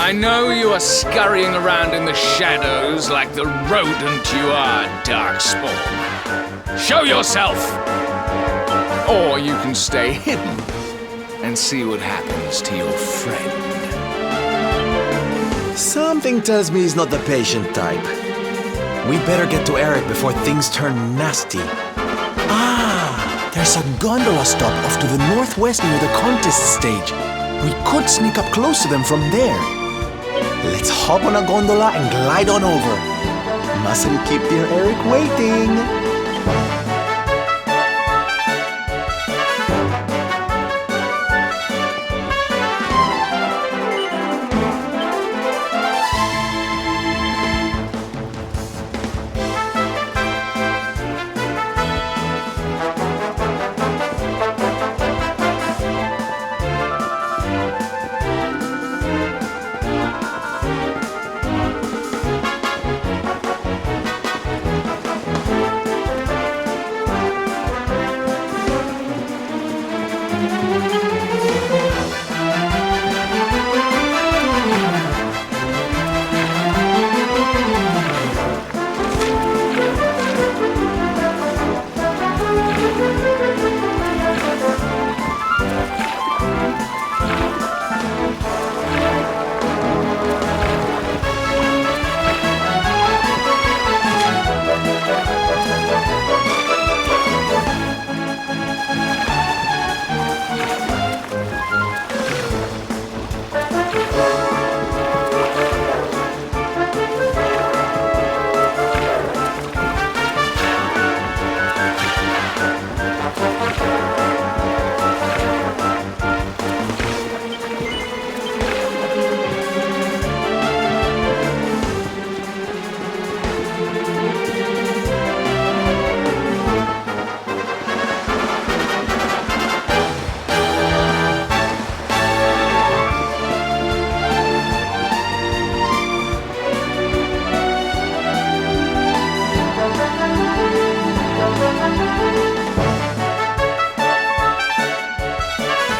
I know you are scurrying around in the shadows like the rodent you are, Darkspawn. Show yourself! Or you can stay hidden and see what happens to your friend. Something tells me he's not the patient type. We better get to Eric before things turn nasty. Ah, there's a gondola stop off to the northwest near the contest stage. We could sneak up close to them from there. Let's hop on a gondola and glide on over. Mustn't keep dear Eric waiting.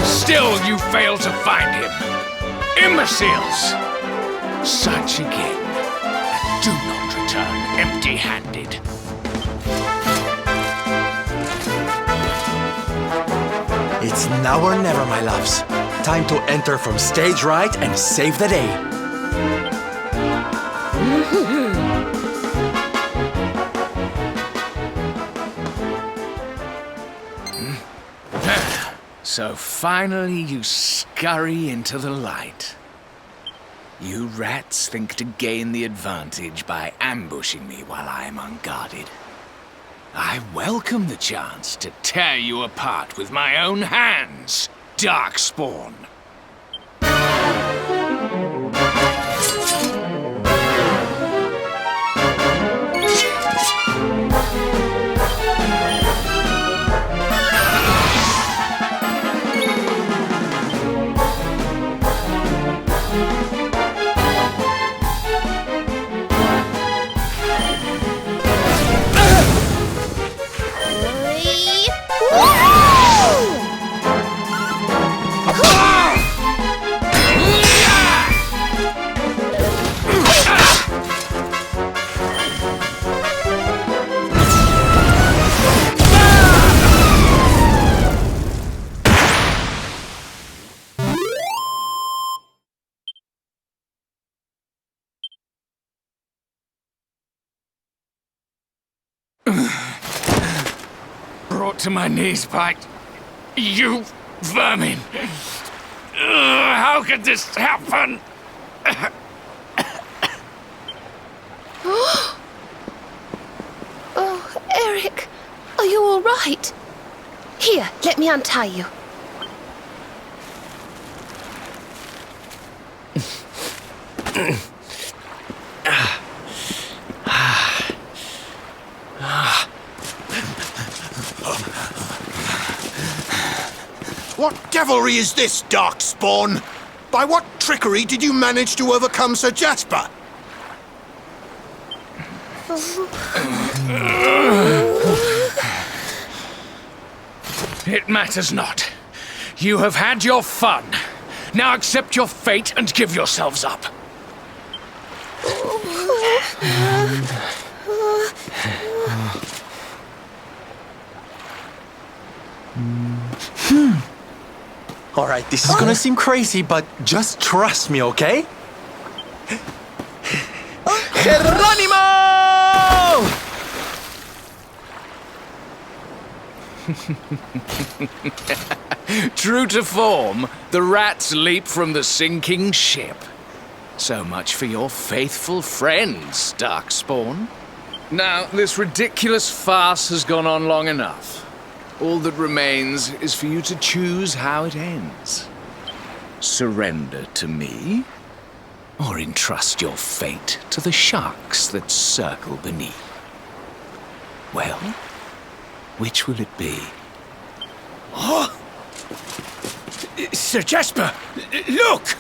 Still you fail to find him. Imbeciles! Search again, and do not return empty-handed. It's now or never, my loves. Time to enter from stage right and save the day. So finally you scurry into the light. You rats think to gain the advantage by ambushing me while I am unguarded. I welcome the chance to tear you apart with my own hands, Darkspawn. Brought to my knees by you vermin. How could this happen? Oh, Eric, are you all right? Here, let me untie you. What devilry is this, Darkspawn? By what trickery did you manage to overcome Sir Jasper? It matters not. You have had your fun. Now accept your fate and give yourselves up. All right, this is gonna seem crazy, but just trust me, okay? Geronimo! True to form, the rats leap from the sinking ship. So much for your faithful friends, Darkspawn. Now, this ridiculous farce has gone on long enough. All that remains is for you to choose how it ends. Surrender to me, or entrust your fate to the sharks that circle beneath. Well, which will it be? Oh! Sir Jasper, look!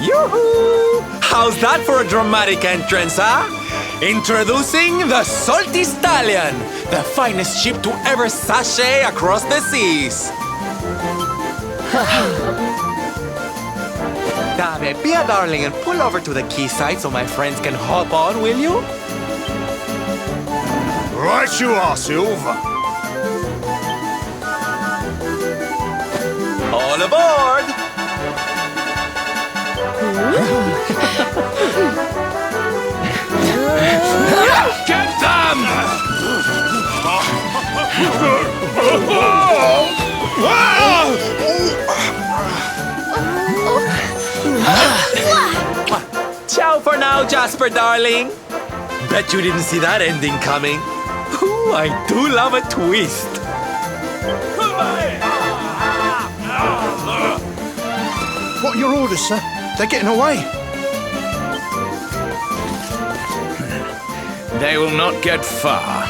Yoo-hoo! How's that for a dramatic entrance, huh? Introducing the Salty Stallion, the finest ship to ever sashay across the seas. Dame, be a darling and pull over to the quayside so my friends can hop on, will you? Right you are, Silver. All aboard! Get them! Ciao for now, Jasper, darling. Bet you didn't see that ending coming. Ooh, I do love a twist. What are your orders, sir? They're getting away. They will not get far.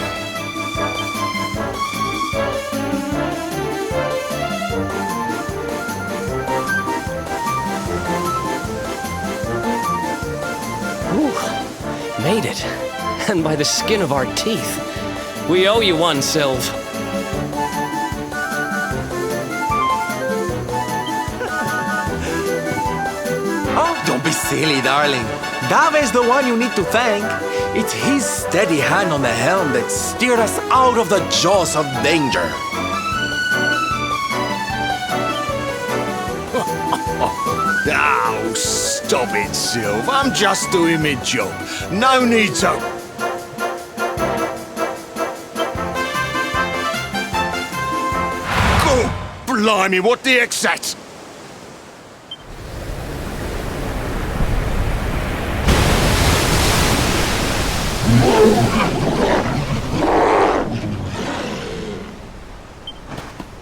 Made it. And by the skin of our teeth. We owe you one, Sylv. Oh, don't be silly, darling. Dave's the one you need to thank. It's his steady hand on the helm that steered us out of the jaws of danger. Oh, stop it, Silver. I'm just doing my job. No need to... Oh, blimey, what the heck's that?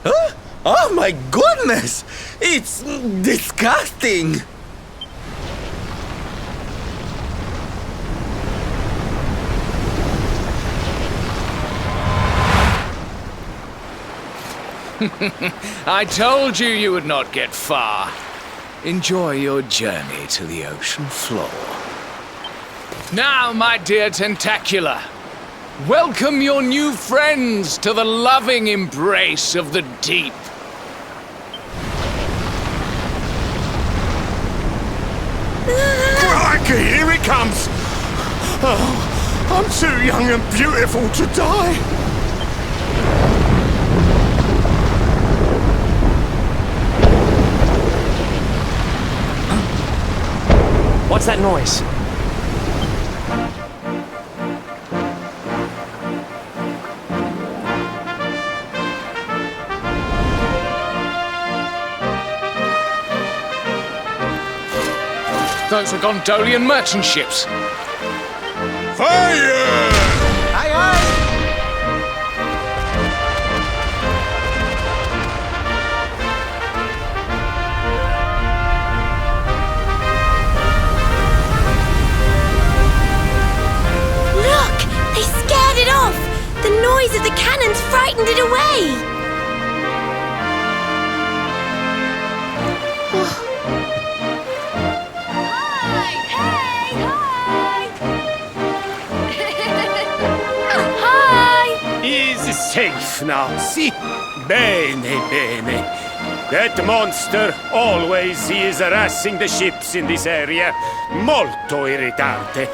Huh? Oh my goodness! It's disgusting! I told you you would not get far. Enjoy your journey to the ocean floor. Now, my dear Tentacular, welcome your new friends to the loving embrace of the deep. Crikey, here it comes! Oh, I'm too young and beautiful to die. What's that noise? Those are Gondolian merchant ships. Fire! Aye, aye! Look! They scared it off! The noise of the cannons frightened it away! Hi! Hey! Hi! Hi! Is safe now. Si. Bene, bene. That monster always is harassing the ships in this area. Molto irritante.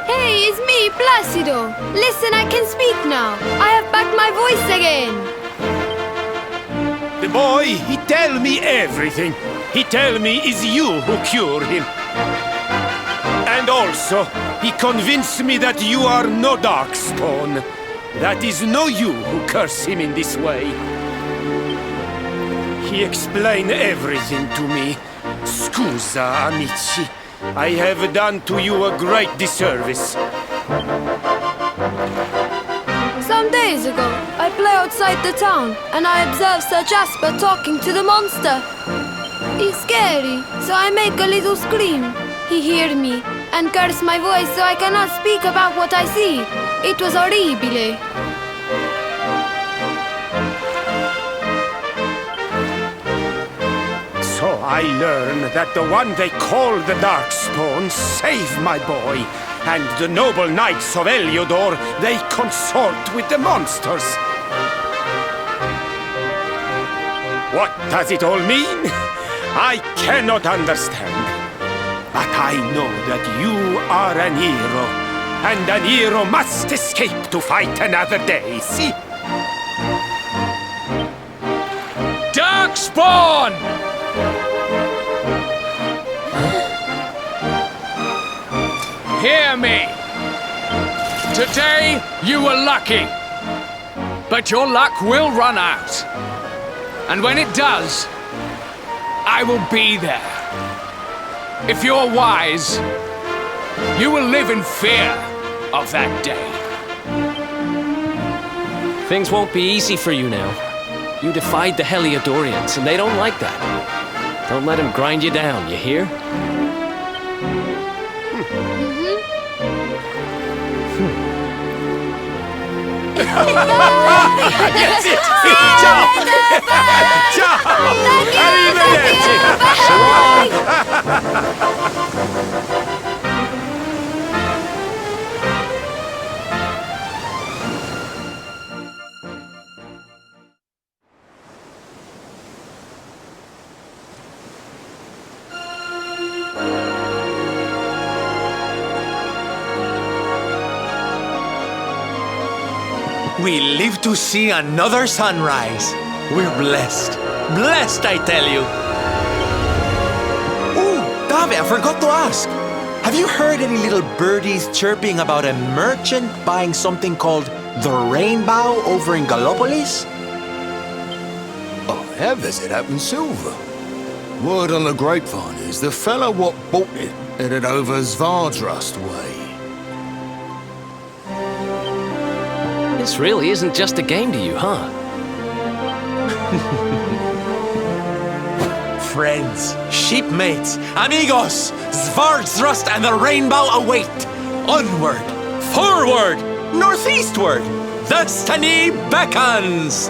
Hey, it's me, Placido. Listen, I can speak now. I have back my voice again. The boy, he tell me everything. He tell me it's you who cure him. And also, he convinced me that you are no Darkspawn. That is no you who curse him in this way. He explained everything to me. Scusa, amici. I have done to you a great disservice. Some days ago, I play outside the town, and I observe Sir Jasper talking to the monster. It's scary, so I make a little scream. He hear me, and curse my voice so I cannot speak about what I see. It was horrible. So I learn that the one they call the Darkspawn saved my boy, and the noble knights of Heliodor, they consort with the monsters. What does it all mean? I cannot understand. But I know that you are an hero, and an hero must escape to fight another day, see? Darkspawn! Hear me. Today, you were lucky. But your luck will run out. And when it does, I will be there. If you're wise, you will live in fear of that day. Things won't be easy for you now. You defied the Heliodorians, and they don't like that. Don't let them grind you down, you hear? Ciao! Ciao! Arrivederci! We live to see another sunrise. We're blessed. Blessed, I tell you. Ooh, Dave, I forgot to ask. Have you heard any little birdies chirping about a merchant buying something called the Rainbow over in Gallopolis? I have as it happens silver. Word on the grapevine is the fella what bought it headed over Svardrust way. This really isn't just a game to you, huh? Friends, shipmates, amigos, Svardrust and the Rainbow await. Onward, forward, northeastward. Destiny beckons.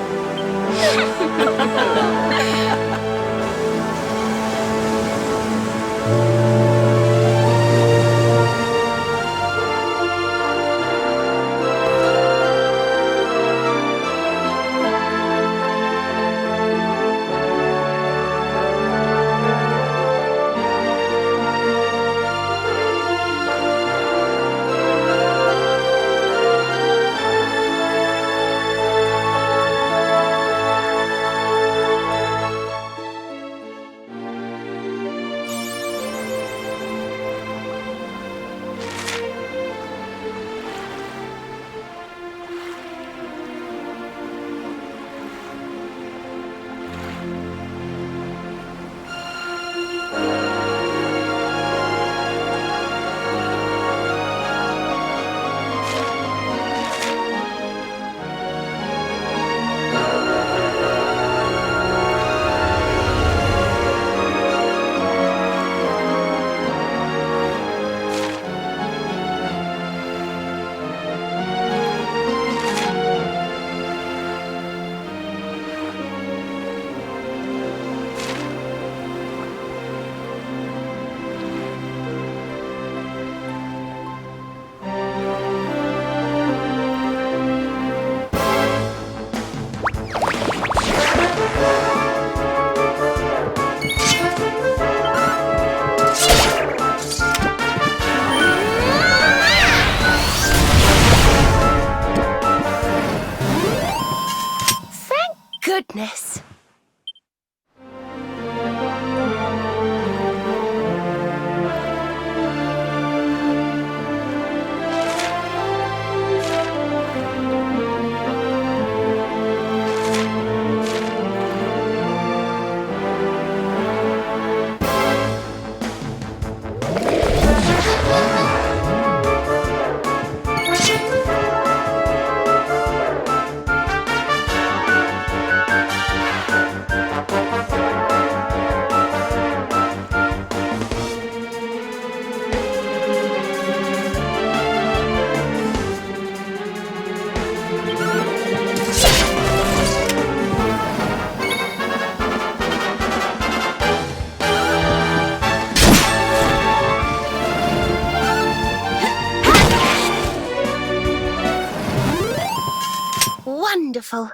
wonderful.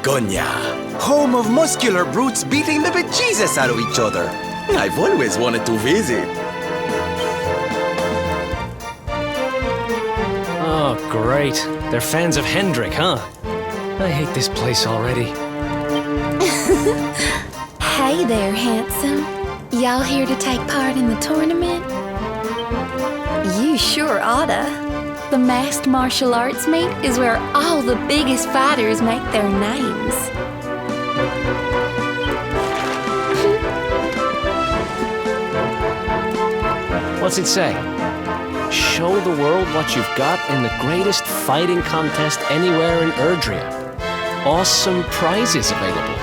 Dragonia, home of muscular brutes beating the bejesus out of each other. I've always wanted to visit. Oh, great. They're fans of Hendrik, huh? I hate this place already. Hey there, handsome. Y'all here to take part in the tournament? You sure oughta. The masked martial arts meet is where all the biggest fighters make their names. What's it say? Show the world what you've got in the greatest fighting contest anywhere in Erdria. Awesome prizes available.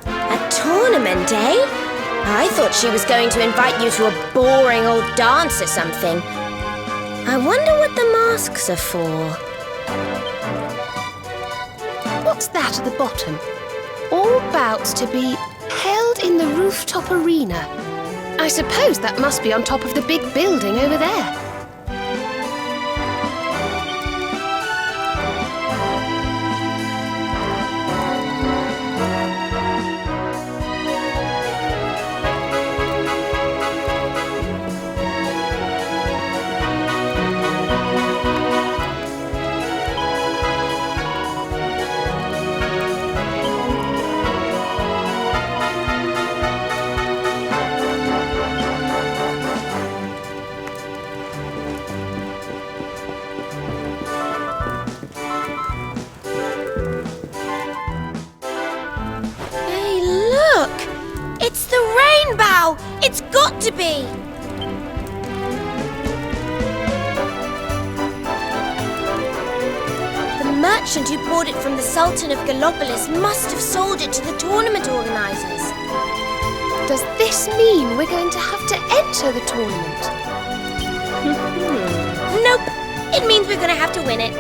A tournament, eh? I thought she was going to invite you to a boring old dance or something. I wonder what the masks are for. What's that at the bottom? All bouts to be held in the rooftop arena. I suppose that must be on top of the big building over there. It's the rainbow! It's got to be! The merchant who bought it from the Sultan of Gallopolis must have sold it to the tournament organizers. Does this mean we're going to have to enter the tournament? Nope. It means we're going to have to win it.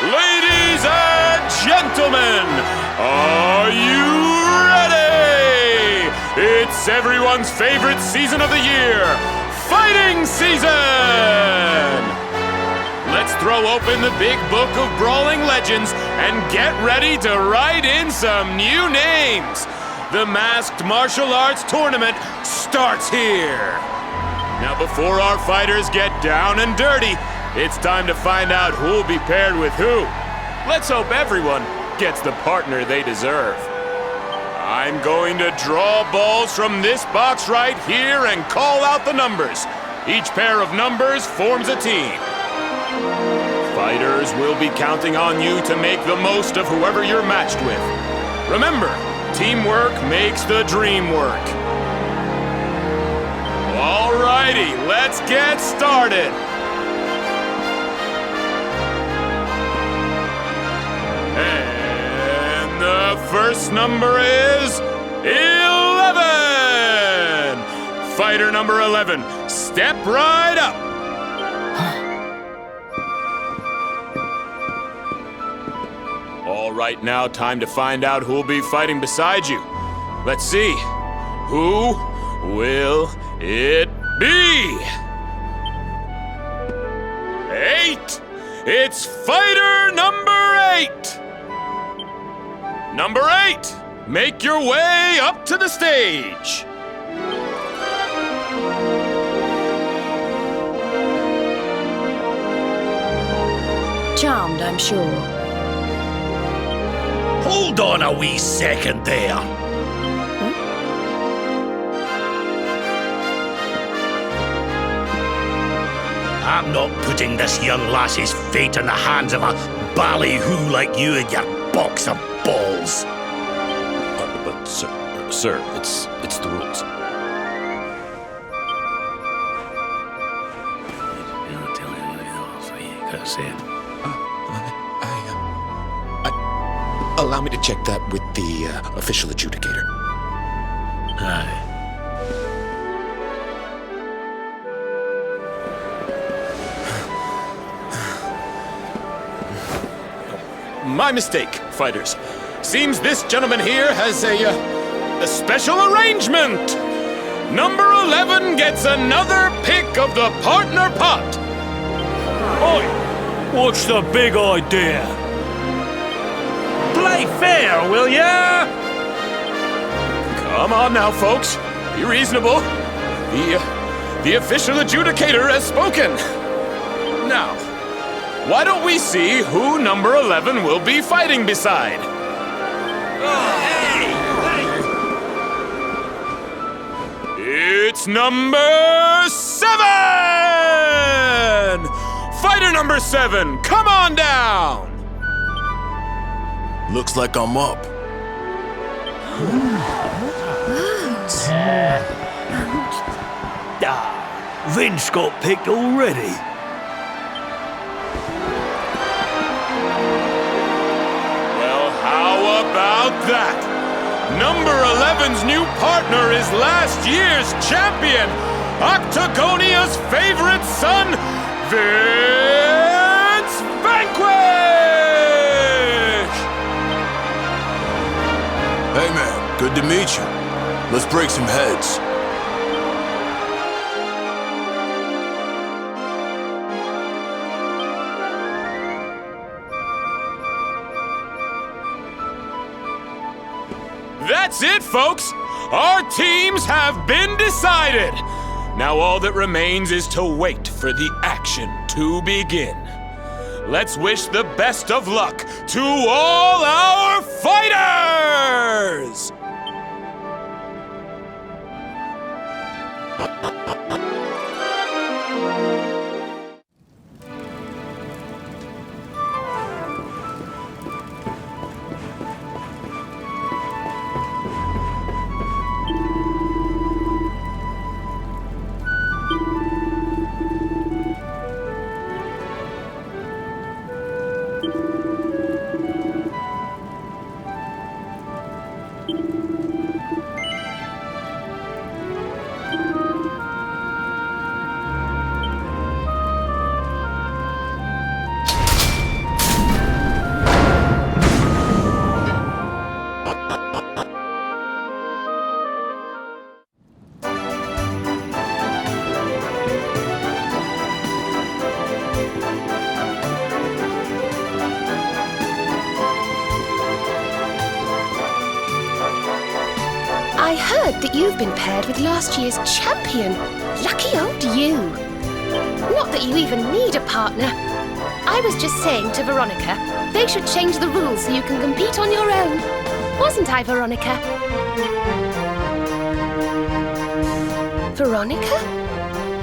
Ladies and gentlemen, are you ready? It's everyone's favorite season of the year, fighting season! Let's throw open the big book of brawling legends and get ready to write in some new names. The Masked Martial Arts Tournament starts here. Now, before our fighters get down and dirty, it's time to find out who'll be paired with who. Let's hope everyone gets the partner they deserve. I'm going to draw balls from this box right here and call out the numbers. Each pair of numbers forms a team. Fighters will be counting on you to make the most of whoever you're matched with. Remember, Teamwork makes the dream work. Alrighty, let's get started. And the first number is 11. Fighter number 11, step right up. All right, now time to find out who'll be fighting beside you. Let's see. Who will it be? 8. It's fighter number 8. Number 8, make your way up to the stage. Charmed, I'm sure. Hold on a wee second there. I'm not putting this young lassie's fate in the hands of a ballyhoo like you and your box of balls. But sir, it's the rules. Allow me to check that with the official adjudicator. Aye. My mistake, fighters. Seems this gentleman here has a special arrangement. Number 11 gets another pick of the partner pot. Oi! What's the big idea? Play fair, will ya? Come on now, folks. Be reasonable. The official adjudicator has spoken. Now, why don't we see who number 11 will be fighting beside? It's number 7! Fighter number 7, come on down! Looks like I'm up. Vince got picked already. Well, how about that? Number 11's new partner is last year's champion, Octagonia's favorite son, Vince Vanquish! Hey man, good to meet you. Let's break some heads. That's it, folks! Our teams have been decided! Now all that remains is to wait for the action to begin. Let's wish the best of luck to all our fighters! I heard that you've been paired with last year's champion. Lucky old you. Not that you even need a partner. I was just saying to Veronica, they should change the rules so you can compete on your own. Wasn't I, Veronica? Veronica?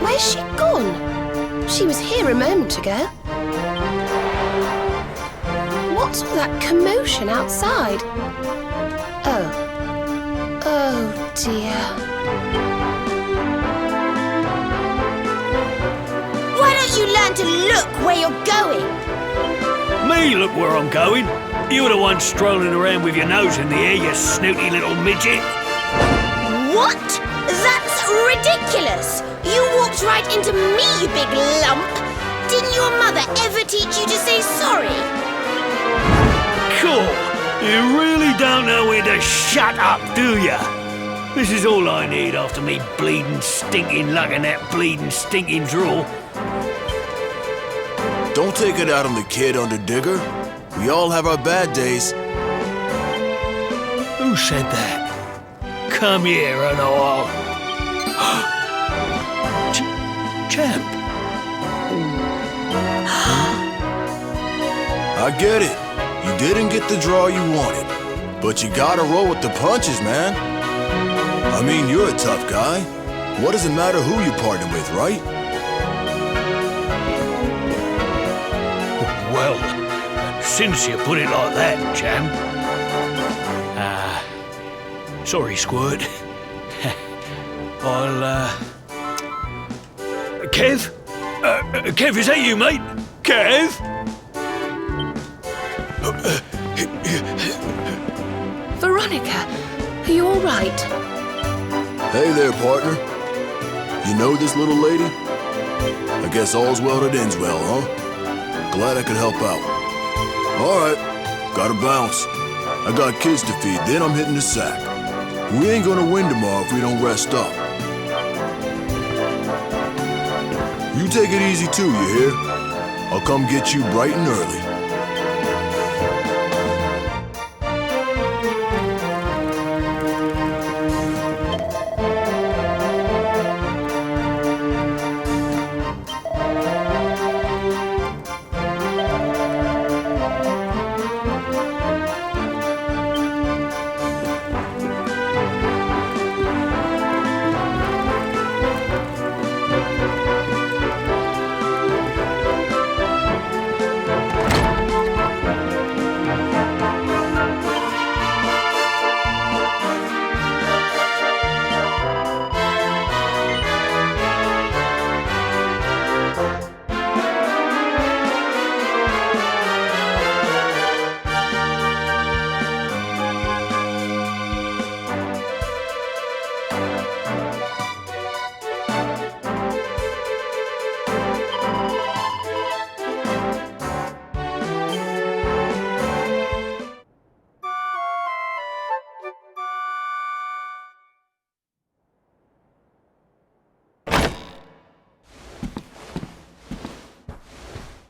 Where's she gone? She was here a moment ago. What's all that commotion outside? Oh. Oh dear. Why don't you learn to look where you're going? Me look where I'm going. You're the one strolling around with your nose in the air, you snooty little midget. What? That's ridiculous! You walked right into me, you big lump! Didn't your mother ever teach you to say sorry? Cool. You really don't know when to shut up, do ya? This is all I need after me bleeding, stinking luck and that bleeding, stinking drool. Don't take it out on the kid, Underdigger. We all have our bad days. Who said that? Come here and I'll... Champ. I get it. You didn't get the draw you wanted. But you gotta roll with the punches, man. I mean, you're a tough guy. What does it matter who you partner with, right? Well, since you put it like that, champ. Sorry, Squirt. I'll, Kev? Kev, is that you, mate? Kev? Veronica, are you all right? Hey there, partner. You know this little lady? I guess all's well that ends well, huh? Glad I could help out. All right, gotta bounce. I got kids to feed, then I'm hitting the sack. We ain't gonna win tomorrow if we don't rest up. You take it easy too, you hear? I'll come get you bright and early.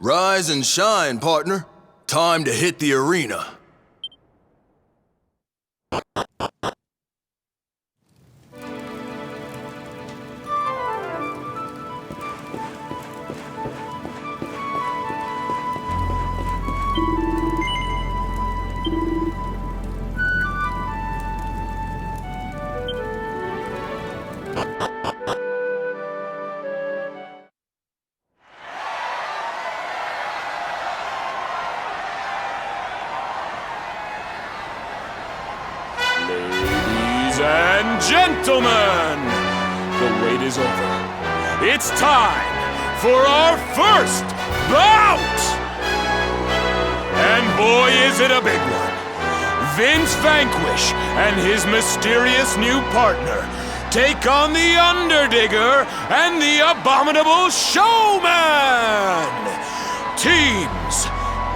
Rise and shine, partner. Time to hit the arena. Ladies and gentlemen, the wait is over. It's time for our first bout! And boy, is it a big one. Vince Vanquish and his mysterious new partner take on the Underdigger and the Abominable Showman! Teams,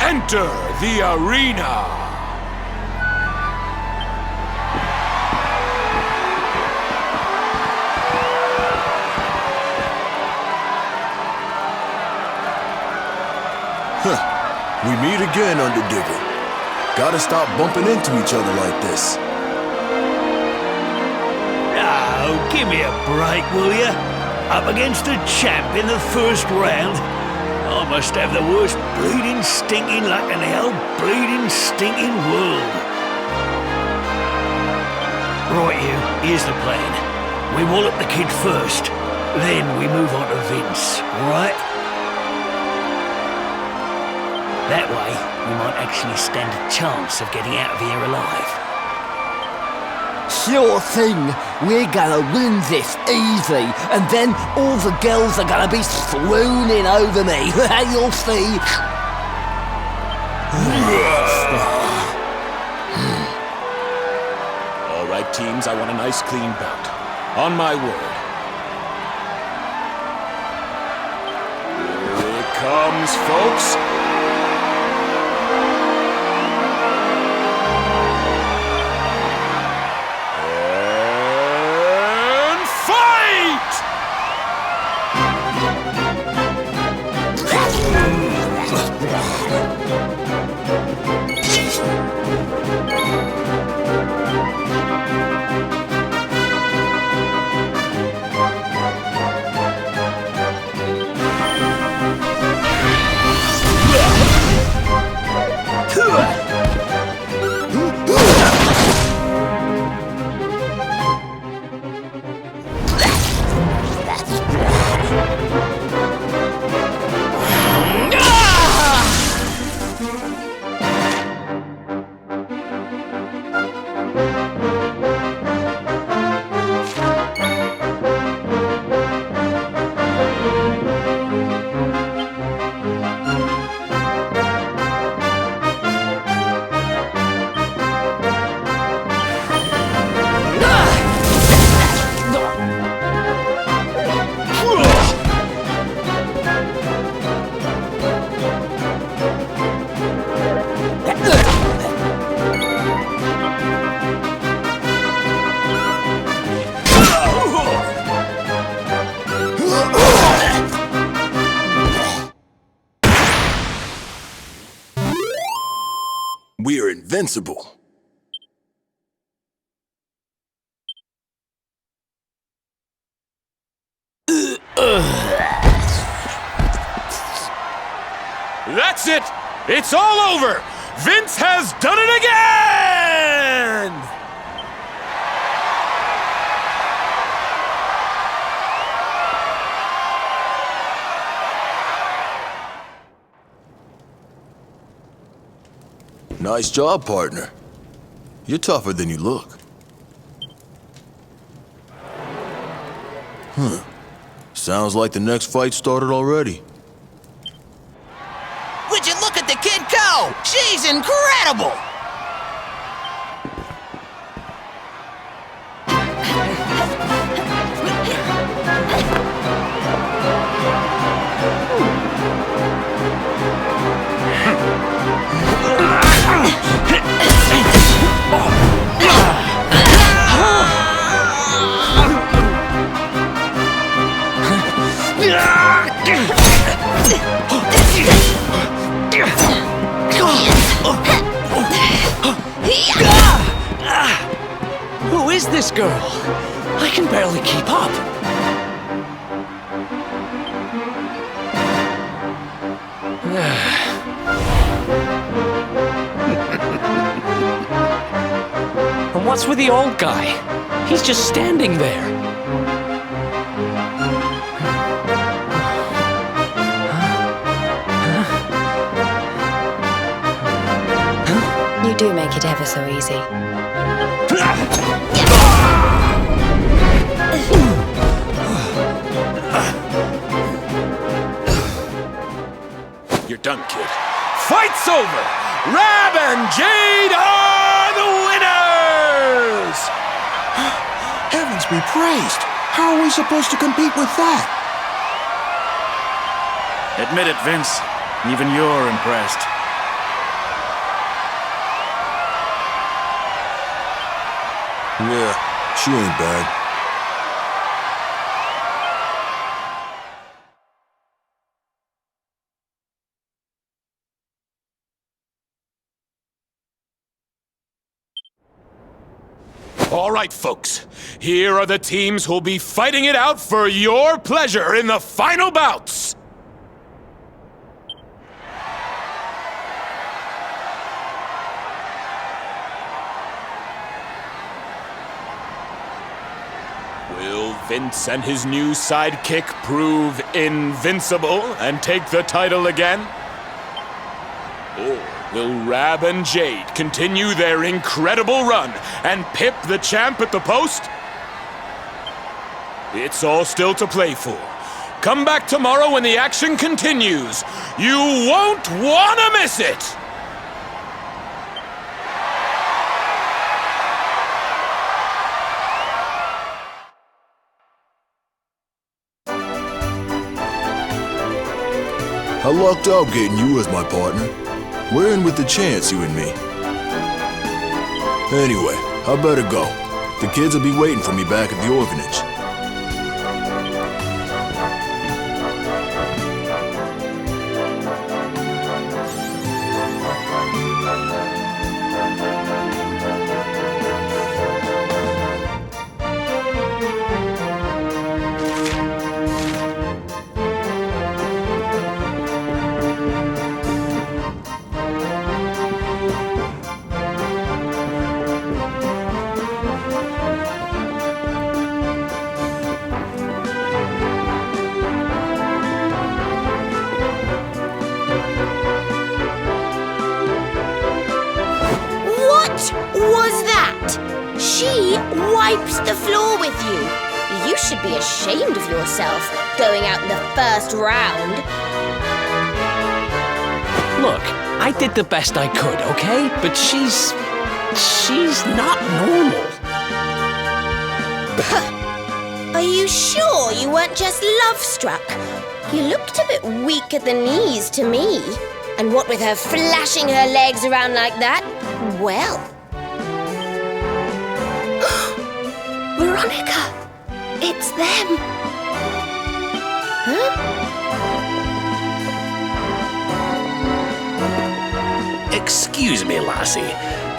enter the arena! We meet again, Underdigger. Gotta stop bumping into each other like this. Oh, give me a break, will ya? Up against a champ in the first round? I must have the worst bleeding, stinking luck in the whole bleeding, stinking world. Right, you, here's the plan. We wallop the kid first, then we move on to Vince, right? That way, we might actually stand a chance of getting out of here alive. Sure thing. We're gonna win this easy, and then all the girls are gonna be swooning over me. You'll see. All right, teams, I want a nice clean bout. On my word. Here it comes, folks. We're invincible. That's it! It's all over! Vince has done it again! Nice job, partner. You're tougher than you look. Sounds like the next fight started already. Would you look at the kid go? She's incredible! Who is this girl? I can barely keep up. And what's with the old guy? He's just standing there. You do make it ever so easy. You're done, kid. Fight's over! Rab and Jade are the winners! Heavens be praised! How are we supposed to compete with that? Admit it, Vince. Even you're impressed. Yeah, she ain't bad. All right, folks. Here are the teams who'll be fighting it out for your pleasure in the final bouts. Will Vince and his new sidekick prove invincible and take the title again? Or Will Rab and Jade continue their incredible run and pip the champ at the post? It's all still to play for. Come back tomorrow when the action continues. You won't want to miss it! I lucked out getting you as my partner. We're in with the chance, you and me. Anyway, I better go. The kids will be waiting for me back at the orphanage. Wipes the floor with you. You should be ashamed of yourself, going out in the first round. Look, I did the best I could, okay? But she's not normal. Are you sure you weren't just love-struck? You looked a bit weak at the knees to me. And what with her flashing her legs around like that, well... Veronica! It's them! Huh? Excuse me, lassie.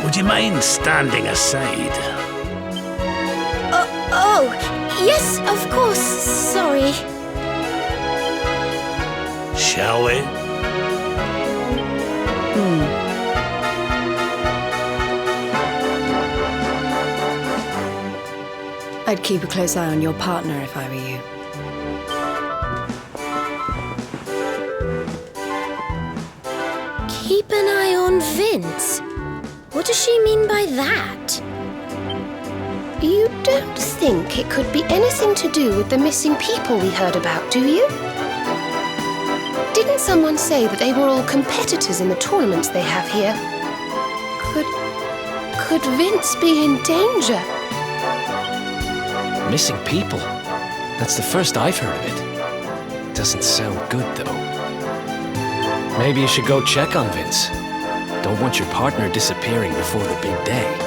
Would you mind standing aside? Oh, yes, of course. Sorry. Shall we? I'd keep a close eye on your partner if I were you. Keep an eye on Vince? What does she mean by that? You don't think it could be anything to do with the missing people we heard about, do you? Didn't someone say that they were all competitors in the tournaments they have here? Could Vince be in danger? Missing people? That's the first I've heard of it. Doesn't sound good, though. Maybe you should go check on Vince. Don't want your partner disappearing before the big day.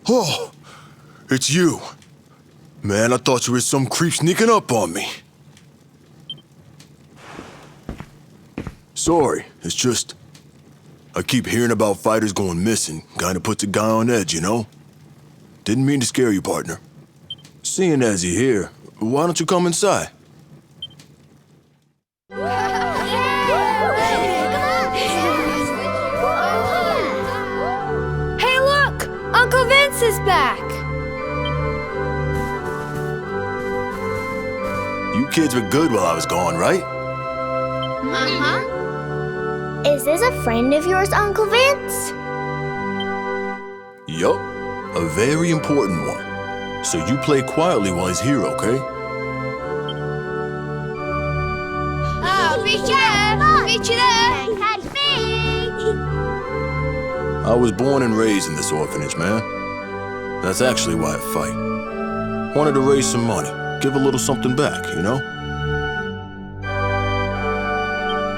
Oh, it's you. Man, I thought you were some creep sneaking up on me. Sorry, it's just... I keep hearing about fighters going missing. Kinda puts a guy on edge, you know? Didn't mean to scare you, partner. Seeing as you're here, why don't you come inside? Hey, look! Uncle Vince is back! You kids were good while I was gone, right? Is this a friend of yours, Uncle Vince? Yup, a very important one. So you play quietly while he's here, okay? Oh, meet you there! Meet you there! Catch me! I was born and raised in this orphanage, man. That's actually why I fight. Wanted to raise some money, give a little something back, you know?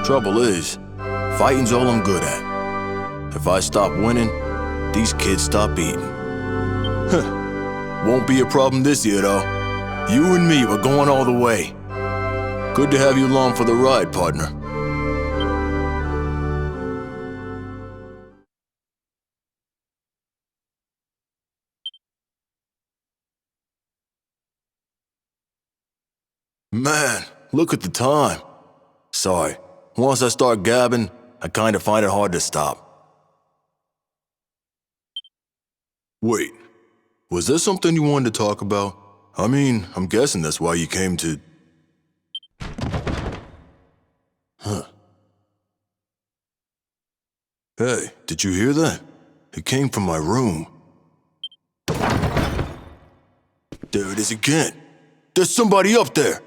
Trouble is, fighting's all I'm good at. If I stop winning, these kids stop eating. Won't be a problem this year, though. You and me, we're going all the way. Good to have you along for the ride, partner. Man, look at the time. Sorry, once I start gabbing, I kinda find it hard to stop. Wait, was there something you wanted to talk about? I mean, I'm guessing that's why you came to... Huh. Hey, did you hear that? It came from my room. There it is again. There's somebody up there.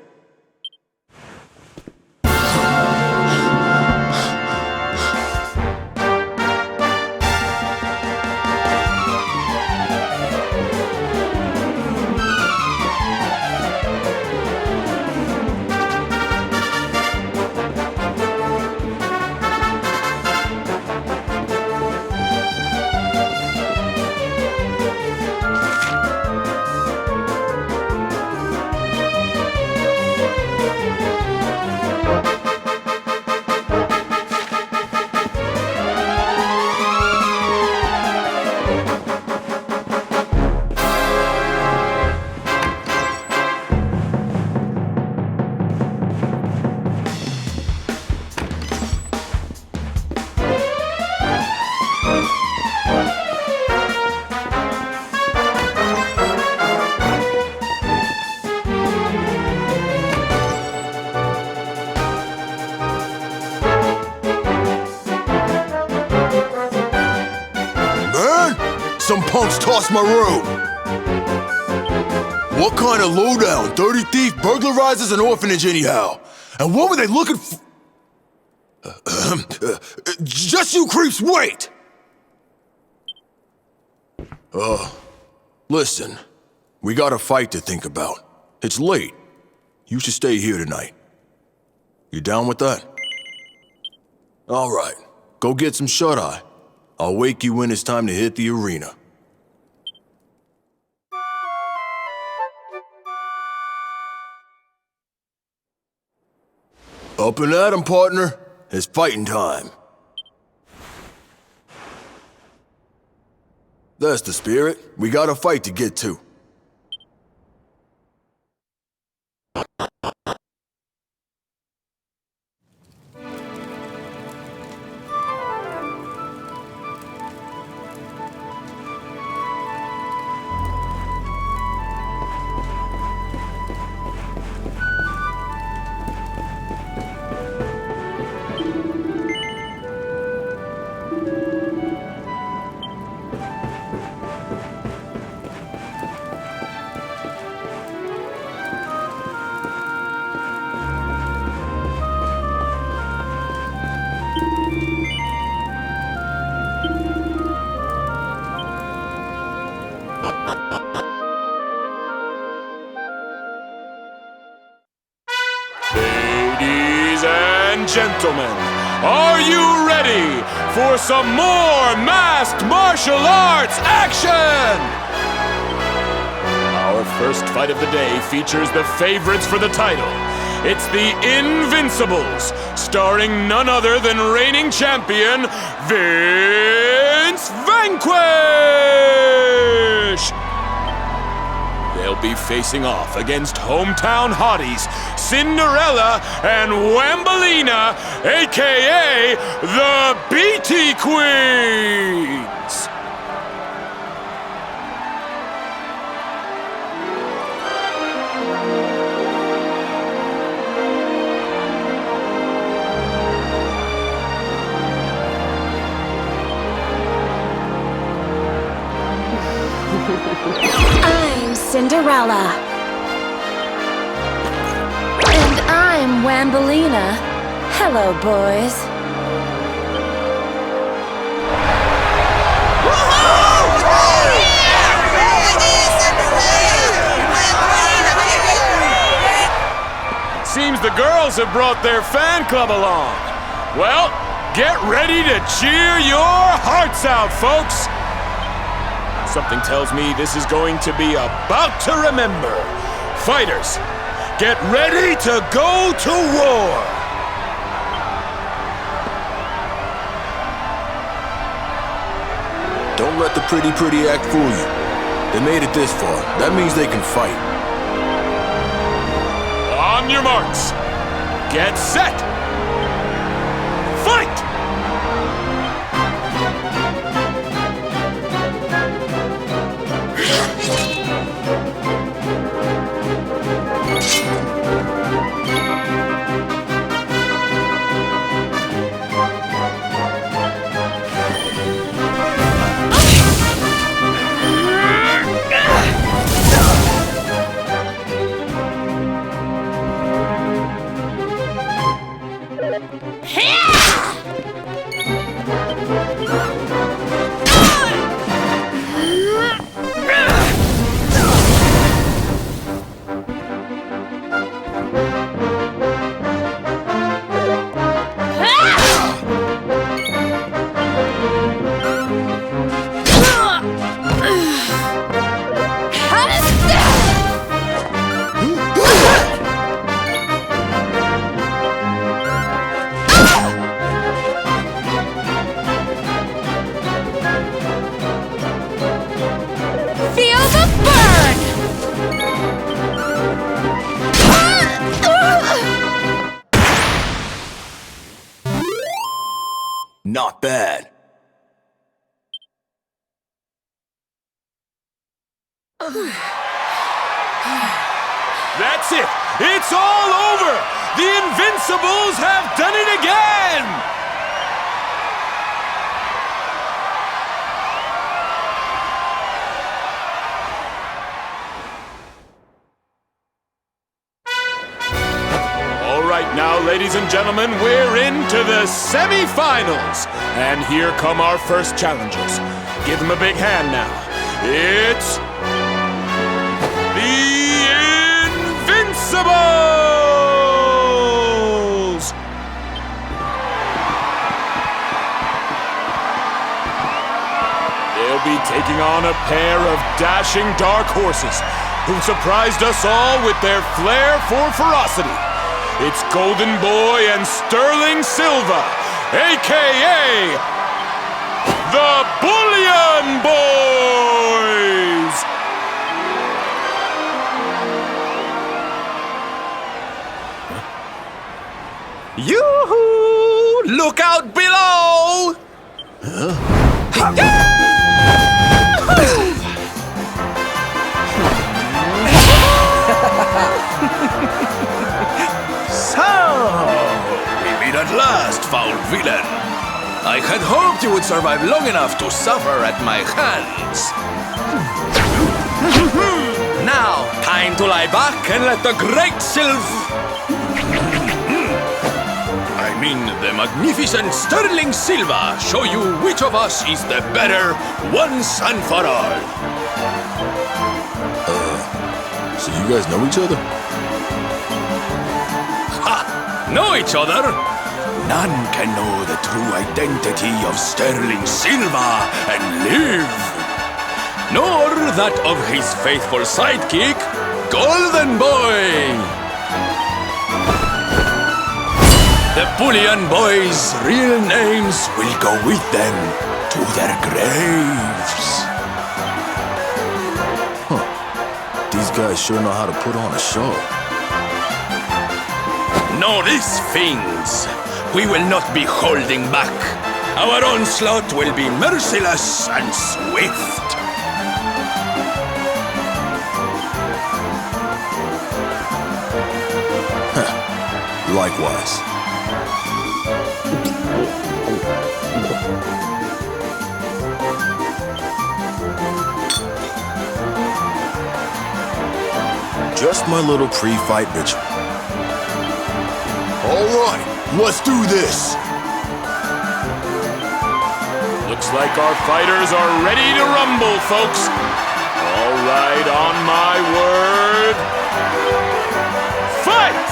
Some punks tossed my room. What kind of lowdown, dirty thief burglarizes an orphanage anyhow? And what were they looking for? Just you creeps, wait! Listen, we got a fight to think about. It's late. You should stay here tonight. You down with that? All right, go get some shut-eye. I'll wake you when it's time to hit the arena. Up and at 'em, partner. It's fighting time. That's the spirit. We got a fight to get to. Ladies and gentlemen, are you ready for some more masked martial arts action? first fight of the day features the favorites for the title. It's the Invincibles, starring none other than reigning champion, Vince Vanquish! They'll be facing off against hometown hotties, Cinderella and Wambolina, aka the BT Queens! I'm Cinderella. And I'm Wambolina. Hello, boys. Seems the girls have brought their fan club along. Well, get ready to cheer your hearts out, folks! Something tells me this is going to be about to remember. Fighters, get ready to go to war! Don't let the pretty act fool you. They made it this far. That means they can fight. On your marks, get set, fight! Not bad. That's it! It's all over! The Invincibles have done it again! All right now, ladies and gentlemen, we're into the semi-finals. And here come our first challengers. Give them a big hand now. It's the Invincibles! They'll be taking on a pair of dashing dark horses who surprised us all with their flair for ferocity. It's Golden Boy and Sterling Silva, a.k.a. the Bullion Boys! Yoo-hoo! Look out below! So, we meet at last, foul villain. I had hoped you would survive long enough to suffer at my hands. Now, time to lie back and let the great the magnificent Sterling Silva show you which of us is the better once and for all. So you guys know each other? Ha! Know each other? None can know the true identity of Sterling Silva and live. nor that of his faithful sidekick, Golden Boy. The Bullion Boys' real names will go with them to their graves. These guys sure know how to put on a show. Know this, fiends. We will not be holding back. Our onslaught will be merciless and swift. Likewise. Just my little pre-fight ritual. All right, let's do this. Looks like our fighters are ready to rumble, folks. All right, on my word. Fight!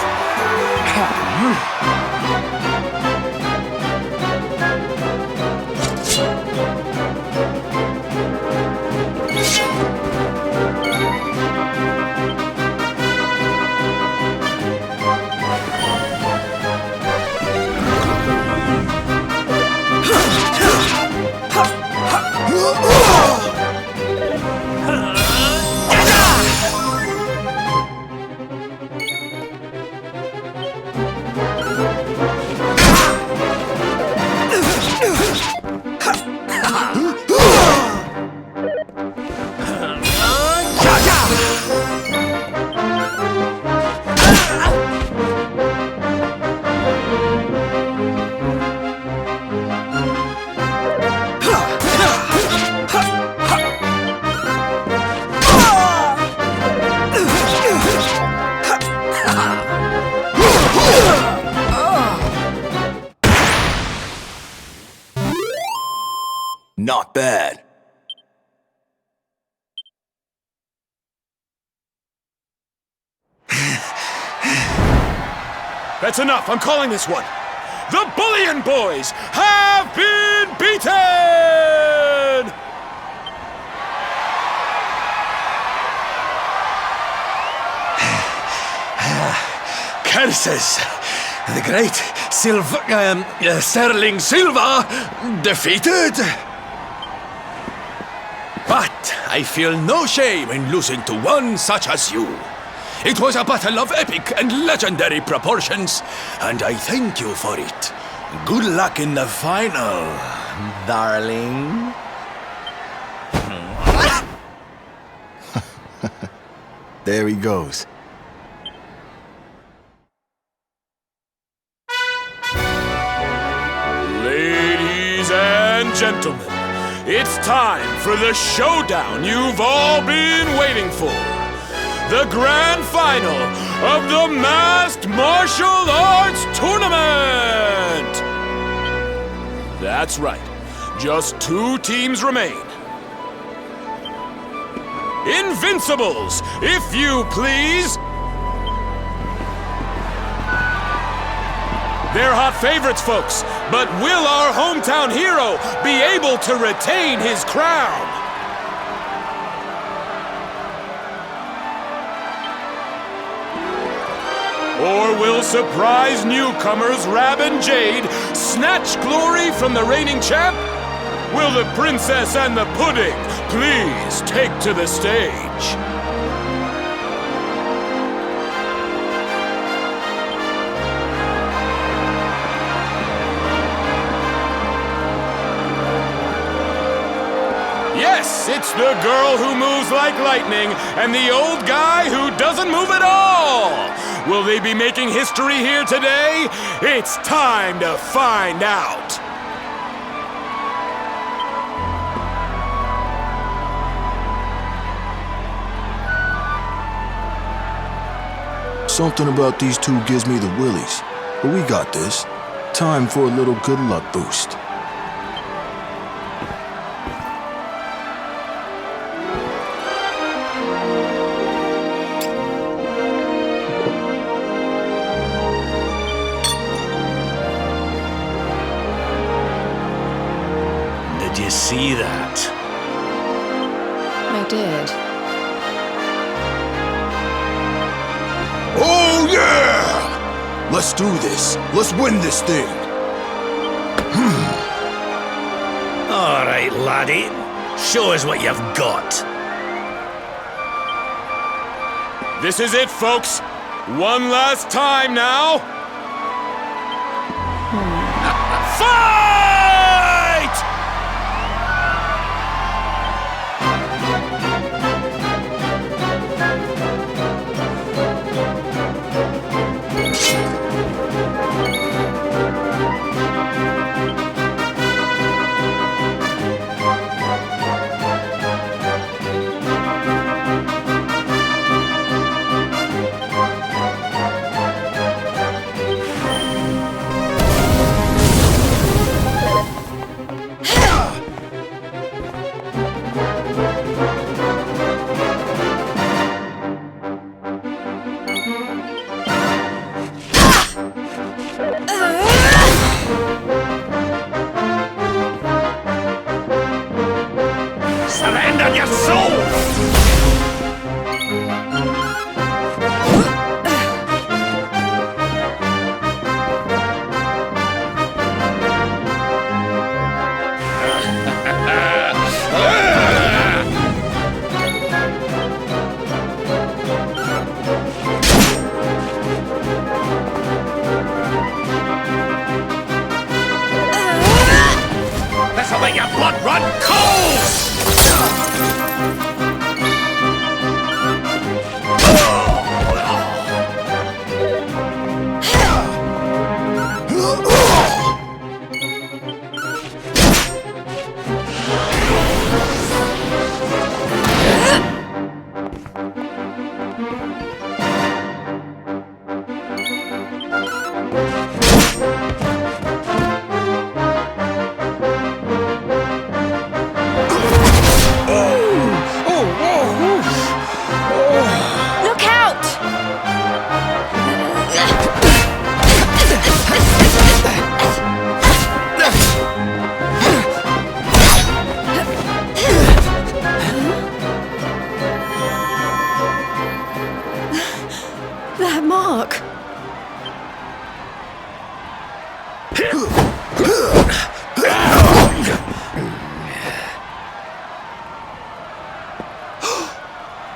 Not bad. That's enough. I'm calling this one. The Bullion Boys have been beaten! Curses! The great Sterling Silva defeated! But I feel no shame in losing to one such as you. It was a battle of epic and legendary proportions, and I thank you for it. Good luck in the final, darling. There he goes. Ladies and gentlemen, it's time for the showdown you've all been waiting for. The grand final of the Masked Martial Arts Tournament! That's right. Just 2 teams remain. Invincibles, if you please! They're hot favorites, folks, but will our hometown hero be able to retain his crown? Or will surprise newcomers Rab and Jade snatch glory from the reigning champ? Will the princess and the pudding please take to the stage? Yes, it's the girl who moves like lightning and the old guy who doesn't move at all. Will they be making history here today? It's time to find out. Something about these two gives me the willies, but we got this. Time for a little good luck boost. Did you see that? I did. Oh, yeah! Let's do this. Let's win this thing. All right, laddie. Show us what you've got. This is it, folks. One last time now. Fight! Surrender your soul! This'll make your blood run cold! Look out! That mark.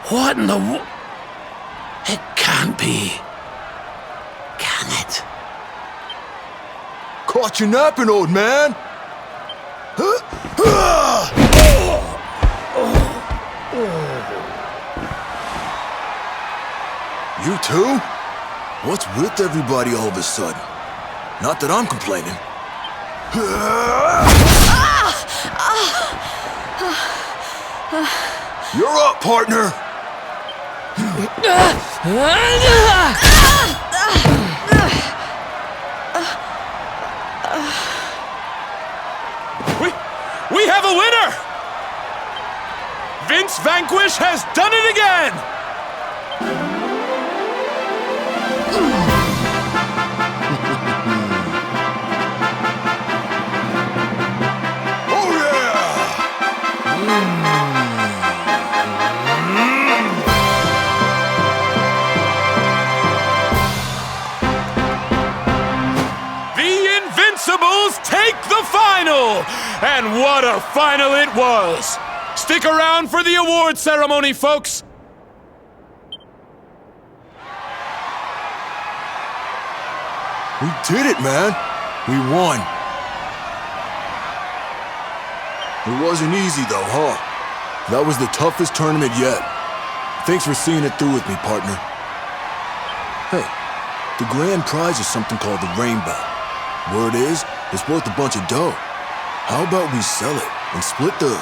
What in the It can't be. Can it? Caught you napping, old man. You too? What's with everybody all of a sudden? Not that I'm complaining. You're up, partner. We have a winner! Vince Vanquish has done it again! Oh yeah! Invincibles take the final! And what a final it was! Stick around for the award ceremony, folks! We did it, man! We won. It wasn't easy though, huh? That was the toughest tournament yet. Thanks for seeing it through with me, partner. Hey, the grand prize is something called the Rainbow. Word is, it's worth a bunch of dough. How about we sell it and split the...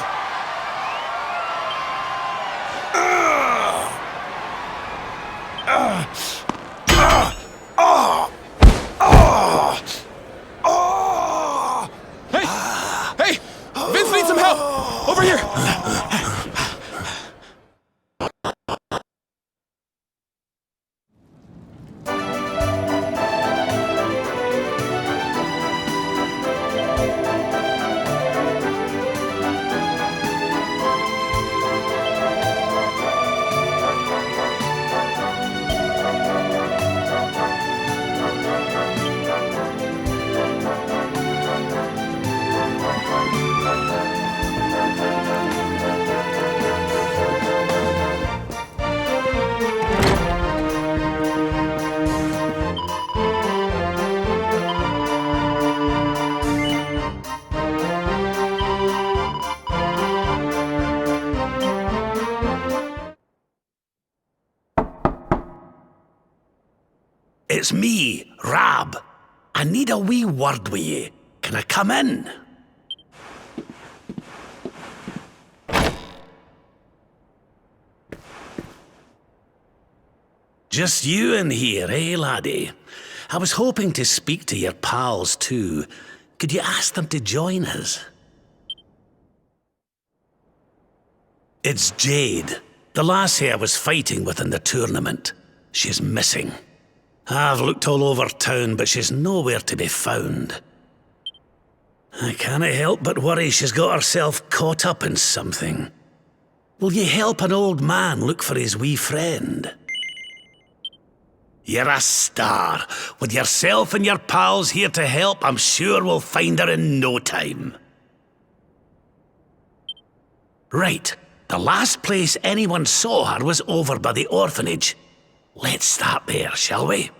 Hey! Vince needs some help! Over here! it's me, Rab. I need a wee word with you. Can I come in? Just you in here, eh, laddie? I was hoping to speak to your pals too. Could you ask them to join us? It's Jade, the lassie I was fighting with in the tournament. She's missing. I've looked all over town, but she's nowhere to be found. I can't help but worry she's got herself caught up in something. Will you help an old man look for his wee friend? You're a star. With yourself and your pals here to help, I'm sure we'll find her in no time. Right. The last place anyone saw her was over by the orphanage. Let's start there, shall we?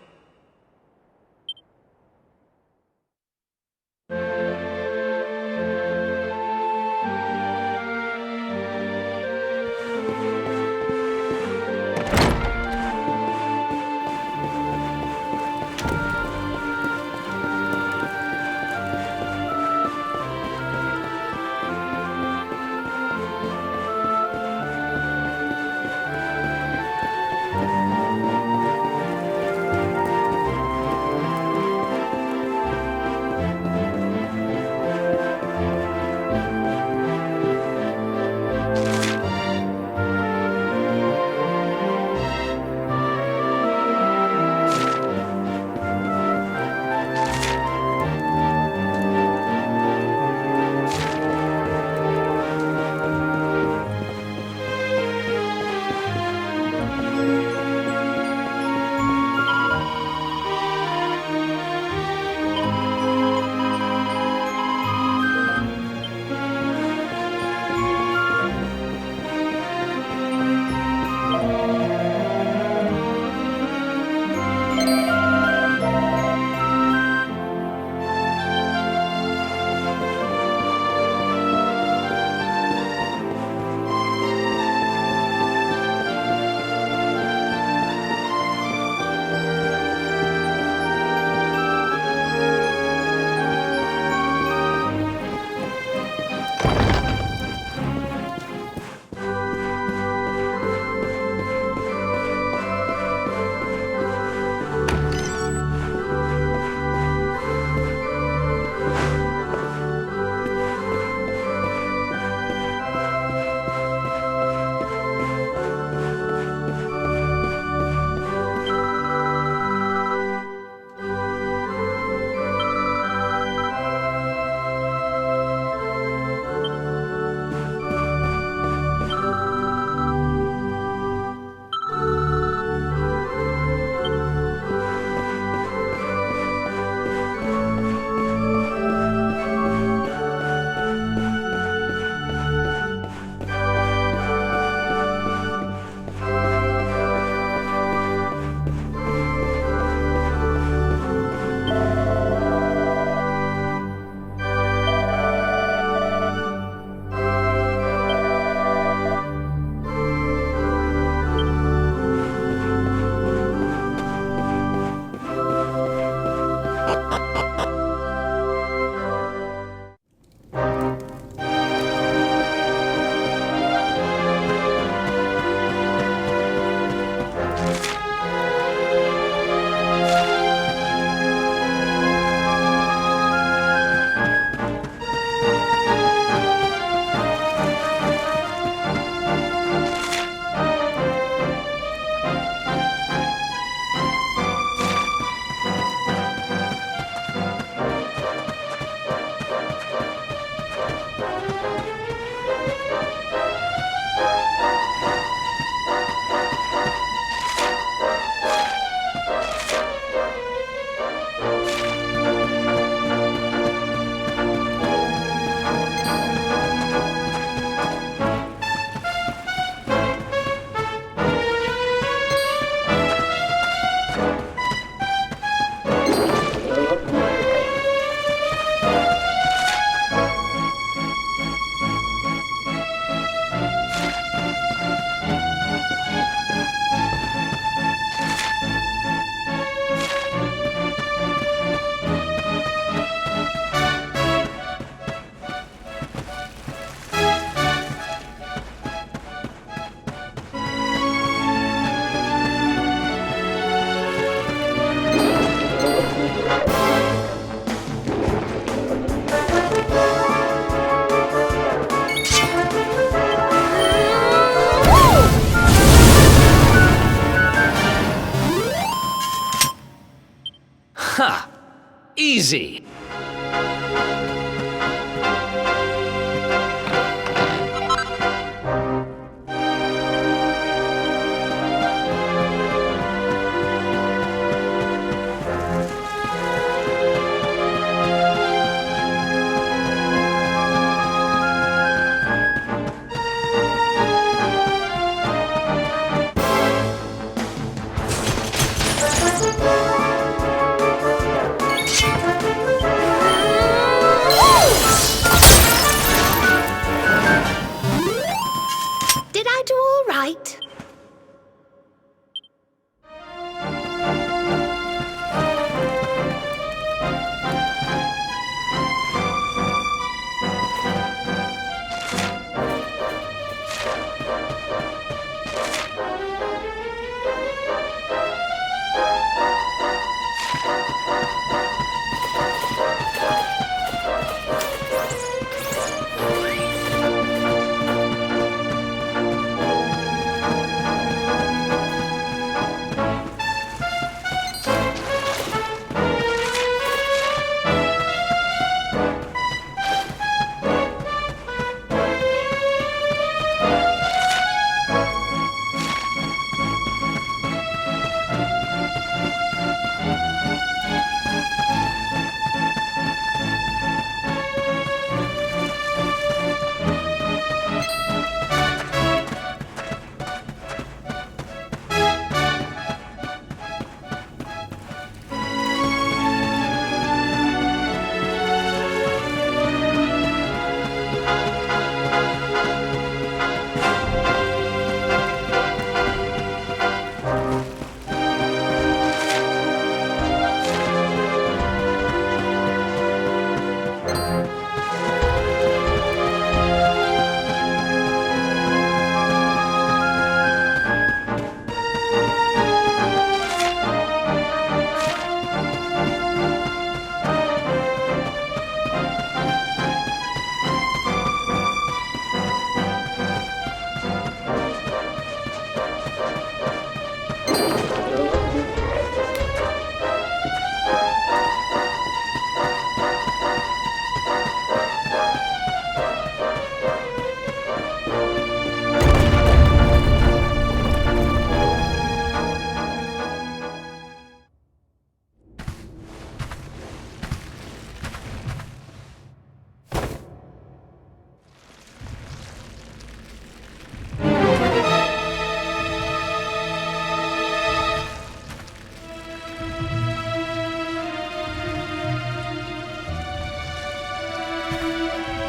easy. Did I do all right?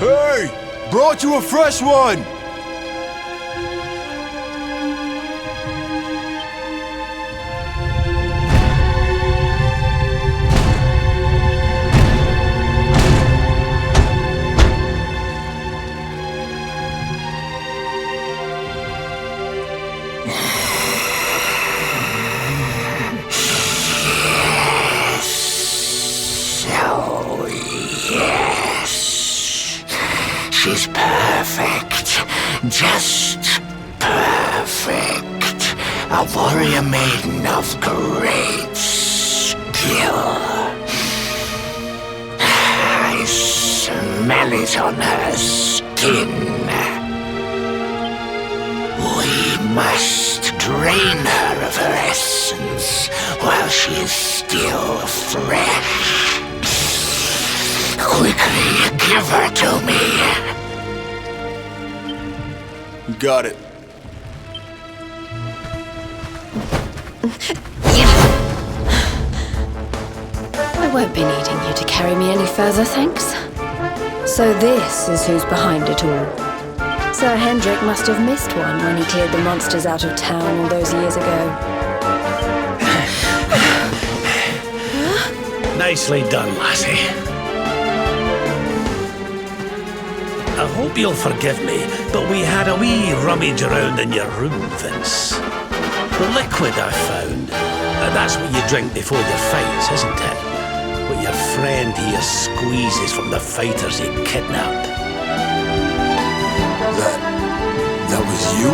Hey! Brought you a fresh one! She's perfect. Just perfect. A warrior maiden of great skill. I smell it on her skin. We must drain her of her essence while she is still fresh. Quickly, give her to me. You got it. I won't be needing you to carry me any further, thanks. So this is who's behind it all. Sir Hendrik must have missed one when he cleared the monsters out of town all those years ago. Nicely done, lassie. I hope you'll forgive me, but we had a wee rummage around in your room, Vince. The liquid I found, that's what you drink before the fights, isn't it? What your friend here squeezes from the fighters he kidnapped. That was you?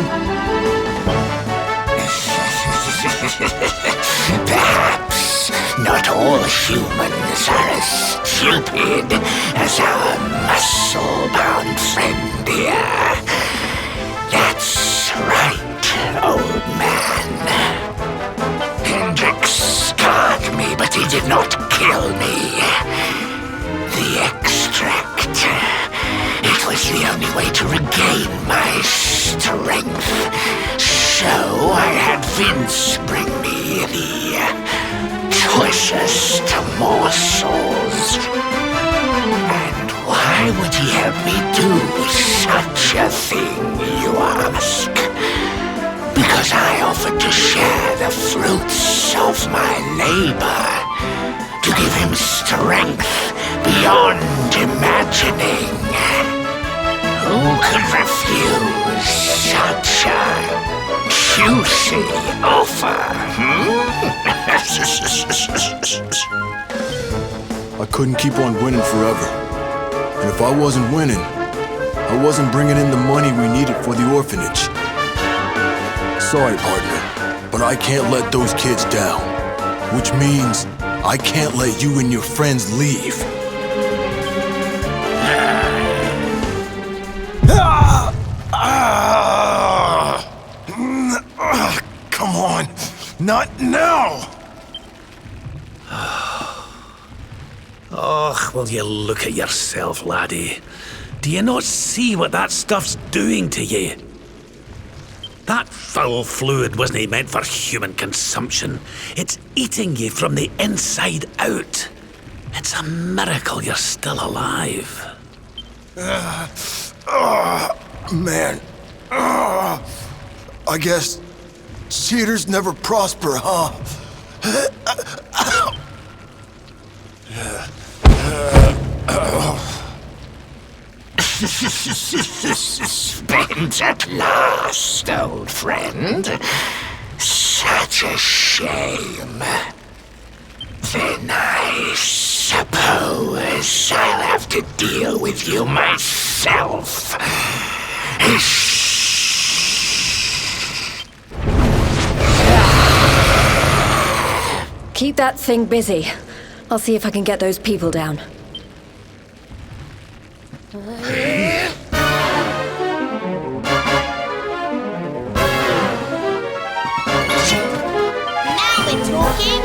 Perhaps not all humans are as stupid as our muscle-bound friend here. That's right, old man. Hendrik scarred me, but he did not kill me. The extract. It was the only way to regain my strength. So I had Vince bring me the choicest morsels. And why would he have me do such a thing, you ask? Because I offered to share the fruits of my labor, to give him strength beyond imagining. Who could refuse such a juicy offer? I couldn't keep on winning forever. And if I wasn't winning, I wasn't bringing in the money we needed for the orphanage. Sorry, partner, but I can't let those kids down. Which means I can't let you and your friends leave. Come on, not now! Oh, will you look at yourself, laddie? Do you not see what that stuff's doing to you? That foul fluid wasn't meant for human consumption. It's eating you from the inside out. It's a miracle you're still alive. Man. I guess cheaters never prosper, huh? Spent at last, old friend. Such a shame. Then I suppose I'll have to deal with you myself. Keep that thing busy. I'll see if I can get those people down. Now we're talking.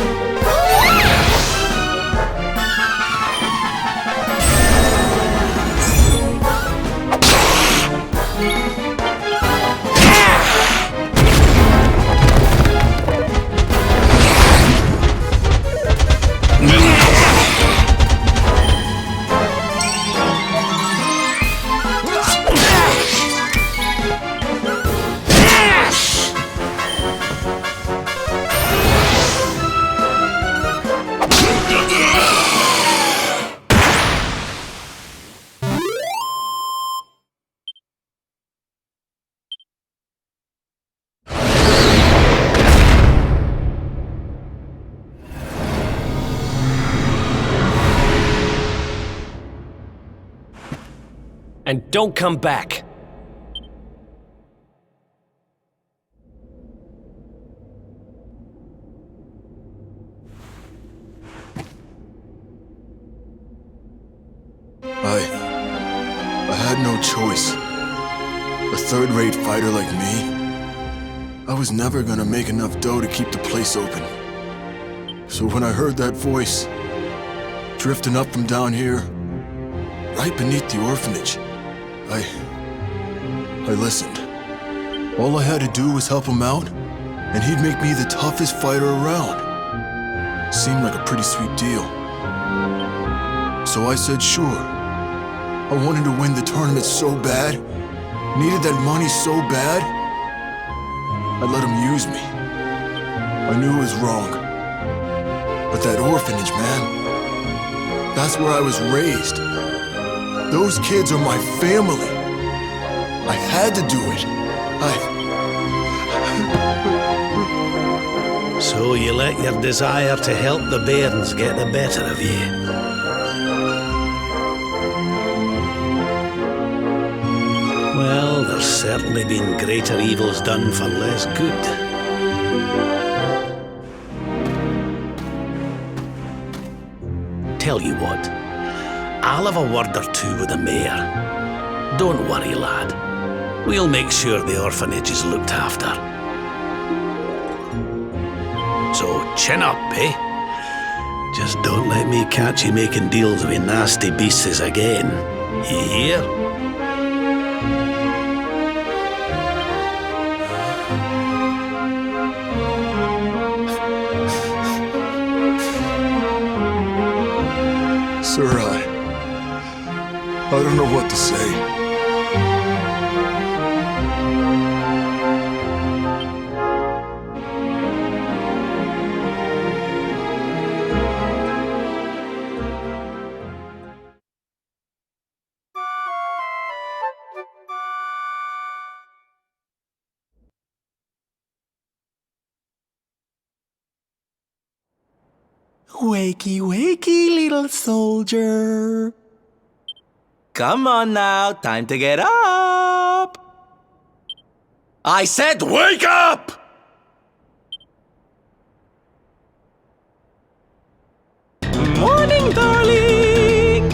And don't come back. I had no choice. A third-rate fighter like me, I was never gonna make enough dough to keep the place open. So when I heard that voice, drifting up from down here, right beneath the orphanage, I listened. All I had to do was help him out, and he'd make me the toughest fighter around. Seemed like a pretty sweet deal. So I said sure. I wanted to win the tournament so bad, needed that money so bad. I let him use me. I knew it was wrong. But that orphanage, man, that's where I was raised. Those kids are my family. I had to do it. So you let your desire to help the bairns get the better of you? Well, there's certainly been greater evils done for less good. tell you what. I'll have a word or two with the mayor. Don't worry, lad. We'll make sure the orphanage is looked after. So, chin up, eh? Just don't let me catch you making deals with nasty beasts again. You hear? Sir, I don't know what to say. Wakey, wakey, little soldier. Come on now, time to get up. I said wake up! Morning, darling!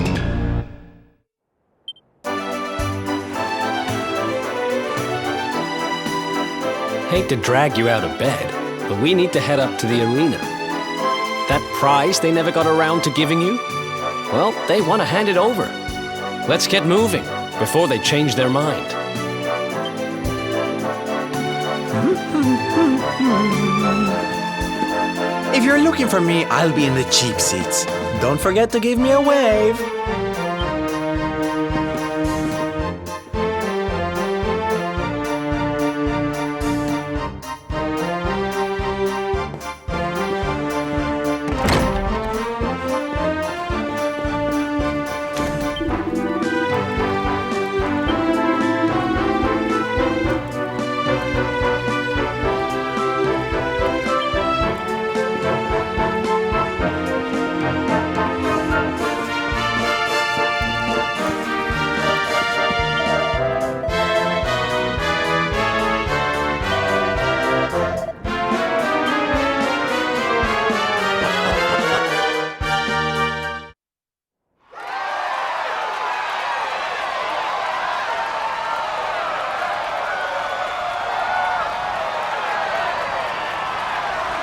Hate to drag you out of bed, but we need to head up to the arena. That prize they never got around to giving you? Well, they want to hand it over. Let's get moving before they change their mind. If you're looking for me, I'll be in the cheap seats. Don't forget to give me a wave.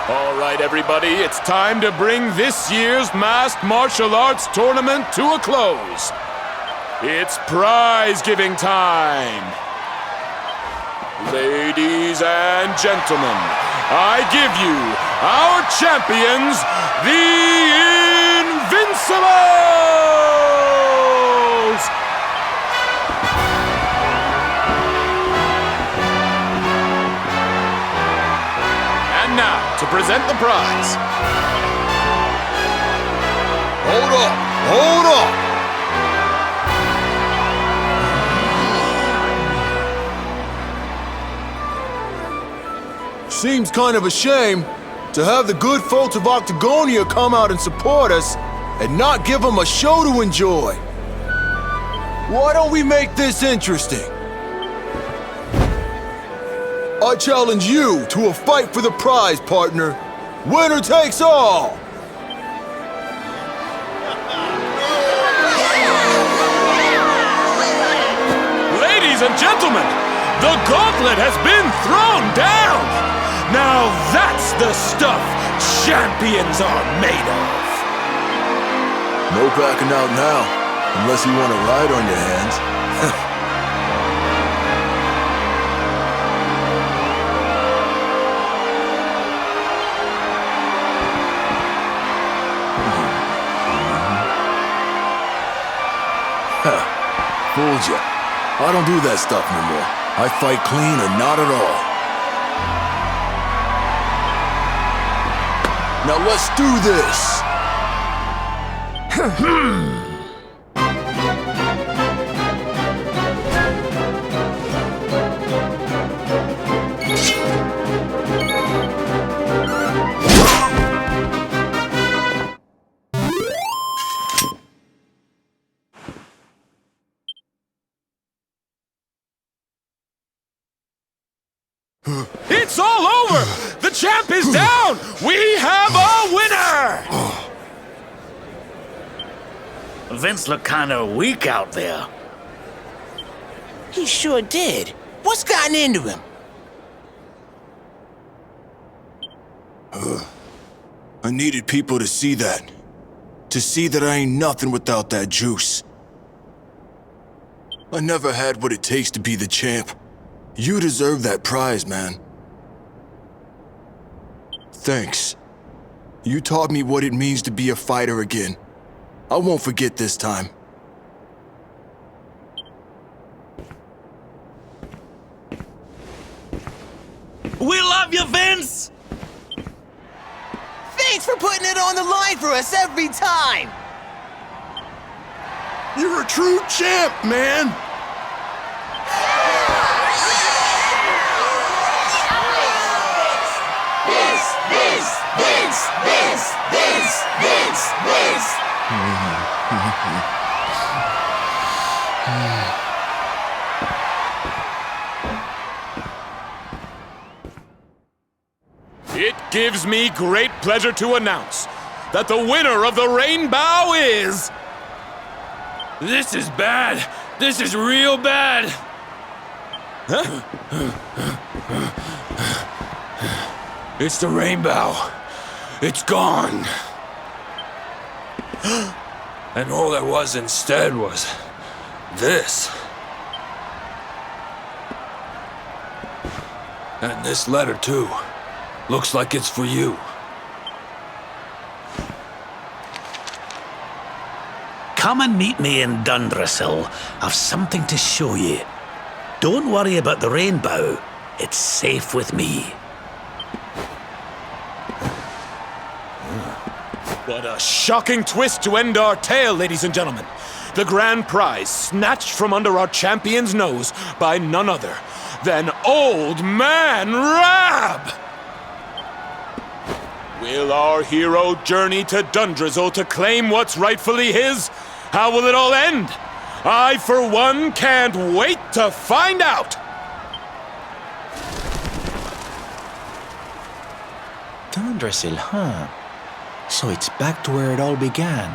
All right, everybody, it's time to bring this year's Masked Martial Arts Tournament to a close. It's prize-giving time. Ladies and gentlemen, I give you our champions, the Invincibles! And now, to present the prize. Hold up! Hold up! Seems kind of a shame to have the good folks of Octagonia come out and support us and not give them a show to enjoy. Why don't we make this interesting? I challenge you to a fight for the prize, partner. Winner takes all! Ladies and gentlemen, the gauntlet has been thrown down! Now that's the stuff champions are made of! No backing out now, unless you want to ride on your hands. Fooled ya. I don't do that stuff no more. I fight clean or not at all. Now let's do this! It's all over! The champ is down! We have a winner! Vince looked kinda weak out there. He sure did. What's gotten into him? I needed people to see that. To see that I ain't nothing without that juice. I never had what it takes to be the champ. You deserve that prize, man. Thanks. You taught me what it means to be a fighter again. I won't forget this time. We love you, Vince! Thanks for putting it on the line for us every time! You're a true champ, man! It gives me great pleasure to announce that the winner of the Rainbow is... This is bad. This is real bad. Huh? It's the Rainbow. It's gone. And all there was instead was this. And this letter, too. Looks like it's for you. Come and meet me in Dundrasil. I've something to show you. Don't worry about the Rainbow. It's safe with me. What a shocking twist to end our tale, ladies and gentlemen. The grand prize snatched from under our champion's nose by none other than Old Man Rab! Will our hero journey to Dundrasil to claim what's rightfully his? How will it all end? I, for one, can't wait to find out! Dundrasil, huh? So it's back to where it all began.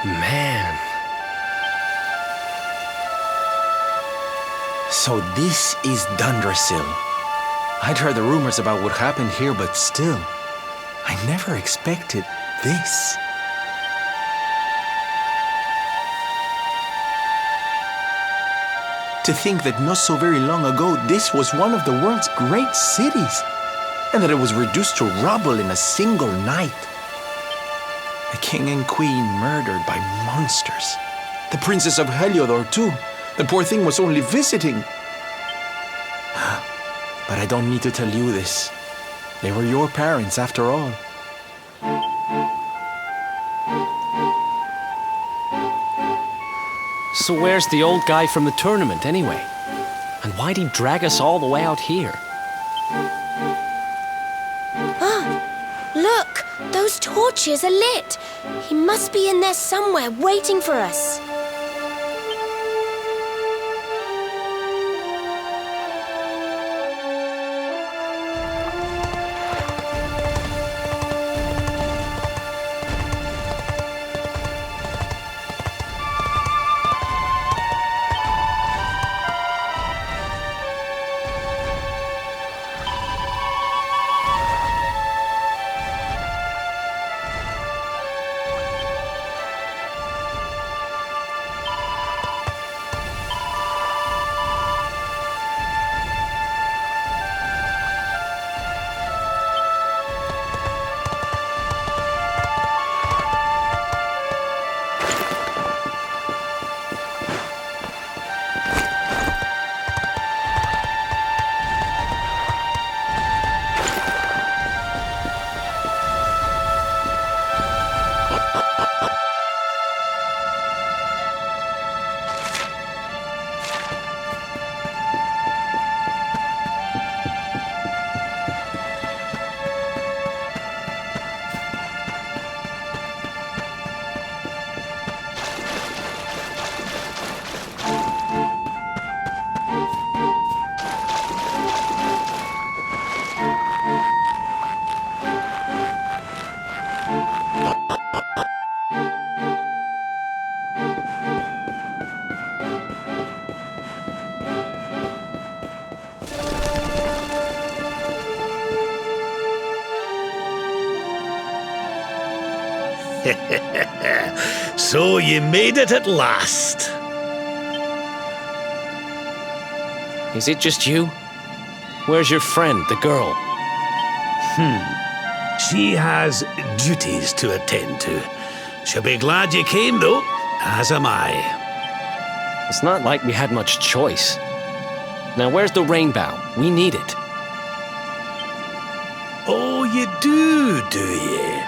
Man. So this is Dundrasil. I'd heard the rumors about what happened here, but still, I never expected this. To think that not so very long ago, this was one of the world's great cities, and that it was reduced to rubble in a single night. The king and queen murdered by monsters. The princess of Heliodor, too. The poor thing was only visiting. But I don't need to tell you this. They were your parents, after all. So where's the old guy from the tournament, anyway? And why'd he drag us all the way out here? Look! Those torches are lit! He must be in there somewhere, waiting for us. So you made it at last. Is it just you? Where's your friend, the girl? She has duties to attend to. She'll be glad you came, though, as am I. It's not like we had much choice. Now, where's the rainbow? We need it. Oh, you do you?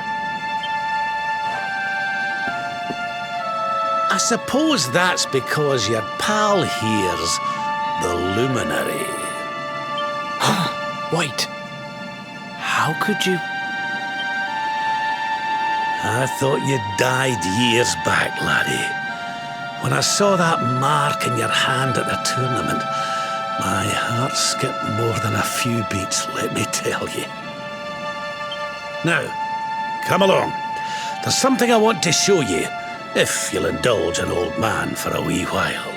I suppose that's because your pal here's the luminary. Wait. How could you? I thought you died years back, laddie. When I saw that mark in your hand at the tournament, my heart skipped more than a few beats, let me tell you. Now, come along. There's something I want to show you, if you'll indulge an old man for a wee while.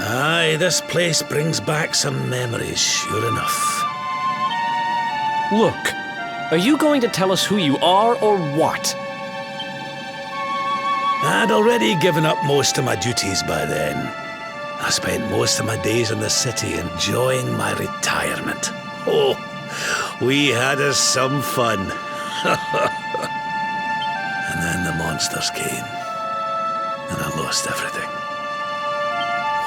Aye, this place brings back some memories, sure enough. Look, are you going to tell us who you are or what? I'd already given up most of my duties by then. I spent most of my days in the city enjoying my retirement. Oh, we had us some fun. And then the monsters came, and I lost everything.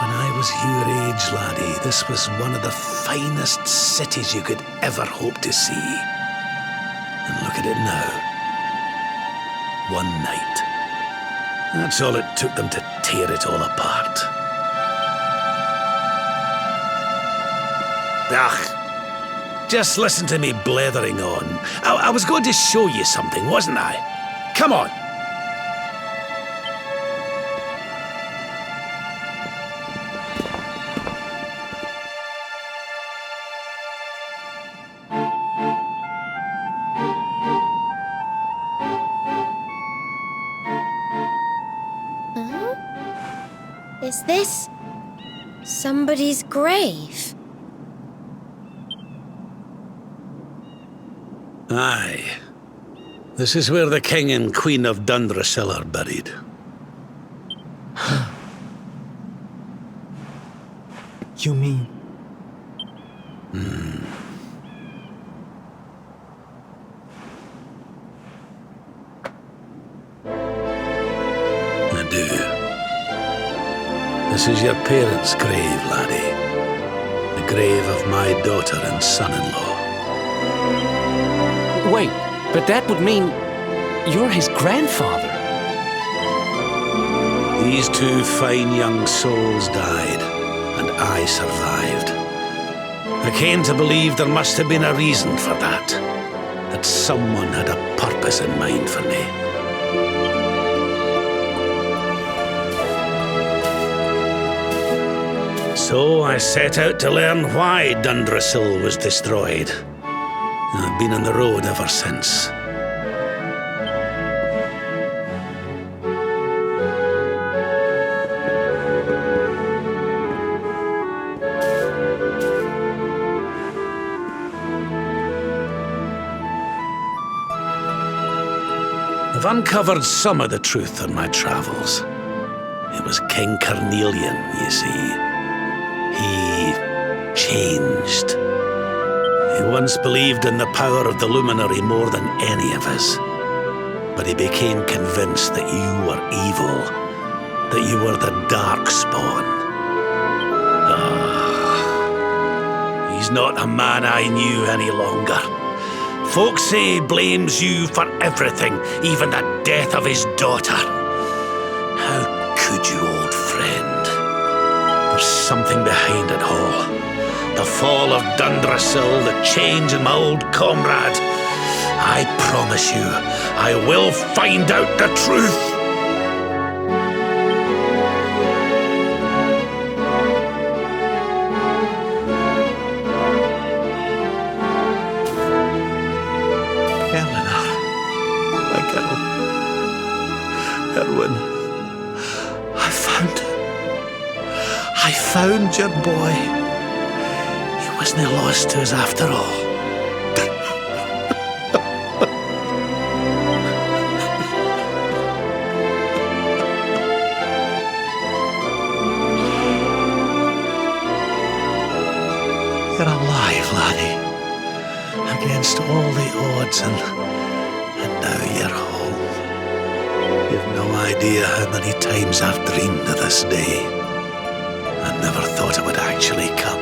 When I was your age, laddie, this was one of the finest cities you could ever hope to see. And look at it now. One night. That's all it took them to tear it all apart. Just listen to me blethering on. I was going to show you something, wasn't I? Come on. Is this somebody's grave? Aye. This is where the King and Queen of Dundrasil are buried. You mean? I do. This is your parents' grave, laddie. The grave of my daughter and son-in-law. Wait, but that would mean you're his grandfather. These two fine young souls died, and I survived. I came to believe there must have been a reason for that. That someone had a purpose in mind for me. So I set out to learn why Dundrasil was destroyed. I've been on the road ever since. I've uncovered some of the truth on my travels. It was King Carnelian, you see. He changed. He once believed in the power of the luminary more than any of us. But he became convinced that you were evil, that you were the Darkspawn. He's not a man I knew any longer. Folks say he blames you for everything, even the death of his daughter. How could you, old friend? There's something behind it all. The fall of Dundrasil, the change in my old comrade. I promise you, I will find out the truth. I found your boy. He wasn't lost to us after all. You're alive, laddie. Against all the odds, and now you're home. You've no idea how many times I've dreamed of this day. I never thought it would actually come.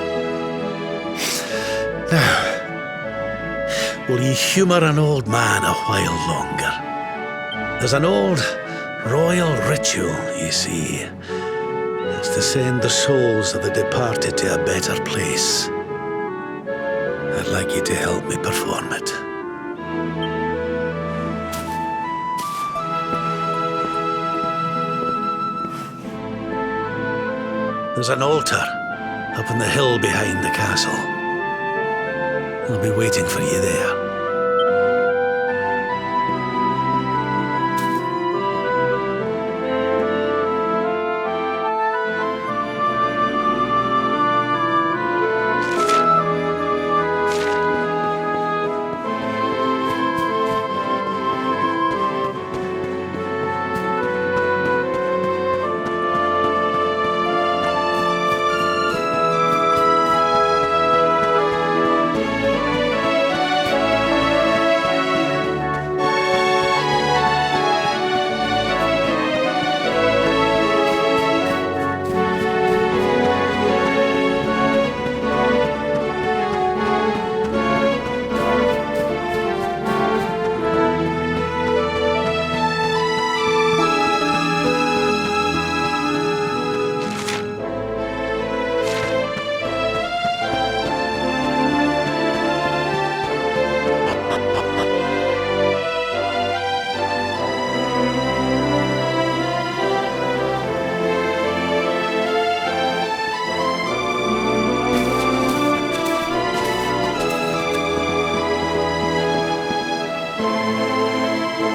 Now, will you humour an old man a while longer? There's an old royal ritual, you see. It's to send the souls of the departed to a better place. I'd like you to help me perform it. There's an altar up on the hill behind the castle. I'll be waiting for you there.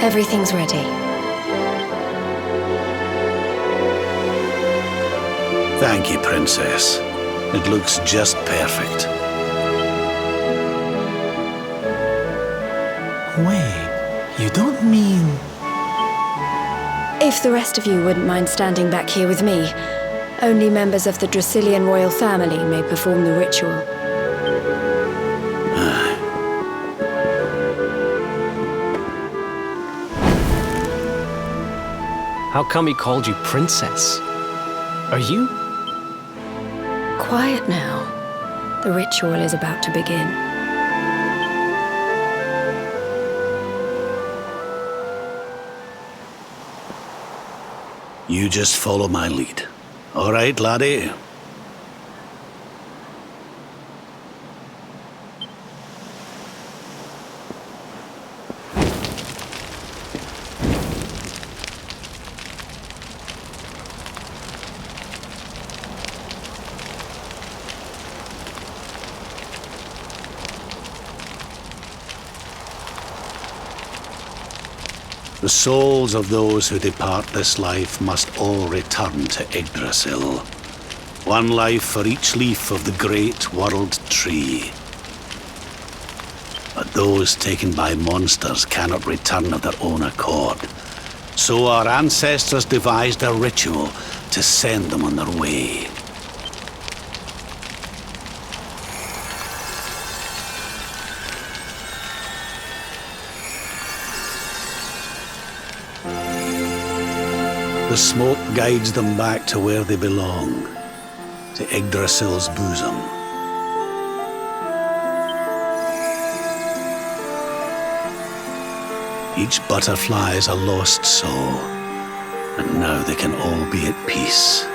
Everything's ready. Thank you, Princess. It looks just perfect. Wait, you don't mean... If the rest of you wouldn't mind standing back here with me, only members of the Dracilian royal family may perform the ritual. How come he called you princess? Are you? Quiet now. The ritual is about to begin. You just follow my lead. All right, laddie? The souls of those who depart this life must all return to Yggdrasil. One life for each leaf of the great world tree. But those taken by monsters cannot return of their own accord. So our ancestors devised a ritual to send them on their way. The smoke guides them back to where they belong, to Yggdrasil's bosom. Each butterfly is a lost soul, and now they can all be at peace.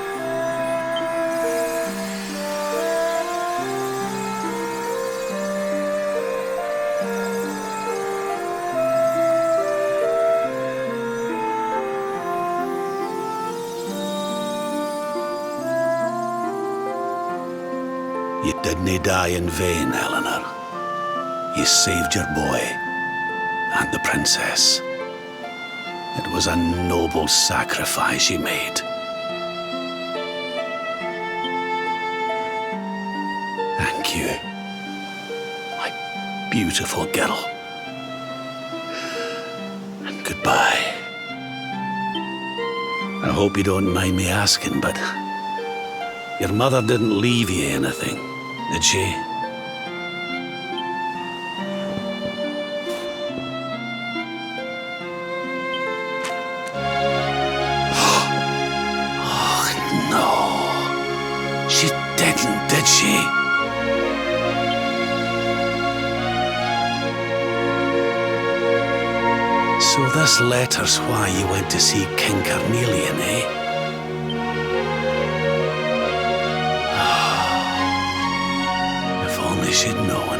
You didn't die in vain, Eleanor. You saved your boy and the princess. It was a noble sacrifice you made. Thank you, my beautiful girl. And goodbye. I hope you don't mind me asking, but your mother didn't leave you anything, did she? Oh, no. She didn't, did she? So this letter's why you went to see King Carnelian, eh? She'd known.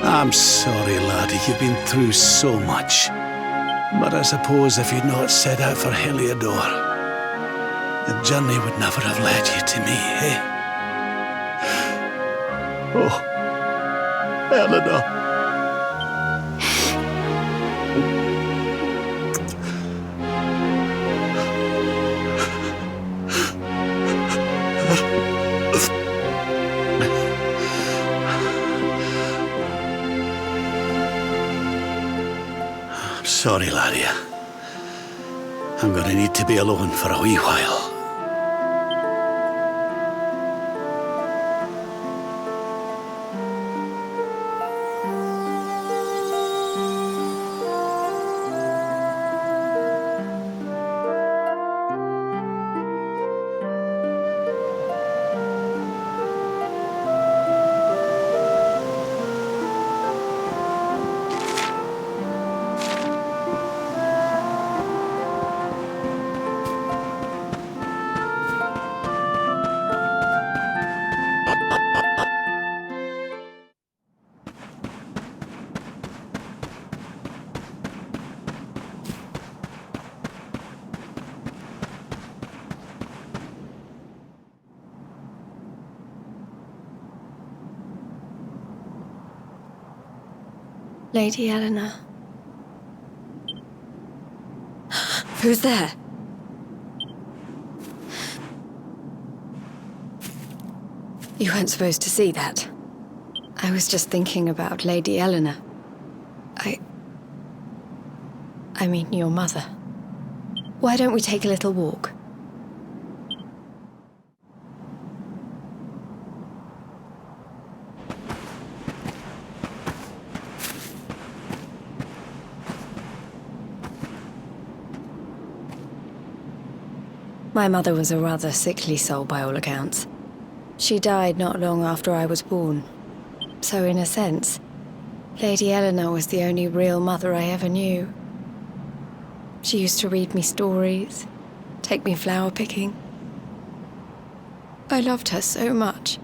I'm sorry, laddie, you've been through so much. But I suppose if you'd not set out for Heliodor, the journey would never have led you to me, eh? Oh, Eleanor. Sorry, laddie. I'm gonna need to be alone for a wee while. Lady Eleanor, Who's there? You weren't supposed to see that. I was just thinking about Lady Eleanor. I mean, your mother. Why don't we take a little walk? My mother was a rather sickly soul by all accounts. She died not long after I was born. So in a sense, Lady Eleanor was the only real mother I ever knew. She used to read me stories, take me flower picking. I loved her so much.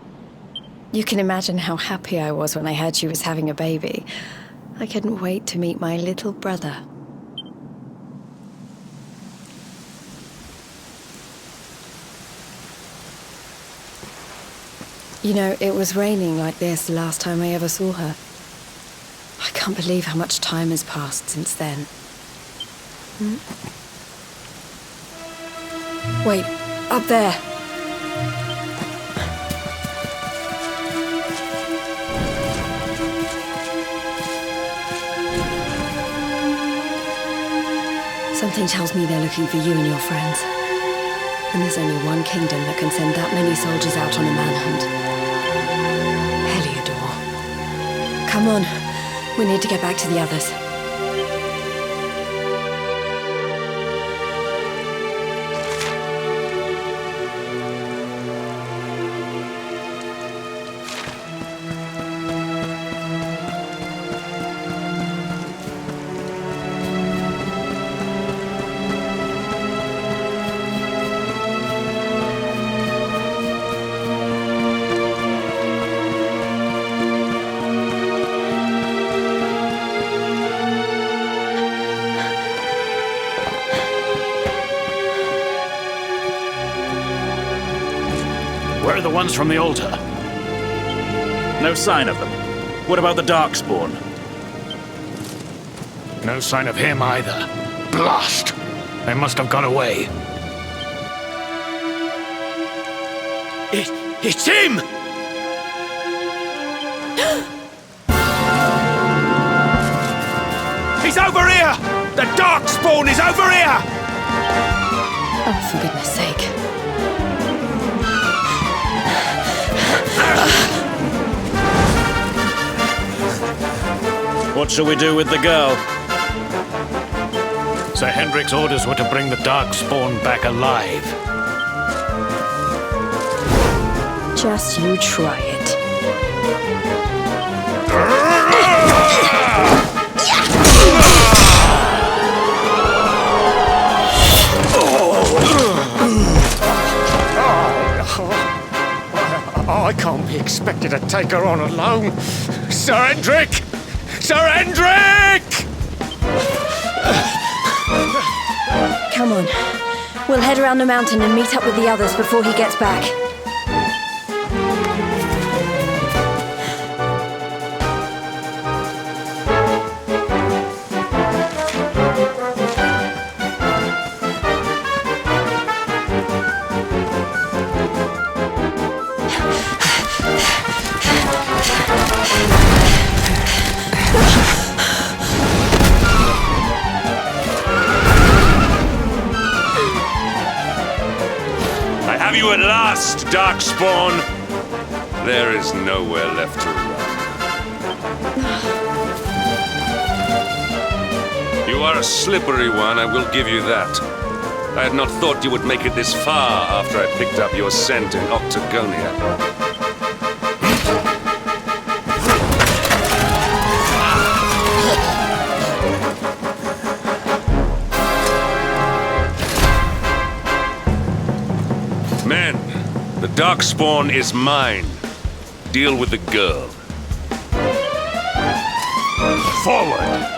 You can imagine how happy I was when I heard she was having a baby. I couldn't wait to meet my little brother. You know, it was raining like this the last time I ever saw her. I can't believe how much time has passed since then. Wait, up there. Something tells me they're looking for you and your friends. And there's only one kingdom that can send that many soldiers out on a manhunt. Heliodor. Come on, we need to get back to the others. Where are the ones from the altar? No sign of them. What about the Darkspawn? No sign of him either. Blast! They must have got away. It's him! He's over here! The Darkspawn is over here! Oh, for goodness sake. What shall we do with the girl? Sir Hendrik's orders were to bring the Darkspawn back alive. Just you try it. I can't be expected to take her on alone. Sir Hendrik! Sir Hendrik! Come on. We'll head around the mountain and meet up with the others before he gets back. You at last, Darkspawn! There is nowhere left to run. You are a slippery one, I will give you that. I had not thought you would make it this far after I picked up your scent in Octagonia. Men, the Darkspawn is mine. Deal with the girl. Forward!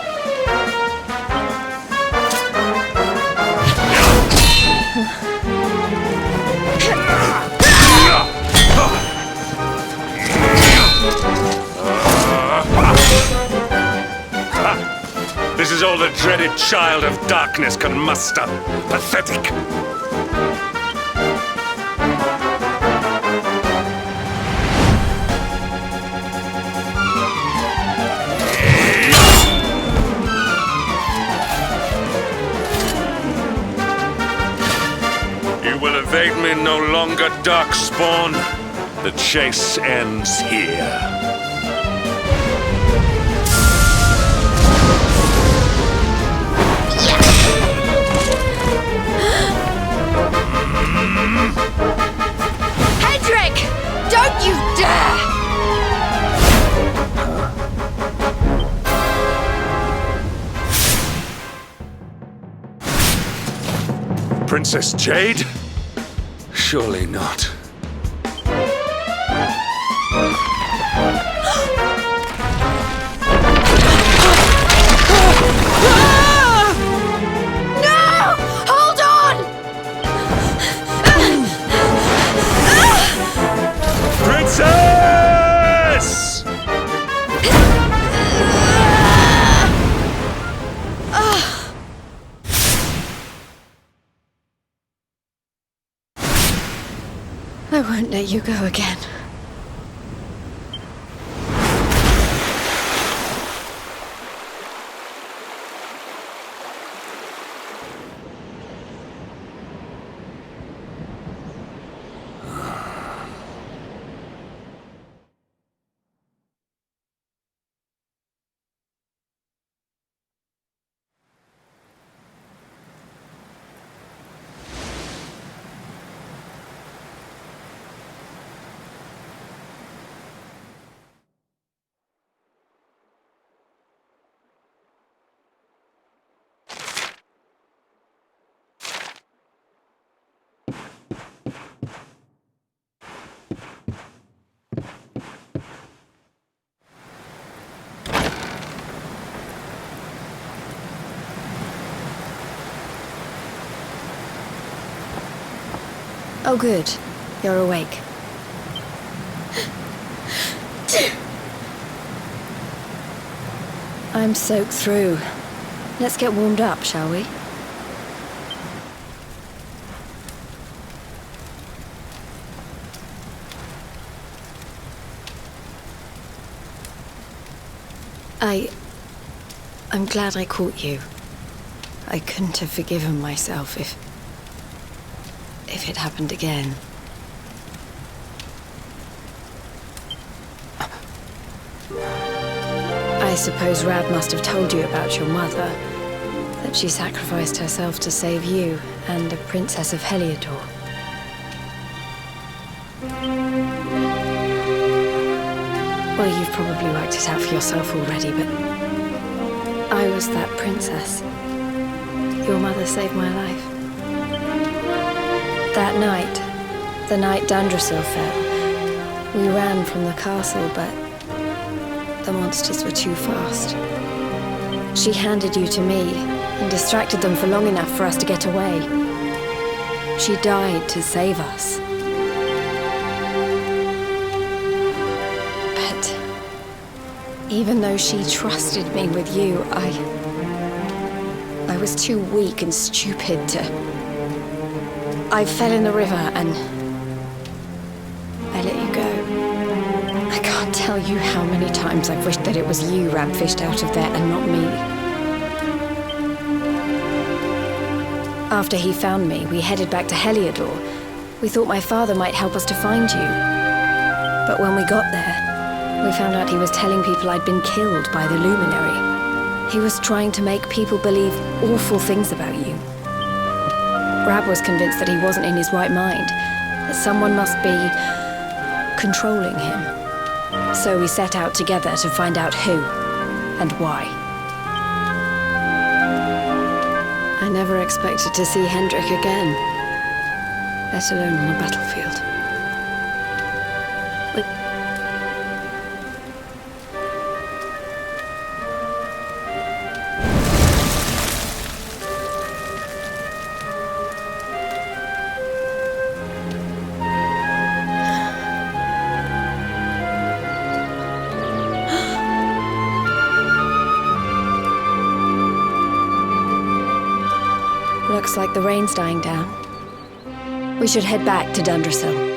This is all the dreaded child of darkness can muster. Pathetic. You will evade me no longer, Darkspawn. The chase ends here. Hendrik! Don't you dare! Princess Jade? Surely not. Princess! I won't let you go again. Oh, good. You're awake. I'm soaked through. Let's get warmed up, shall we? I'm glad I caught you. I couldn't have forgiven myself if it happened again. I suppose Rab must have told you about your mother, that she sacrificed herself to save you and a princess of Heliodor. Well, you've probably worked it out for yourself already, but I was that princess. Your mother saved my life. That night, the night Dandrasil fell, we ran from the castle, but the monsters were too fast. She handed you to me and distracted them for long enough for us to get away. She died to save us. But even though she trusted me with you, I was too weak and stupid to... I fell in the river and I let you go. I can't tell you how many times I've wished that it was you Rab fished out of there and not me. After he found me, we headed back to Heliodor. We thought my father might help us to find you. But when we got there, we found out he was telling people I'd been killed by the Luminary. He was trying to make people believe awful things about you. Rab was convinced that he wasn't in his right mind, that someone must be controlling him. So we set out together to find out who and why. I never expected to see Hendrik again, let alone on a battlefield. Looks like the rain's dying down. We should head back to Dundersill.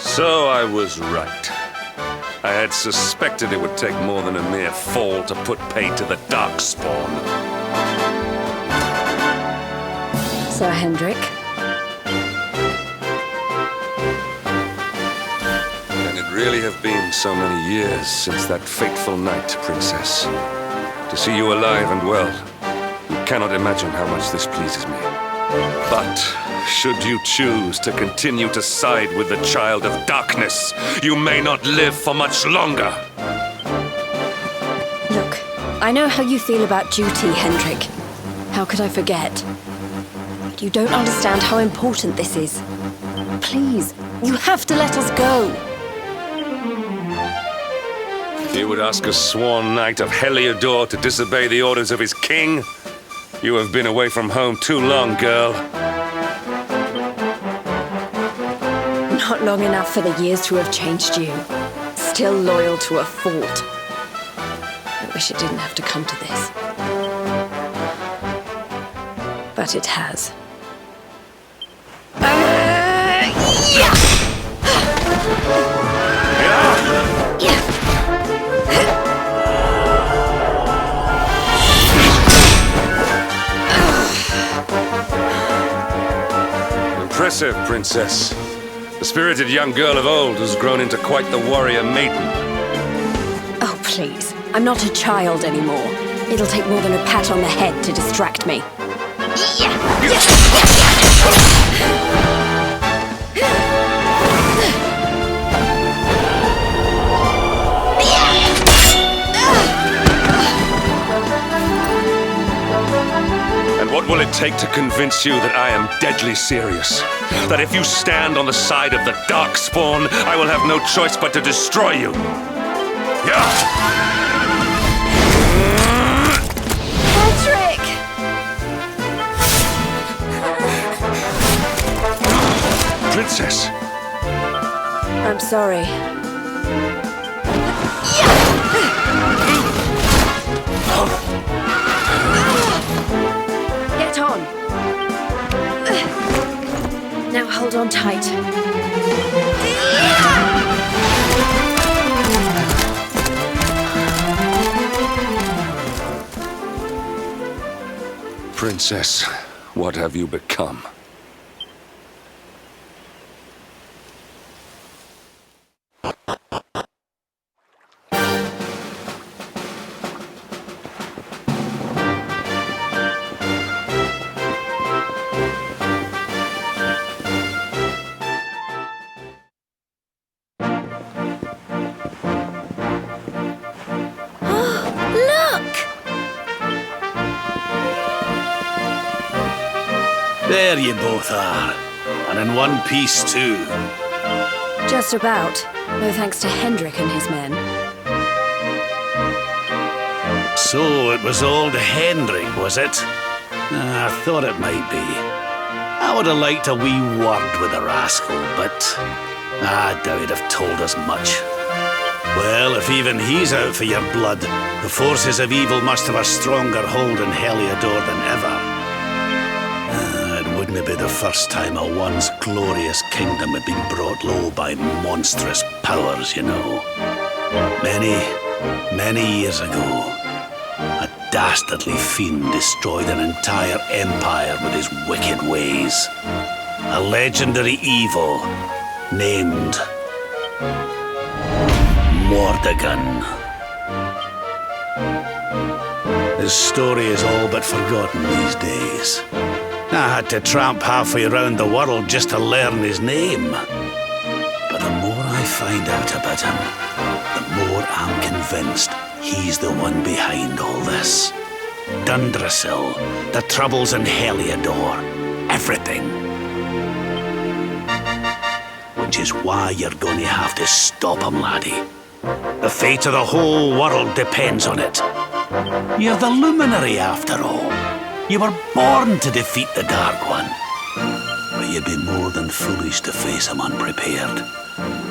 So I was right. I had suspected it would take more than a mere fall to put paid to the Darkspawn. Sir Hendrik? And it really have been so many years since that fateful night, Princess. To see you alive and well, you cannot imagine how much this pleases me. But should you choose to continue to side with the Child of Darkness, you may not live for much longer. Look, I know how you feel about duty, Hendrik. How could I forget? But you don't understand how important this is. Please, you have to let us go. You would ask a sworn knight of Heliodor to disobey the orders of his king? You have been away from home too long, girl. Not long enough for the years to have changed you. Still loyal to a fault. I wish it didn't have to come to this. But it has. Impressive, Princess. The spirited young girl of old has grown into quite the warrior maiden. Oh, please. I'm not a child anymore. It'll take more than a pat on the head to distract me. And what will it take to convince you that I am deadly serious? That if you stand on the side of the Darkspawn, I will have no choice but to destroy you. Patrick! Princess! I'm sorry. Get on! Now hold on tight. Princess, what have you become? There you both are. And in one piece, too. Just about. No thanks to Hendrik and his men. So it was old Hendrik, was it? I thought it might be. I would have liked a wee word with the rascal, but I doubt he'd have told us much. Well, if even he's out for your blood, the forces of evil must have a stronger hold in Heliodor than ever. It wouldn't be the first time a once glorious kingdom had been brought low by monstrous powers, you know. Many years ago, a dastardly fiend destroyed an entire empire with his wicked ways. A legendary evil named Mordegon. His story is all but forgotten these days. I had to tramp halfway around the world just to learn his name. But the more I find out about him, the more I'm convinced he's the one behind all this. Dundrasil, the troubles in Heliodor, everything. Which is why you're going to have to stop him, laddie. The fate of the whole world depends on it. You're the luminary, after all. You were born to defeat the Dark One. But you'd be more than foolish to face him unprepared.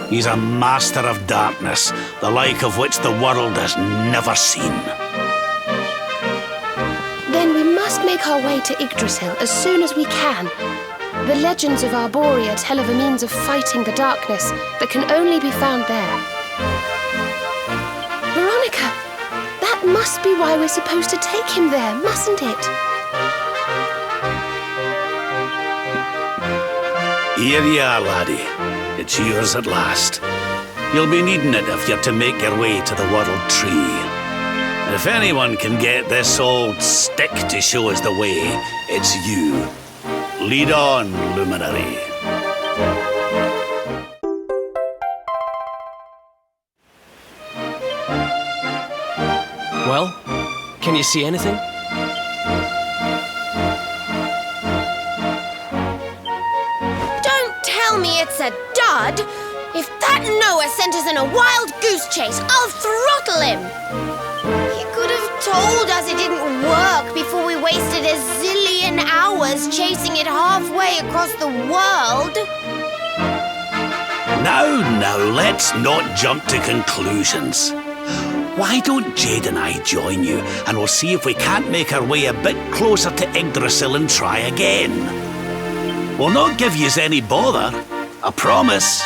He's a master of darkness, the like of which the world has never seen. Then we must make our way to Yggdrasil as soon as we can. The legends of Arborea tell of a means of fighting the darkness that can only be found there. Veronica, that must be why we're supposed to take him there, mustn't it? Here you are, laddie. It's yours at last. You'll be needing it if you're to make your way to the World Tree. If anyone can get this old stick to show us the way, it's you. Lead on, luminary. Well, can you see anything? Don't tell me it's a dud! If that Noah sent us in a wild goose chase, I'll throttle him! He could have told us it didn't work before we wasted a zillion hours chasing it halfway across the world. Now, let's not jump to conclusions. Why don't Jade and I join you, and we'll see if we can't make our way a bit closer to Yggdrasil and try again. We'll not give yous any bother, I promise.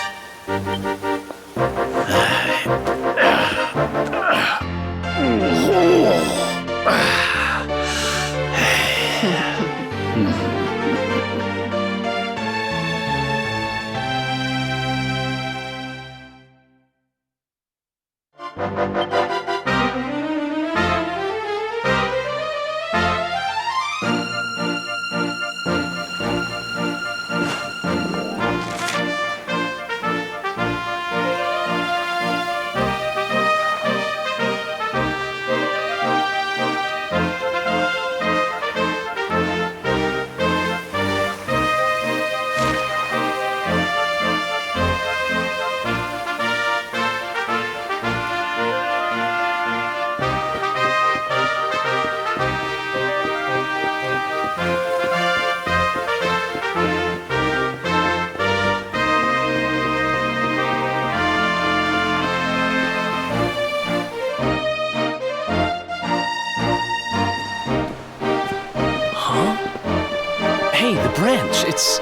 Hey, the branch, it's...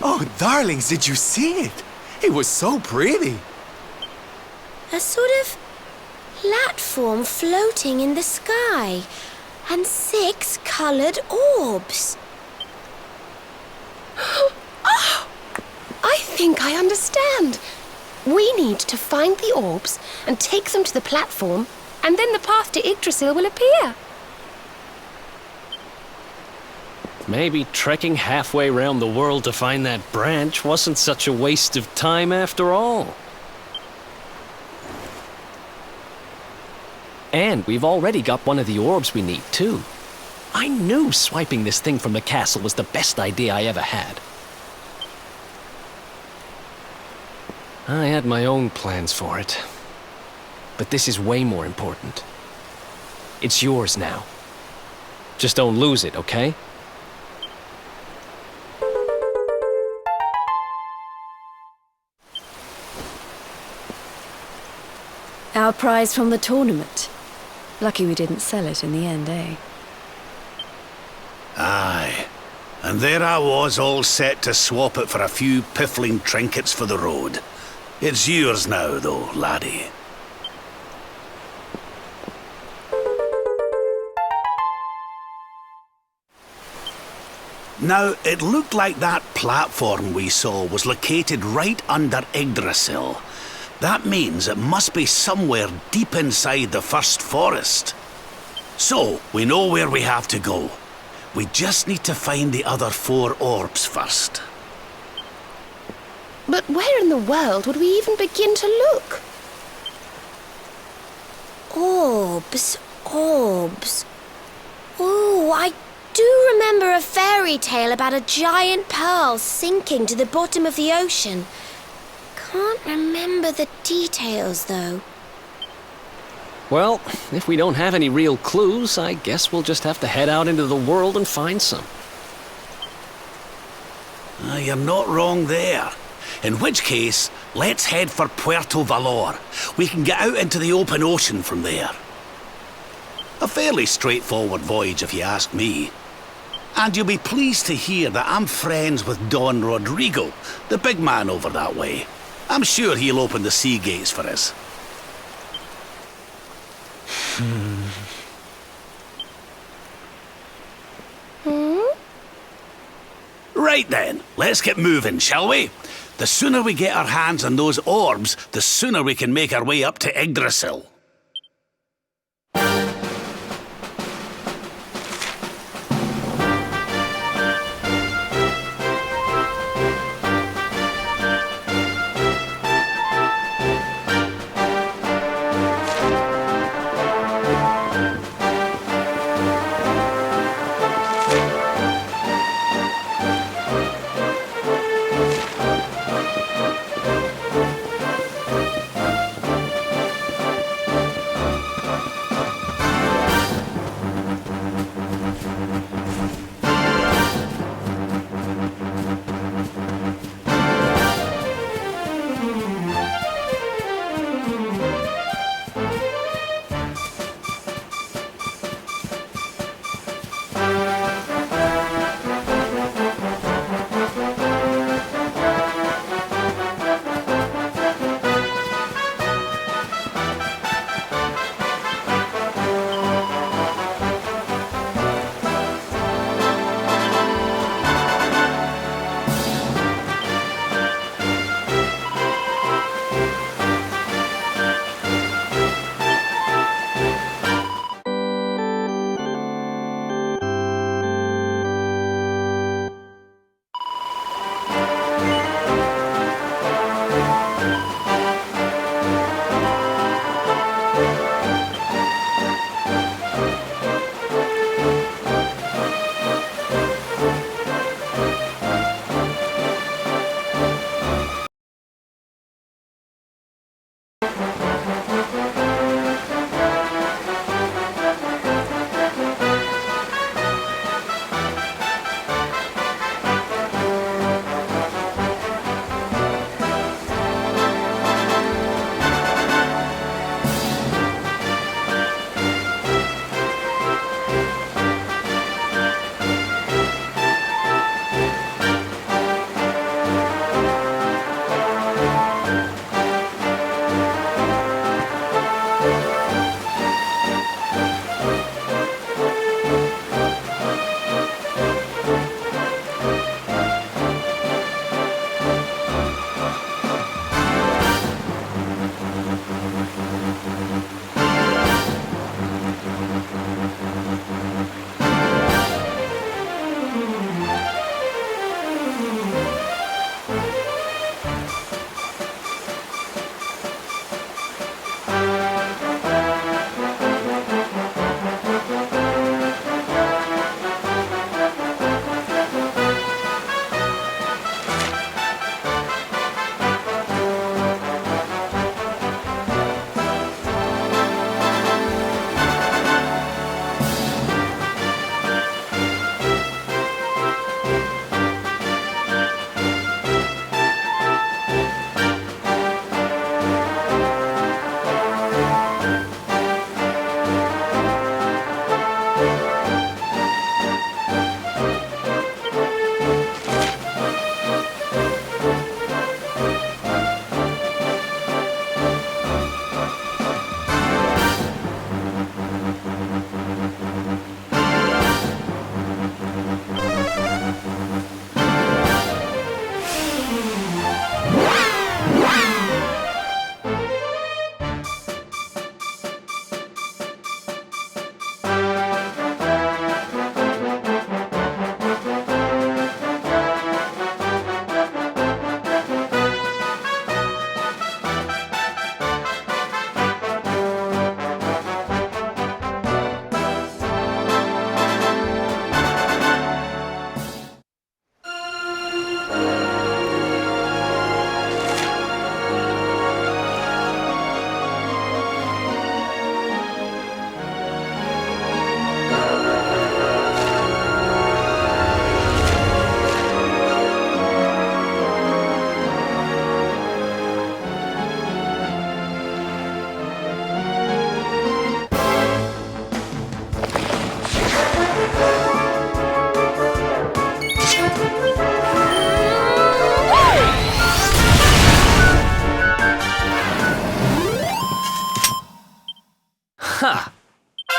Oh, darlings, did you see it? It was so pretty. A sort of platform floating in the sky, and 6 colored orbs. Oh, I think I understand. We need to find the orbs and take them to the platform, and then the path to Yggdrasil will appear. Maybe trekking halfway around the world to find that branch wasn't such a waste of time after all. And we've already got one of the orbs we need, too. I knew swiping this thing from the castle was the best idea I ever had. I had my own plans for it. But this is way more important. It's yours now. Just don't lose it, okay? Our prize from the tournament. Lucky we didn't sell it in the end, eh? Aye. And there I was, all set to swap it for a few piffling trinkets for the road. It's yours now, though, laddie. Now, it looked like that platform we saw was located right under Yggdrasil. That means it must be somewhere deep inside the first forest. So, we know where we have to go. We just need to find the other 4 orbs first. But where in the world would we even begin to look? Orbs, orbs. Oh, I do remember a fairy tale about a giant pearl sinking to the bottom of the ocean. Can't remember the details, though. Well, if we don't have any real clues, I guess we'll just have to head out into the world and find some. You're not wrong there. In which case, let's head for Puerto Valor. We can get out into the open ocean from there. A fairly straightforward voyage, if you ask me. And you'll be pleased to hear that I'm friends with Don Rodrigo, the big man over that way. I'm sure he'll open the sea gates for us. Right then, let's get moving, shall we? The sooner we get our hands on those orbs, the sooner we can make our way up to Yggdrasil.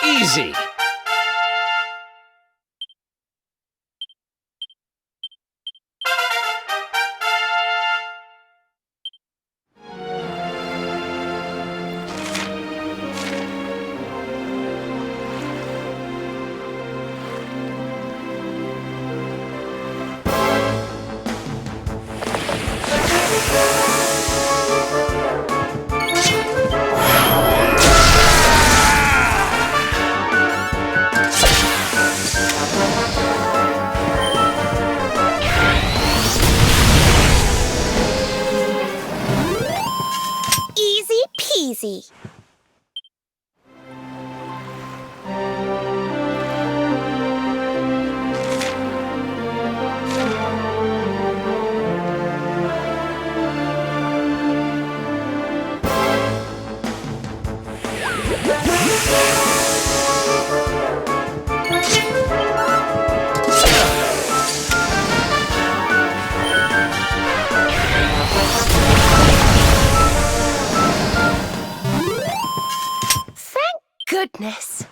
Easy. Easy peasy. Goodness.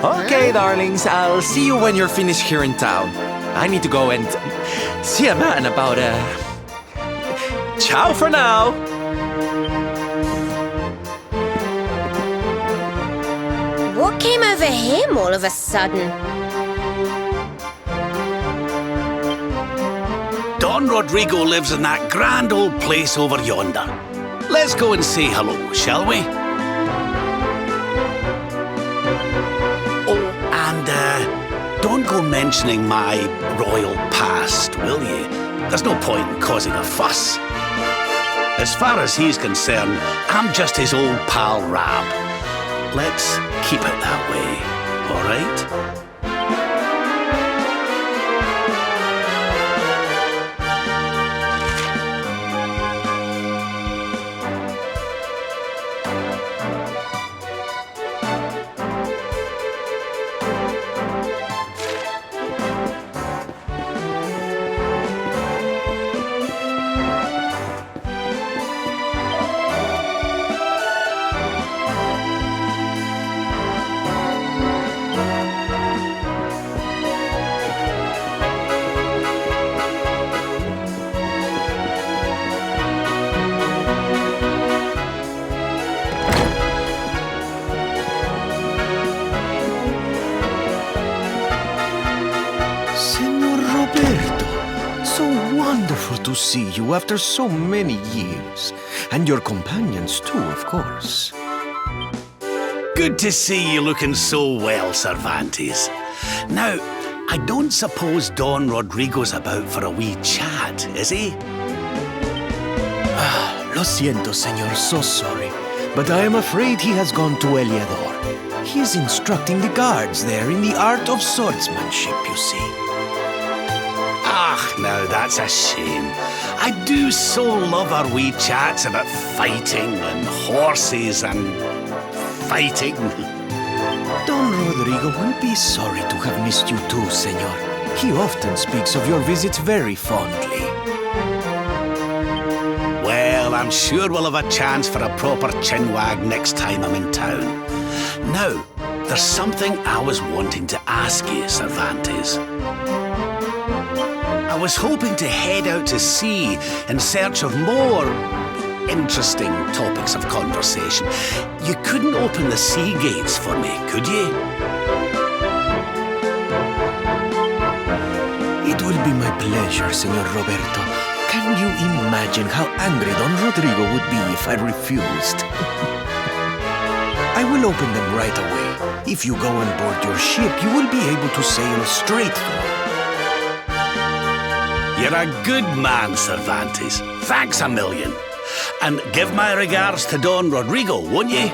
Okay, darlings, I'll see you when you're finished here in town. I need to go and see a man about ciao for now. What came over him all of a sudden? Don Rodrigo lives in that grand old place over yonder. Let's go and say hello, shall we? Don't go mentioning my royal past, will you? There's no point in causing a fuss. As far as he's concerned, I'm just his old pal Rab. Let's keep it that way, all right? delightful to see you after so many years. And your companions too, of course. Good to see you looking so well, Cervantes. Now, I don't suppose Don Rodrigo's about for a wee chat, is he? Lo siento, senor, so sorry. But I am afraid he has gone to Eliador. He is instructing the guards there in the art of swordsmanship, you see. Ah, now that's a shame. I do so love our wee chats about fighting and horses and fighting. Don Rodrigo will be sorry to have missed you too, senor. He often speaks of your visits very fondly. Well, I'm sure we'll have a chance for a proper chinwag next time I'm in town. Now, there's something I was wanting to ask you, Cervantes. I was hoping to head out to sea in search of more interesting topics of conversation. You couldn't open the sea gates for me, could you? It will be my pleasure, Senor Roberto. Can you imagine how angry Don Rodrigo would be if I refused? I will open them right away. If you go on board your ship, you will be able to sail straight through. You're a good man, Cervantes. Thanks a million. And give my regards to Don Rodrigo, won't you?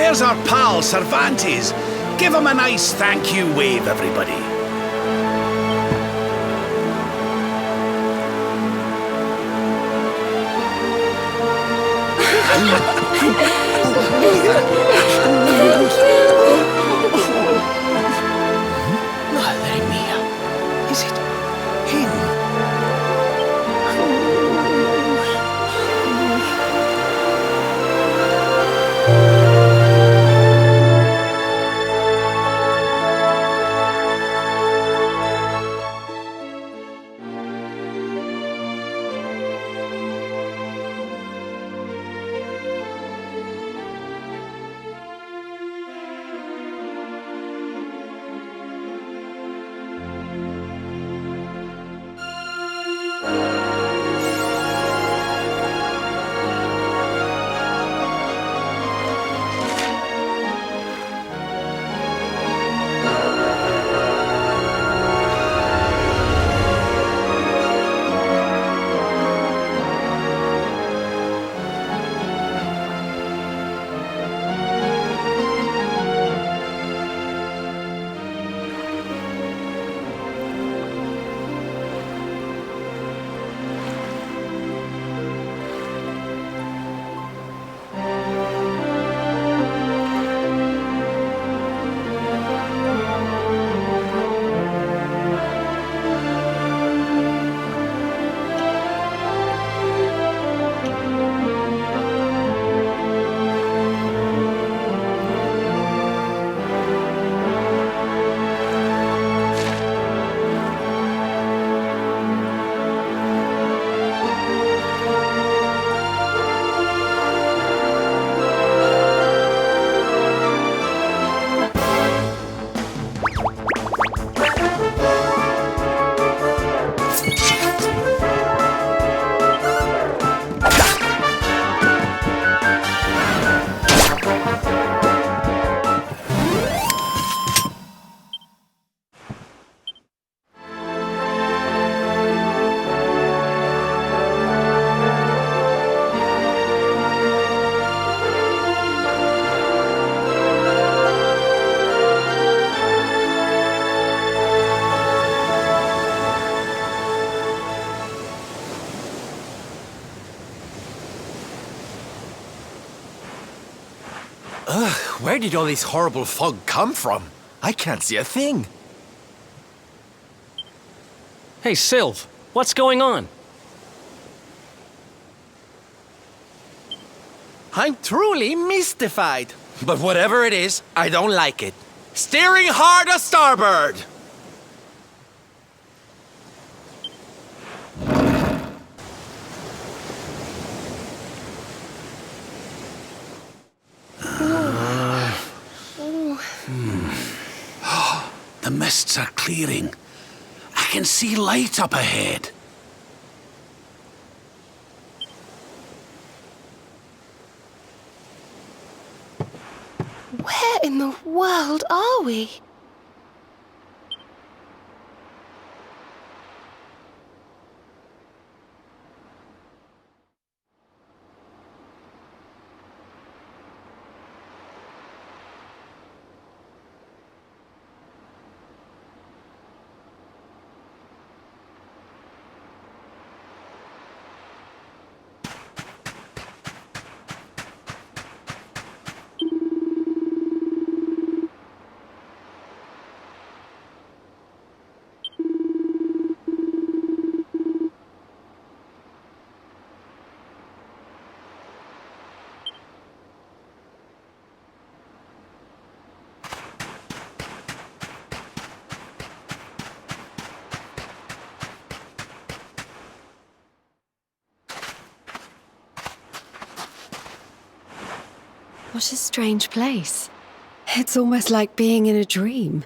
There's our pal, Cervantes. Give him a nice thank you wave, everybody. Madre mía. Is it him? Ugh, where did all this horrible fog come from? I can't see a thing. Hey, Sylv, what's going on? I'm truly mystified. But whatever it is, I don't like it. Steering hard a starboard! The mists are clearing. I can see light up ahead. Where in the world are we? What a strange place. It's almost like being in a dream.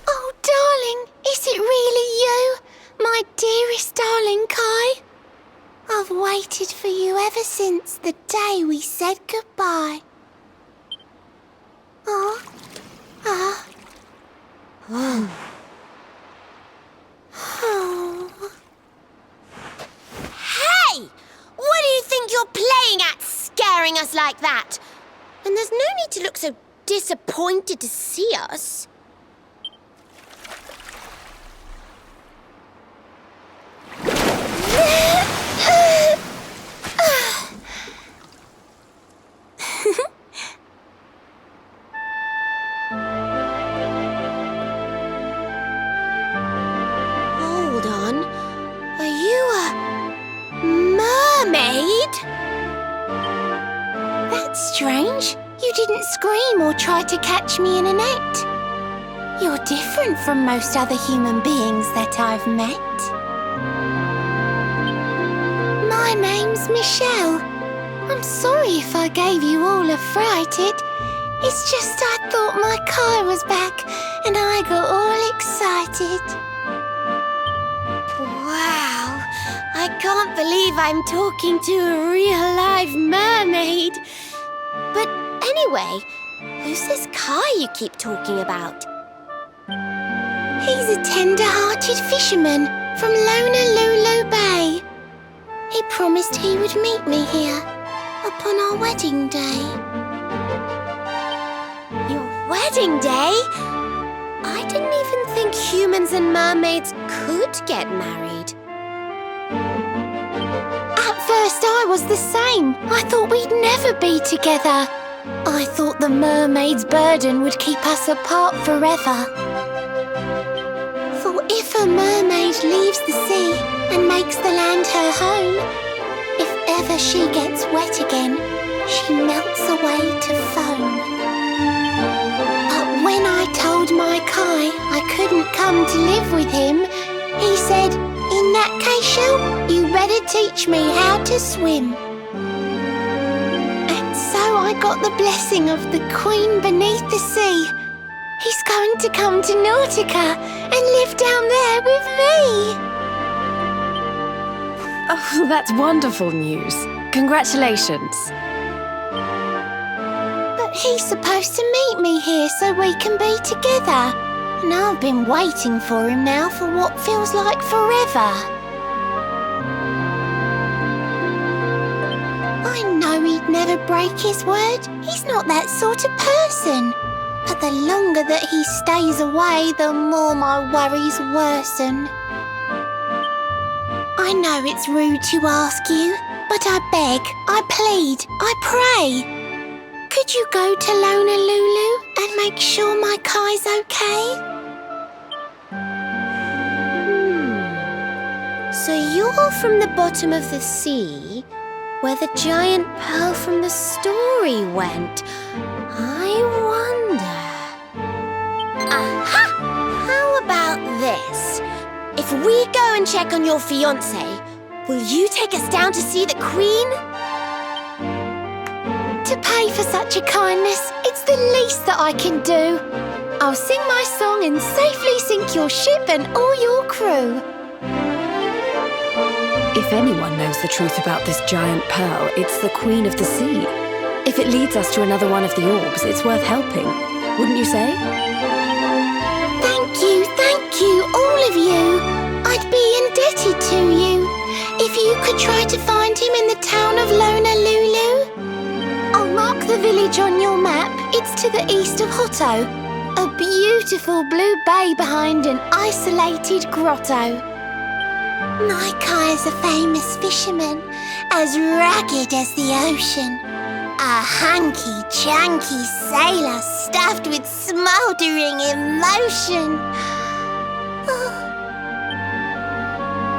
Oh, darling, is it really you? My dearest darling Kai? I've waited for you ever since the day we said goodbye. Oh. Oh. ignoring us like that. And there's no need to look so disappointed to see us. Hold on. Are you a mermaid? That's strange. You didn't scream or try to catch me in a net. You're different from most other human beings that I've met. My name's Michelle. I'm sorry if I gave you all a fright. It's just I thought my car was back and I got all excited. Wow, I can't believe I'm talking to a real live mermaid. But anyway, who's this car you keep talking about? He's a tender-hearted fisherman from Honolulu Bay. He promised he would meet me here upon our wedding day. Your wedding day? I didn't even think humans and mermaids could get married. At first I was the same. I thought we'd never be together. I thought the mermaid's burden would keep us apart forever. For if a mermaid leaves the sea and makes the land her home, if ever she gets wet again, she melts away to foam. But when I told my Kai I couldn't come to live with him, he said, "In that case, Shell, you better teach me how to swim." And so I got the blessing of the Queen beneath the sea. He's going to come to Nautica and live down there with me. Oh, that's wonderful news. Congratulations. But he's supposed to meet me here so we can be together. And I've been waiting for him now for what feels like forever. I know he'd never break his word. He's not that sort of person. But the longer that he stays away, the more my worries worsen. I know it's rude to ask you, but I beg, I plead, I pray. Could you go to Honolulu and make sure my Kai's okay? So you're from the bottom of the sea, where the giant pearl from the story went. I wonder... Aha! How about this? If we go and check on your fiancé, will you take us down to see the Queen? To pay for such a kindness, it's the least that I can do. I'll sing my song and safely sink your ship and all your crew. If anyone knows the truth about this giant pearl, it's the Queen of the Sea. If it leads us to another one of the orbs, it's worth helping. Wouldn't you say? Thank you, all of you. I'd be indebted to you. If you could try to find him in the town of Honolulu. I'll mark the village on your map. It's to the east of Hotto. A beautiful blue bay behind an isolated grotto. My Kai is a famous fisherman, as rugged as the ocean. A hanky-janky sailor stuffed with smouldering emotion.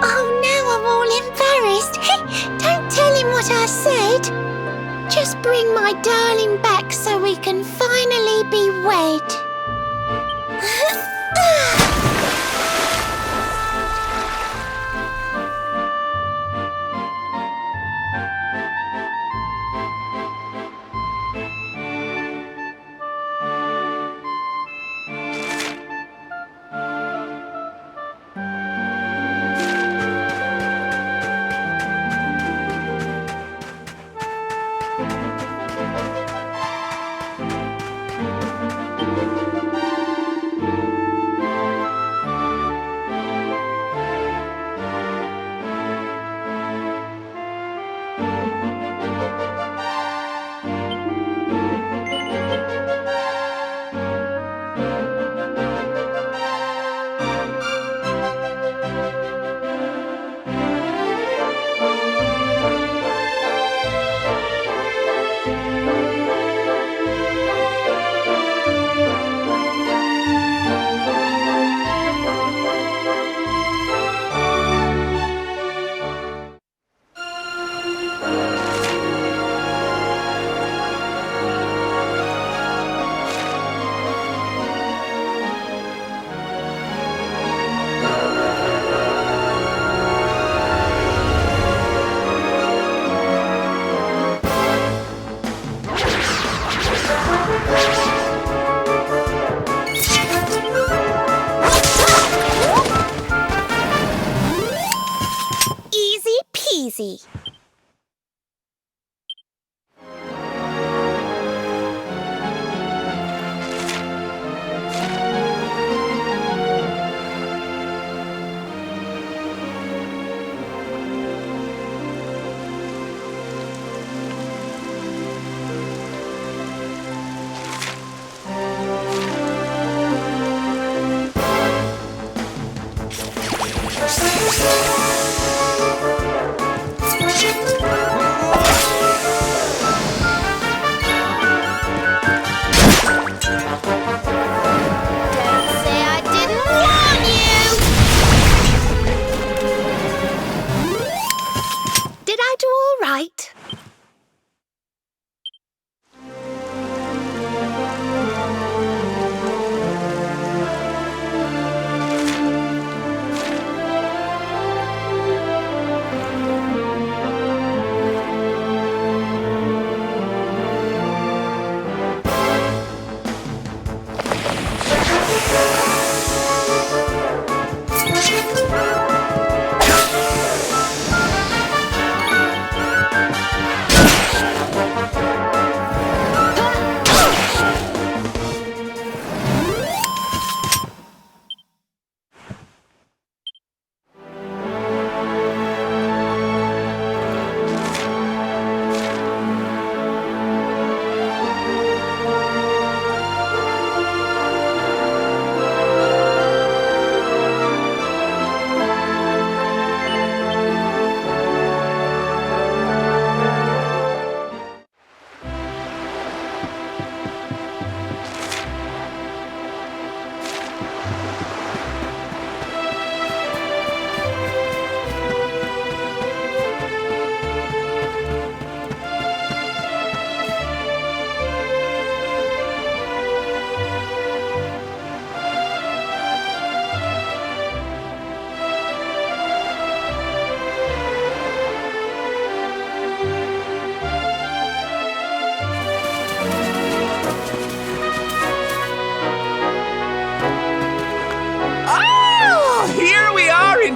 Oh, now I'm all embarrassed. Don't tell him what I said. Just bring my darling back so we can finally be wed. easy.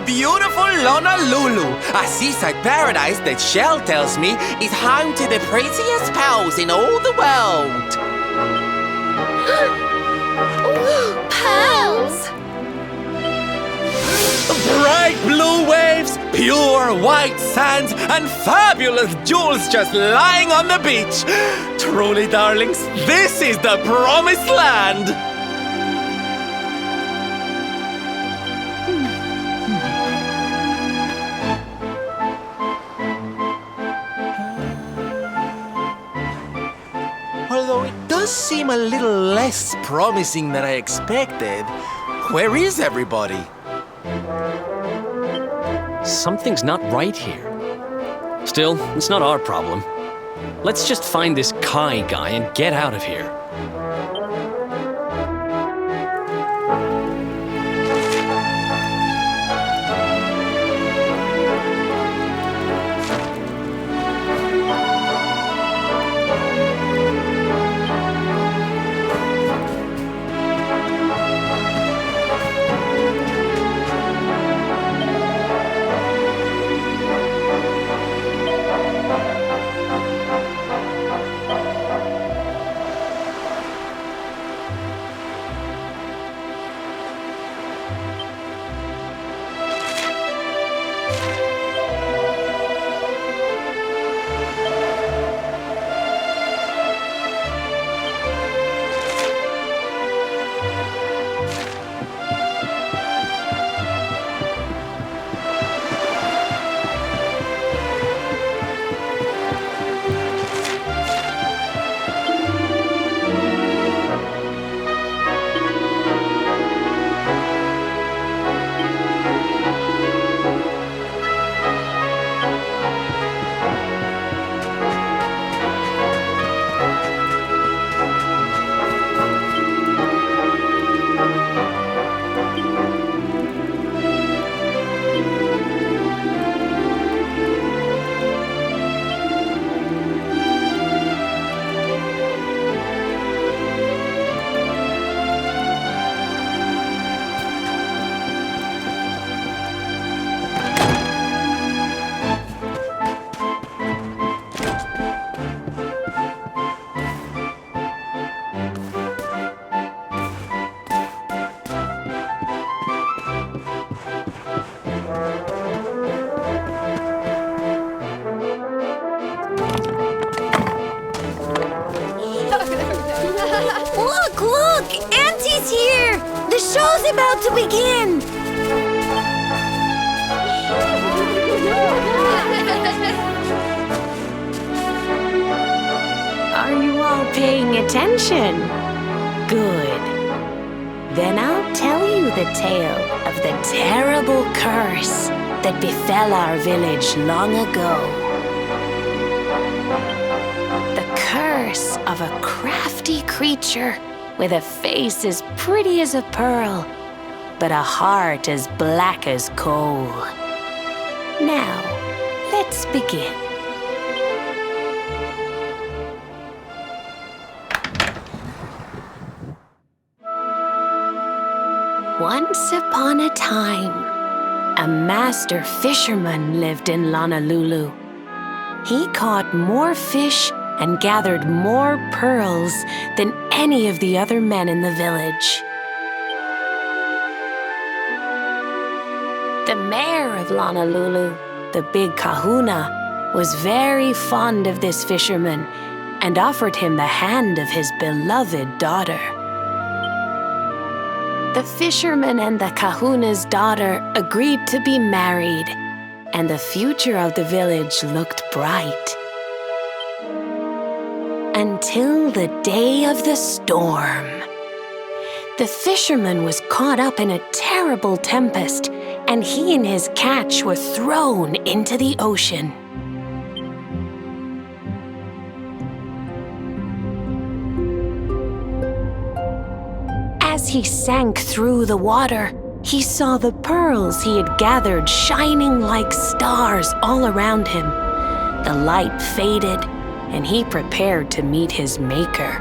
Beautiful Honolulu, a seaside paradise that Shell tells me is home to the prettiest pals in all the world. Pearls! Bright blue waves, pure white sands, and fabulous jewels just lying on the beach. Truly, darlings, this is the promised land. Although it does seem a little less promising than I expected. Where is everybody? Something's not right here. Still, it's not our problem. Let's just find this Kai guy and get out of here. Look, look! Auntie's here! The show's about to begin! Are you all paying attention? Good. Then I'll tell you the tale of the terrible curse that befell our village long ago. The curse of a crafty creature with a face as pretty as a pearl, but a heart as black as coal. Now, let's begin. Once upon a time, a master fisherman lived in Honolulu. He caught more fish and gathered more pearls than any of the other men in the village. The mayor of Honolulu, the big kahuna, was very fond of this fisherman and offered him the hand of his beloved daughter. The fisherman and the kahuna's daughter agreed to be married, and the future of the village looked bright. Until the day of the storm. The fisherman was caught up in a terrible tempest, and he and his catch were thrown into the ocean. As he sank through the water, he saw the pearls he had gathered shining like stars all around him. The light faded, and he prepared to meet his maker.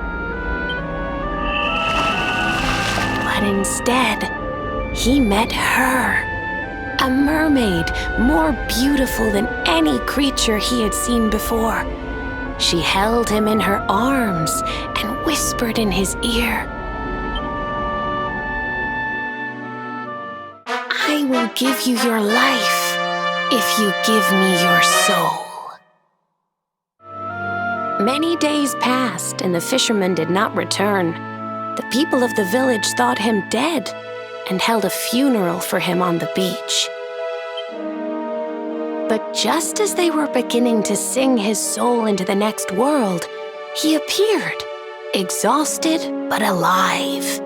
But instead, he met her, a mermaid more beautiful than any creature he had seen before. She held him in her arms and whispered in his ear, "I will give you your life if you give me your soul." Many days passed, and the fisherman did not return. The people of the village thought him dead and held a funeral for him on the beach. But just as they were beginning to sing his soul into the next world, he appeared, exhausted but alive.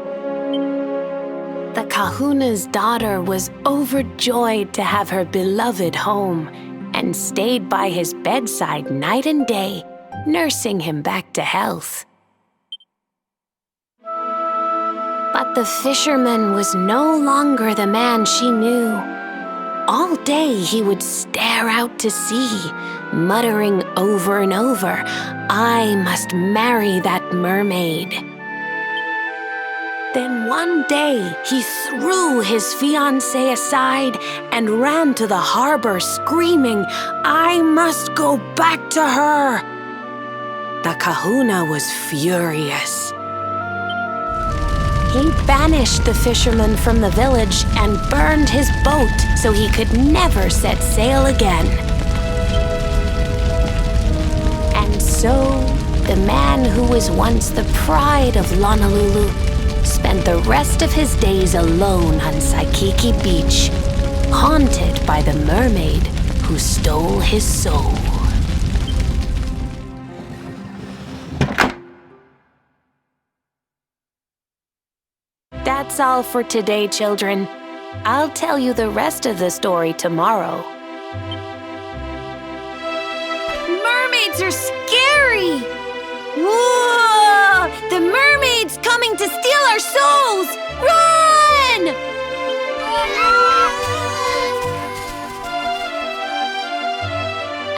The kahuna's daughter was overjoyed to have her beloved home and stayed by his bedside night and day, nursing him back to health. But the fisherman was no longer the man she knew. All day he would stare out to sea, muttering over and over, "I must marry that mermaid." Then one day he threw his fiancée aside and ran to the harbor screaming, "I must go back to her." The kahuna was furious. He banished the fisherman from the village and burned his boat so he could never set sail again. And so, the man who was once the pride of Honolulu spent the rest of his days alone on Saikiki Beach, haunted by the mermaid who stole his soul. That's all for today, children. I'll tell you the rest of the story tomorrow. Mermaids are scary! Whoa! The mermaid's coming to steal our souls! Run!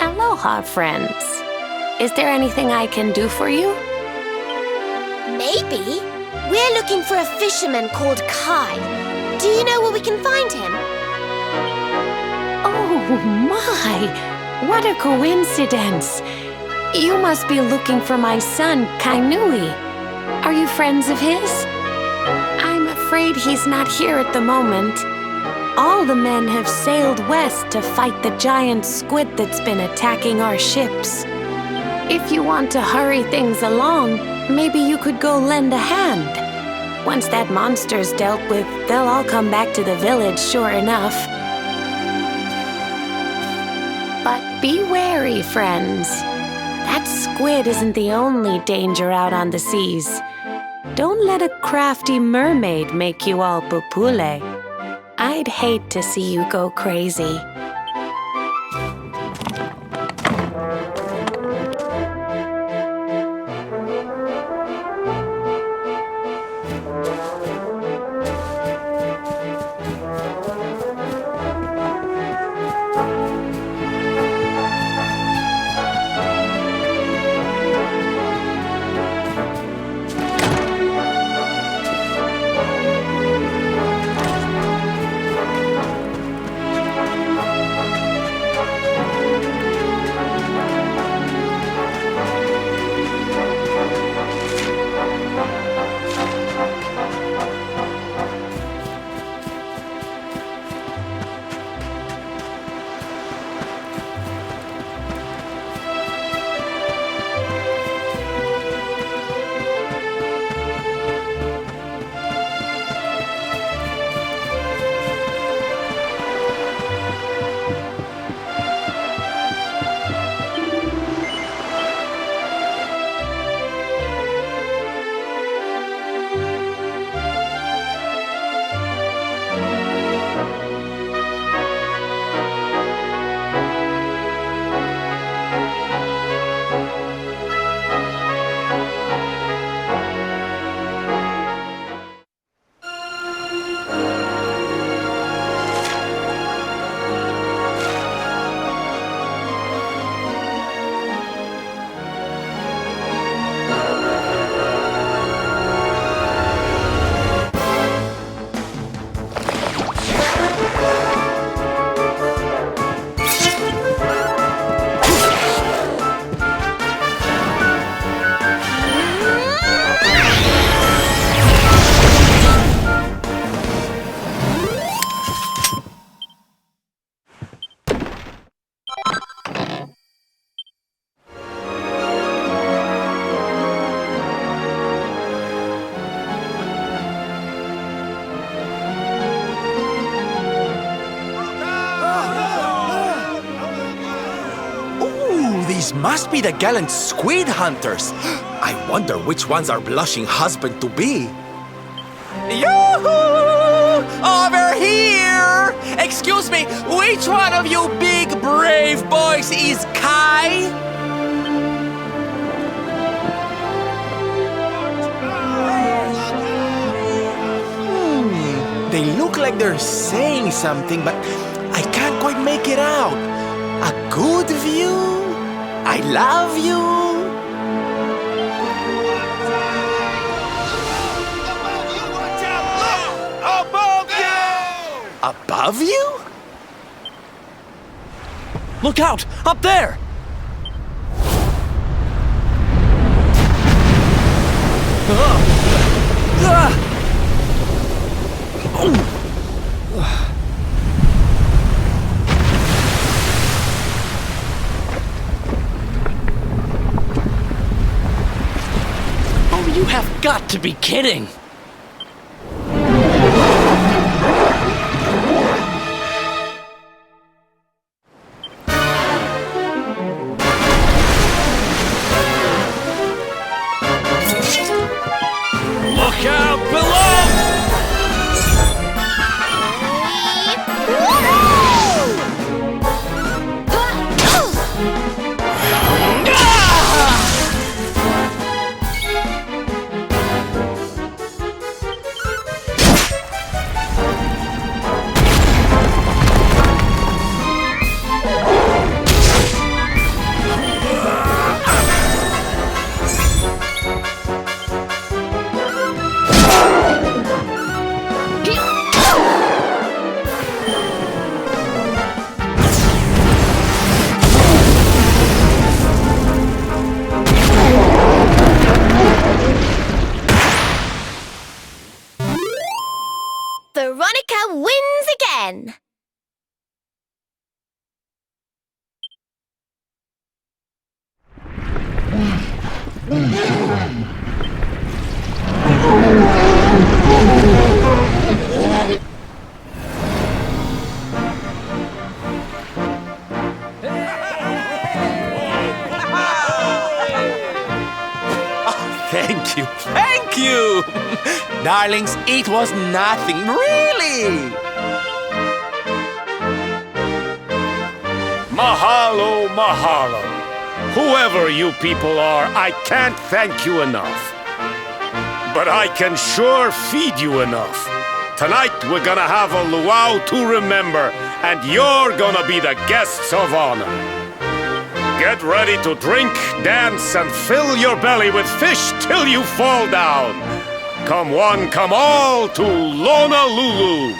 Aloha, friends. Is there anything I can do for you? Maybe. We're looking for a fisherman called Kai. Do you know where we can find him? Oh my! What a coincidence! You must be looking for my son, Kainui. Are you friends of his? I'm afraid he's not here at the moment. All the men have sailed west to fight the giant squid that's been attacking our ships. If you want to hurry things along, maybe you could go lend a hand. Once that monster's dealt with, they'll all come back to the village, sure enough. But be wary, friends. That squid isn't the only danger out on the seas. Don't let a crafty mermaid make you all pupule. I'd hate to see you go crazy. These must be the gallant squid hunters. I wonder which one's our blushing husband-to-be. Yoo-hoo! Over here! Excuse me, which one of you big brave boys is Kai? They look like they're saying something, but I can't quite make it out. A good view? I love you. Above you? Look out! Up there! Oh, you have got to be kidding! Look out below! Thank you, thank you! Darlings, it was nothing, really! Mahalo, mahalo. Whoever you people are, I can't thank you enough. But I can sure feed you enough. Tonight we're gonna have a luau to remember, and you're gonna be the guests of honor. Get ready to drink, dance, and fill your belly with fish till you fall down. Come one, come all to Honolulu.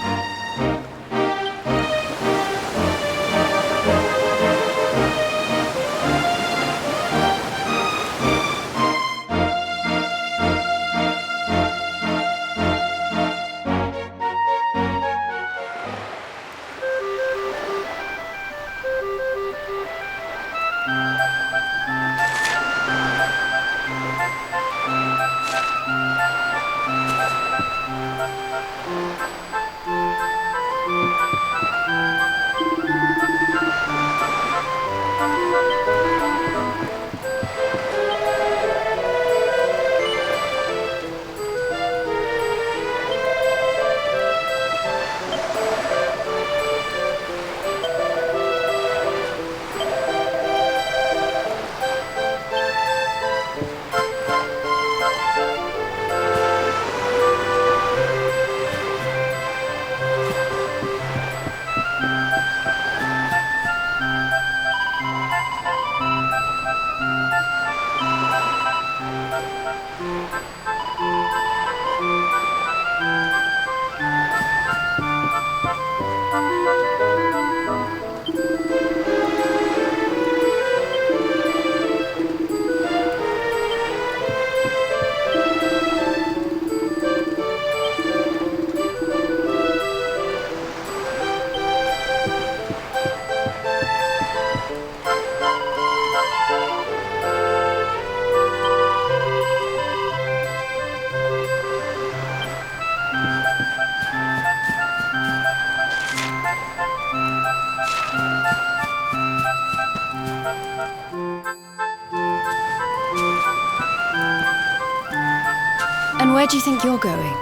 And where do you think you're going?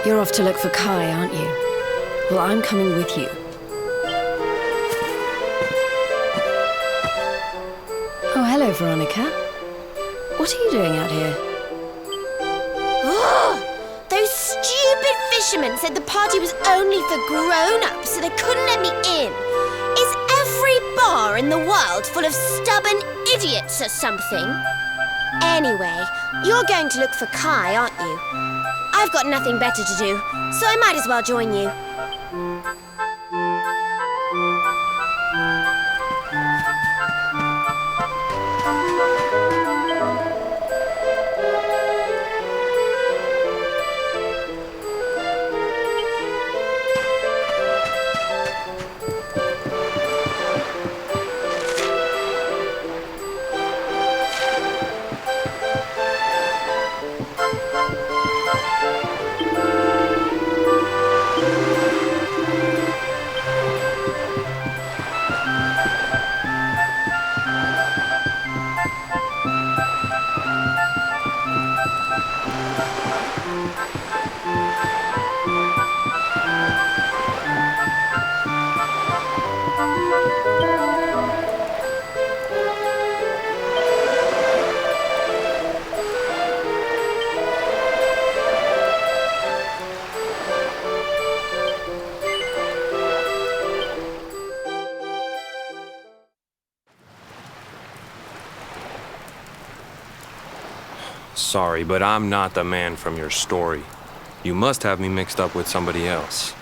You're off to look for Kai, aren't you? Well, I'm coming with you. Oh, hello, Veronica. What are you doing out here? Oh, those stupid fishermen said the party was only for grown-ups, so they couldn't let me in. Is every bar in the world full of stubborn idiots or something? Anyway, you're going to look for Kai, aren't you? I've got nothing better to do, so I might as well join you. Sorry, but I'm not the man from your story. You must have me mixed up with somebody else.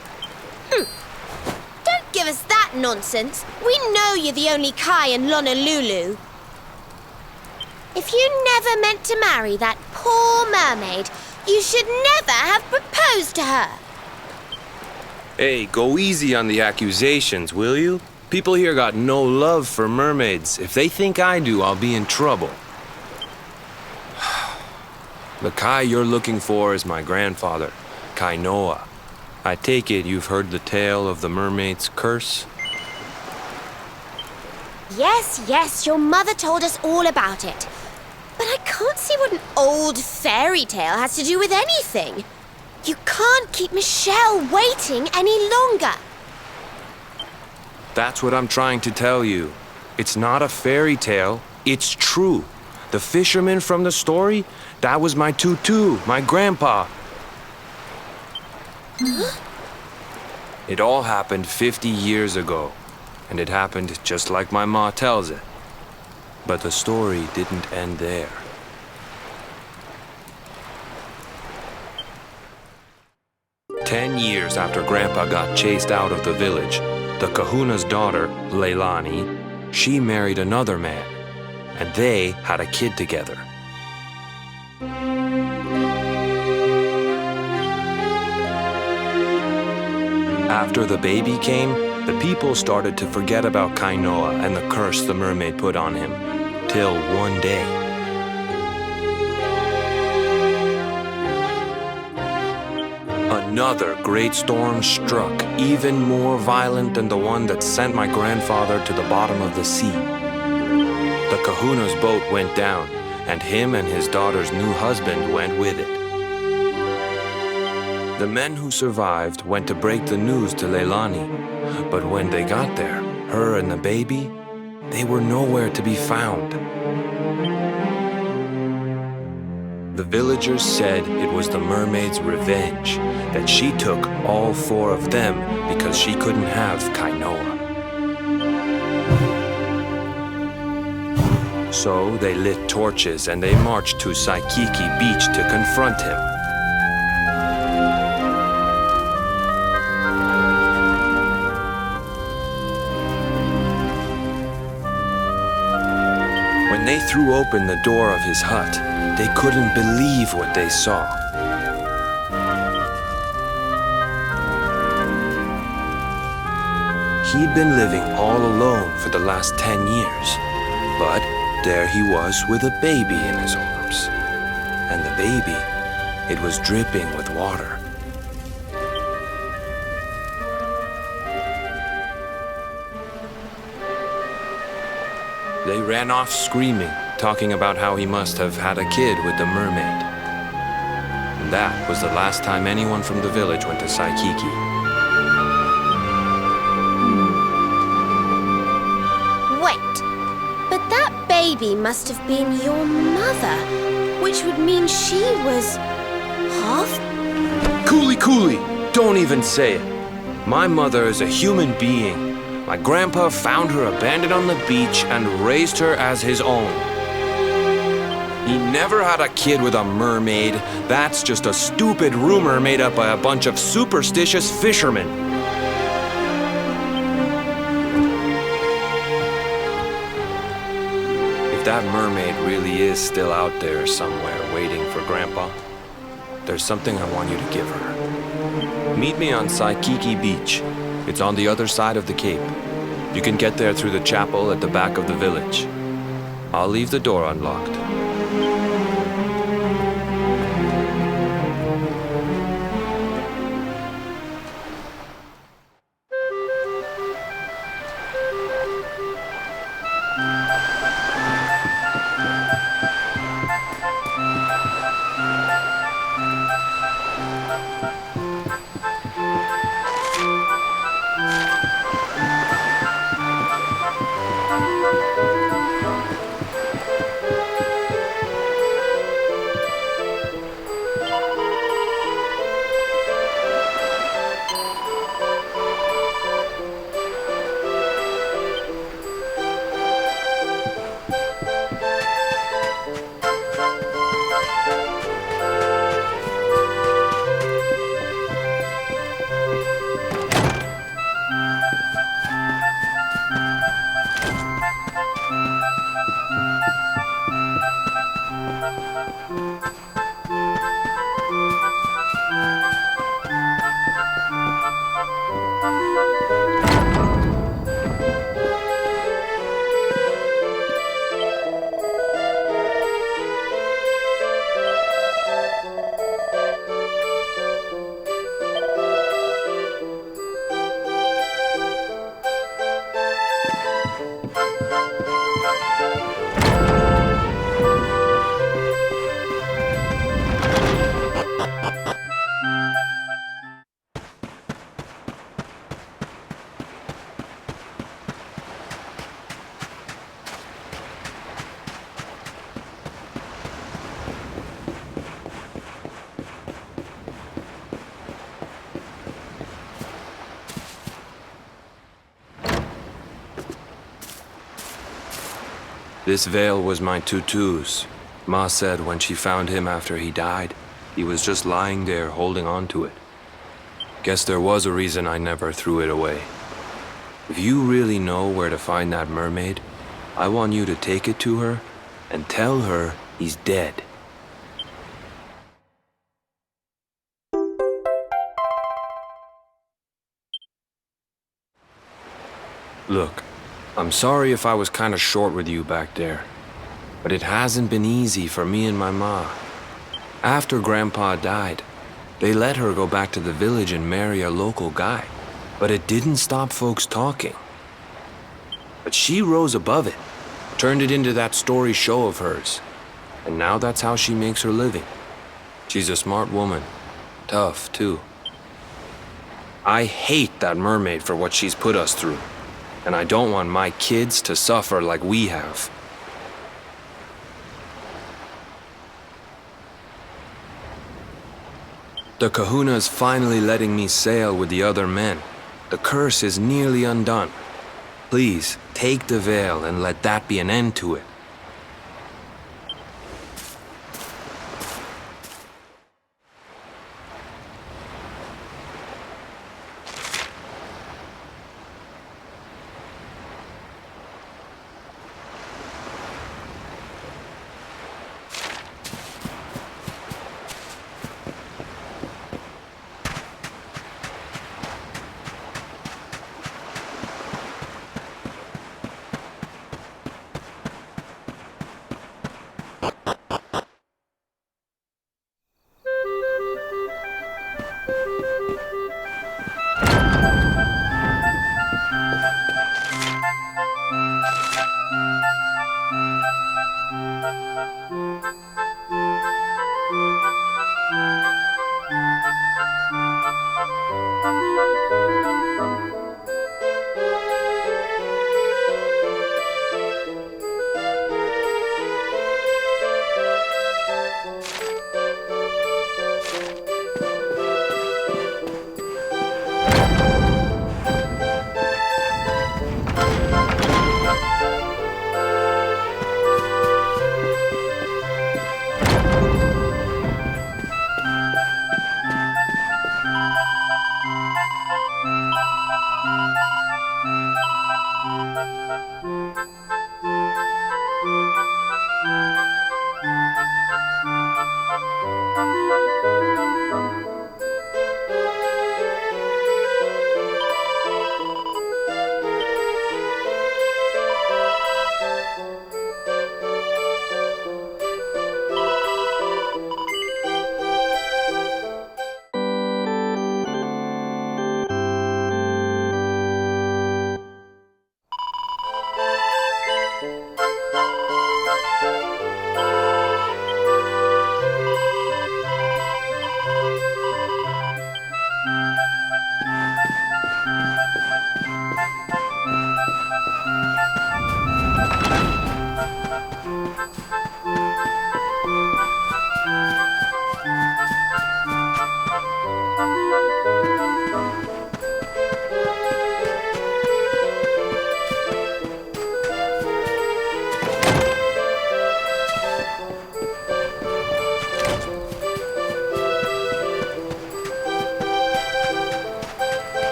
Don't give us that nonsense. We know you're the only Kai in Honolulu. If you never meant to marry that poor mermaid, you should never have proposed to her. Hey, go easy on the accusations, will you? People here got no love for mermaids. If they think I do, I'll be in trouble. The Kai you're looking for is my grandfather, Kainoa. I take it you've heard the tale of the mermaid's curse? Yes, yes, your mother told us all about it. But I can't see what an old fairy tale has to do with anything. You can't keep Michelle waiting any longer. That's what I'm trying to tell you. It's not a fairy tale, it's true. The fisherman from the story, that was my tutu, my grandpa. Huh? It all happened 50 years ago, and it happened just like my ma tells it. But the story didn't end there. Ten years after Grandpa got chased out of the village, the kahuna's daughter, Leilani, she married another man, and they had a kid together. After the baby came, the people started to forget about Kainoa and the curse the mermaid put on him, till one day. Another great storm struck, even more violent than the one that sent my grandfather to the bottom of the sea. The kahuna's boat went down, and him and his daughter's new husband went with it. The men who survived went to break the news to Leilani, but when they got there, her and the baby, they were nowhere to be found. The villagers said it was the mermaid's revenge, that she took all four of them because she couldn't have Kainoa. So they lit torches and they marched to Saikiki Beach to confront him. When they threw open the door of his hut, they couldn't believe what they saw. He'd been living all alone for the last 10 years, but there he was with a baby in his arms. And the baby, it was dripping with water. They ran off screaming, talking about how he must have had a kid with the mermaid. And that was the last time anyone from the village went to Saikiki. Wait, but that baby must have been your mother, which would mean she was half? Cooley, don't even say it. My mother is a human being. My grandpa found her abandoned on the beach and raised her as his own. He never had a kid with a mermaid. That's just a stupid rumor made up by a bunch of superstitious fishermen. If that mermaid really is still out there somewhere waiting for Grandpa, there's something I want you to give her. Meet me on Saikiki Beach. It's on the other side of the cape. You can get there through the chapel at the back of the village. I'll leave the door unlocked. This veil was my tutu's. Ma said when she found him after he died, he was just lying there holding on to it. Guess there was a reason I never threw it away. If you really know where to find that mermaid, I want you to take it to her and tell her he's dead. Look, I'm sorry if I was kinda short with you back there, but it hasn't been easy for me and my ma. After Grandpa died, they let her go back to the village and marry a local guy, but it didn't stop folks talking. But she rose above it, turned it into that story show of hers, and now that's how she makes her living. She's a smart woman, tough too. I hate that mermaid for what she's put us through, and I don't want my kids to suffer like we have. The Kahuna's finally letting me sail with the other men. The curse is nearly undone. Please, take the veil and let that be an end to it.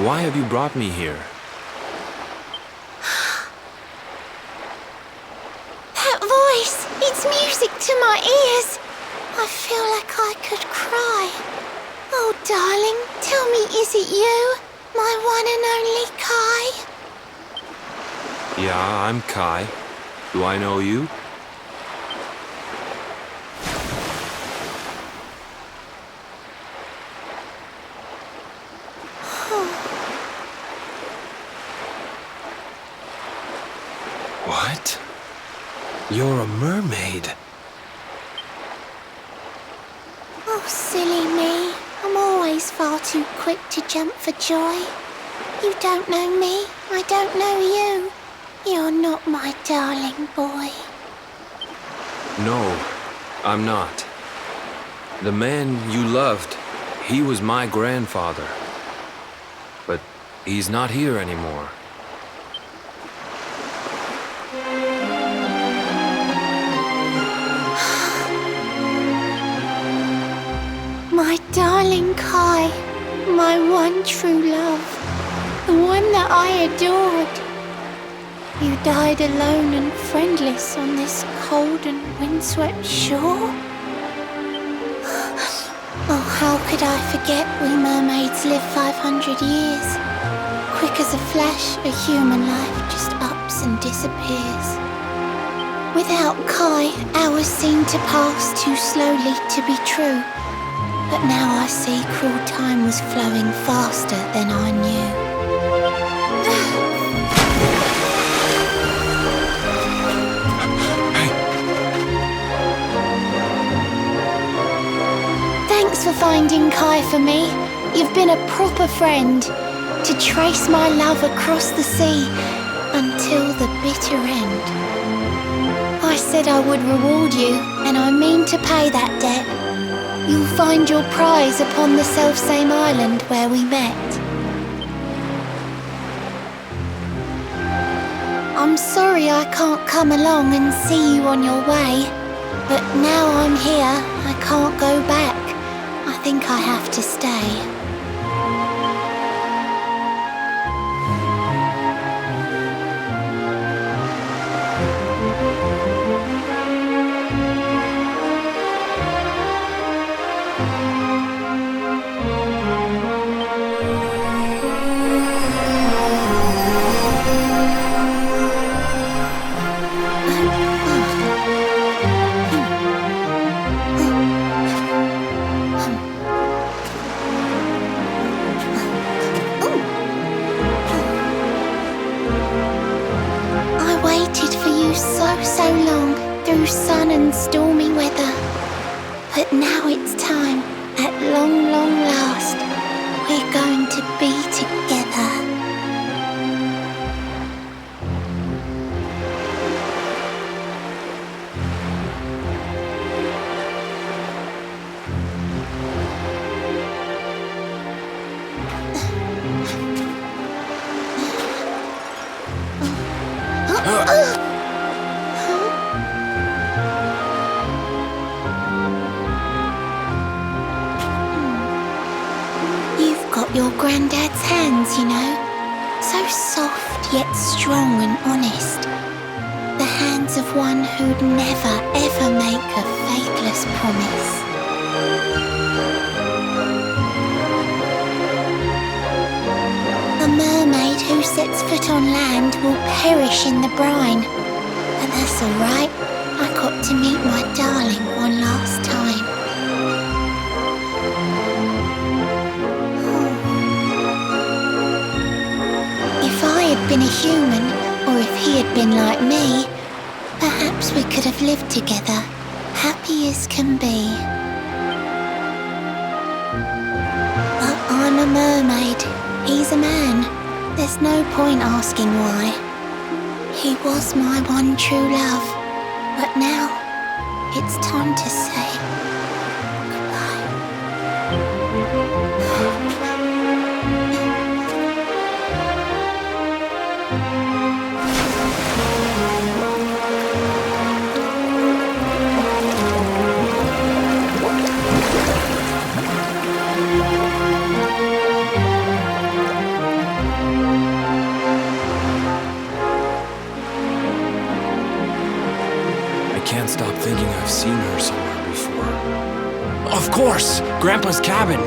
Why have you brought me here? That voice! It's music to my ears! I feel like I could cry. Oh, darling, tell me, is it you? My one and only Kai? Yeah, I'm Kai. Do I know you? What? You're a mermaid. Oh, silly me. I'm always far too quick to jump for joy. You don't know me, I don't know you. You're not my darling boy. No, I'm not. The man you loved, he was my grandfather. But he's not here anymore. My darling Kai, my one true love, the one that I adored. You died alone and friendless on this cold and windswept shore? Oh, how could I forget we mermaids live 500 years? Quick as a flash, a human life just ups and disappears. Without Kai, hours seem to pass too slowly to be true. But now I see cruel time was flowing faster than I knew. Thanks for finding Kai for me. You've been a proper friend. To trace my love across the sea until the bitter end. I said I would reward you, and I mean to pay that debt. You'll find your prize upon the selfsame island where we met. I'm sorry I can't come along and see you on your way, but now I'm here, I can't go back. I think I have to stay. So long through sun and stormy weather, but now it's time, at long, long last, we're going to be together. Your granddad's hands, you know, so soft yet strong and honest. The hands of one who'd never ever make a faithless promise. A mermaid who sets foot on land will perish in the brine. But that's alright, I got to meet my darling one last time. If I had been a human, or if he had been like me, perhaps we could have lived together, happy as can be. But I'm a mermaid, he's a man. There's no point asking why. He was my one true love, but now it's time to say goodbye. can't stop thinking I've seen her somewhere before. Of course! Grandpa's cabin!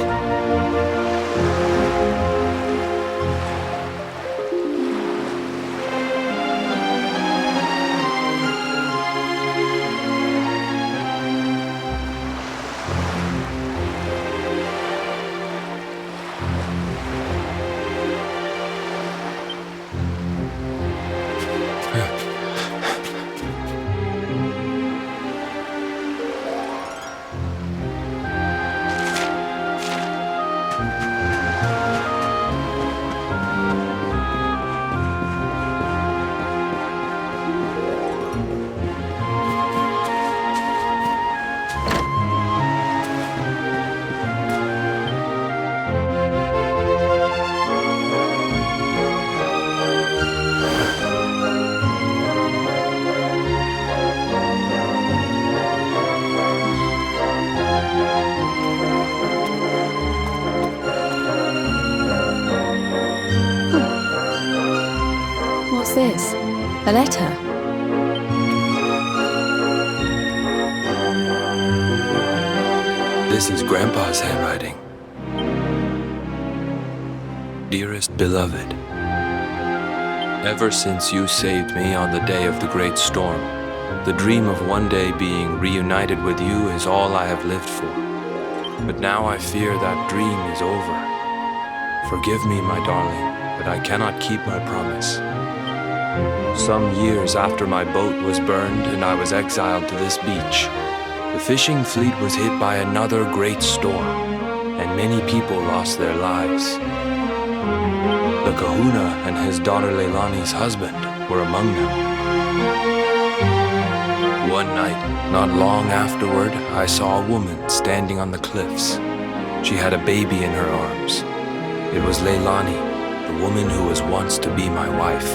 What's this? A letter? This is Grandpa's handwriting. Dearest beloved, ever since you saved me on the day of the great storm, the dream of one day being reunited with you is all I have lived for. But now I fear that dream is over. Forgive me, my darling, but I cannot keep my promise. Some years after my boat was burned and I was exiled to this beach, the fishing fleet was hit by another great storm, and many people lost their lives. The kahuna and his daughter Leilani's husband were among them. One night, not long afterward, I saw a woman standing on the cliffs. She had a baby in her arms. It was Leilani, the woman who was once to be my wife.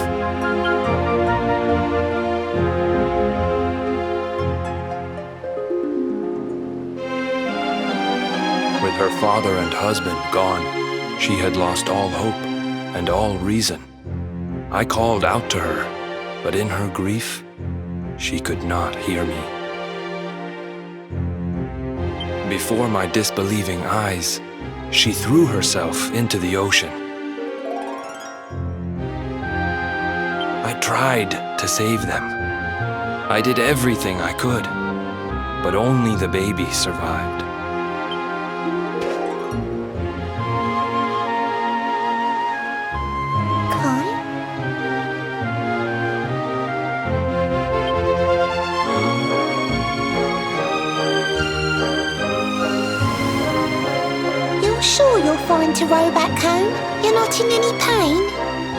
With her father and husband gone, she had lost all hope and all reason. I called out to her, but in her grief, she could not hear me. Before my disbelieving eyes, she threw herself into the ocean. I tried to save them. I did everything I could, but only the baby survived. Sure you're fine to row back home? You're not in any pain?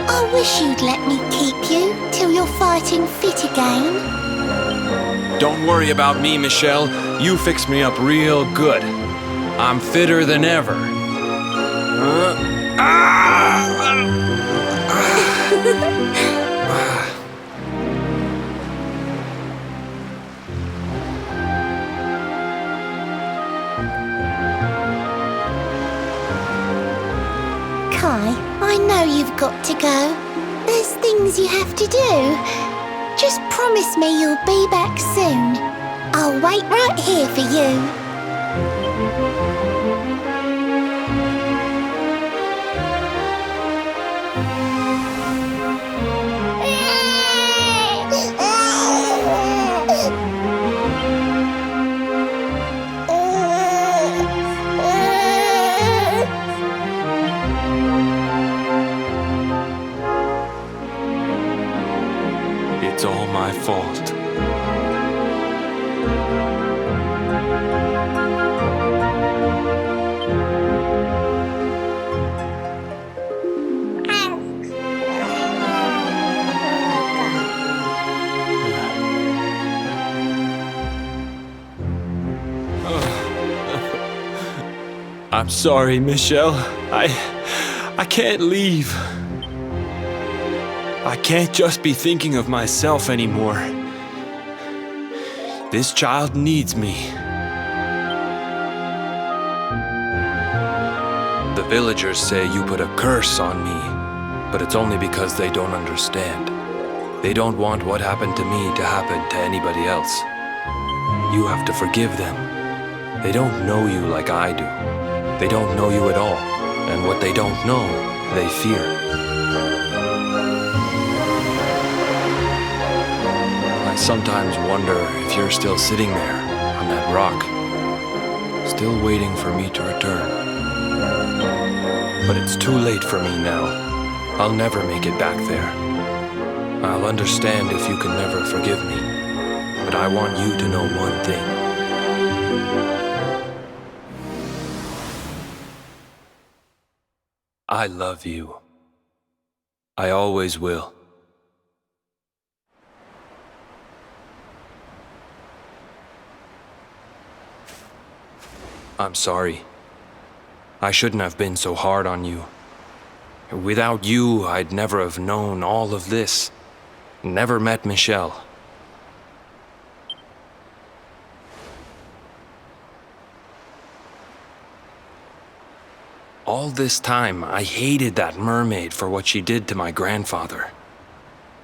I wish you'd let me keep you till you're fighting fit again. Don't worry about me, Michelle. You fixed me up real good. I'm fitter than ever. I know you've got to go. There's things you have to do. Just promise me you'll be back soon. I'll wait right here for you. It's all my fault. I'm sorry, Michelle. I can't leave. I can't just be thinking of myself anymore. This child needs me. The villagers say you put a curse on me, but it's only because they don't understand. They don't want what happened to me to happen to anybody else. You have to forgive them. They don't know you like I do. They don't know you at all. And what they don't know, they fear. I sometimes wonder if you're still sitting there on that rock, still waiting for me to return. But it's too late for me now. I'll never make it back there. I'll understand if you can never forgive me. But I want you to know one thing. I love you. I always will. I'm sorry. I shouldn't have been so hard on you. Without you, I'd never have known all of this. Never met Michelle. All this time, I hated that mermaid for what she did to my grandfather.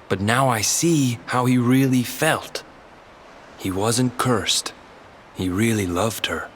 But now I see how he really felt. He wasn't cursed. He really loved her.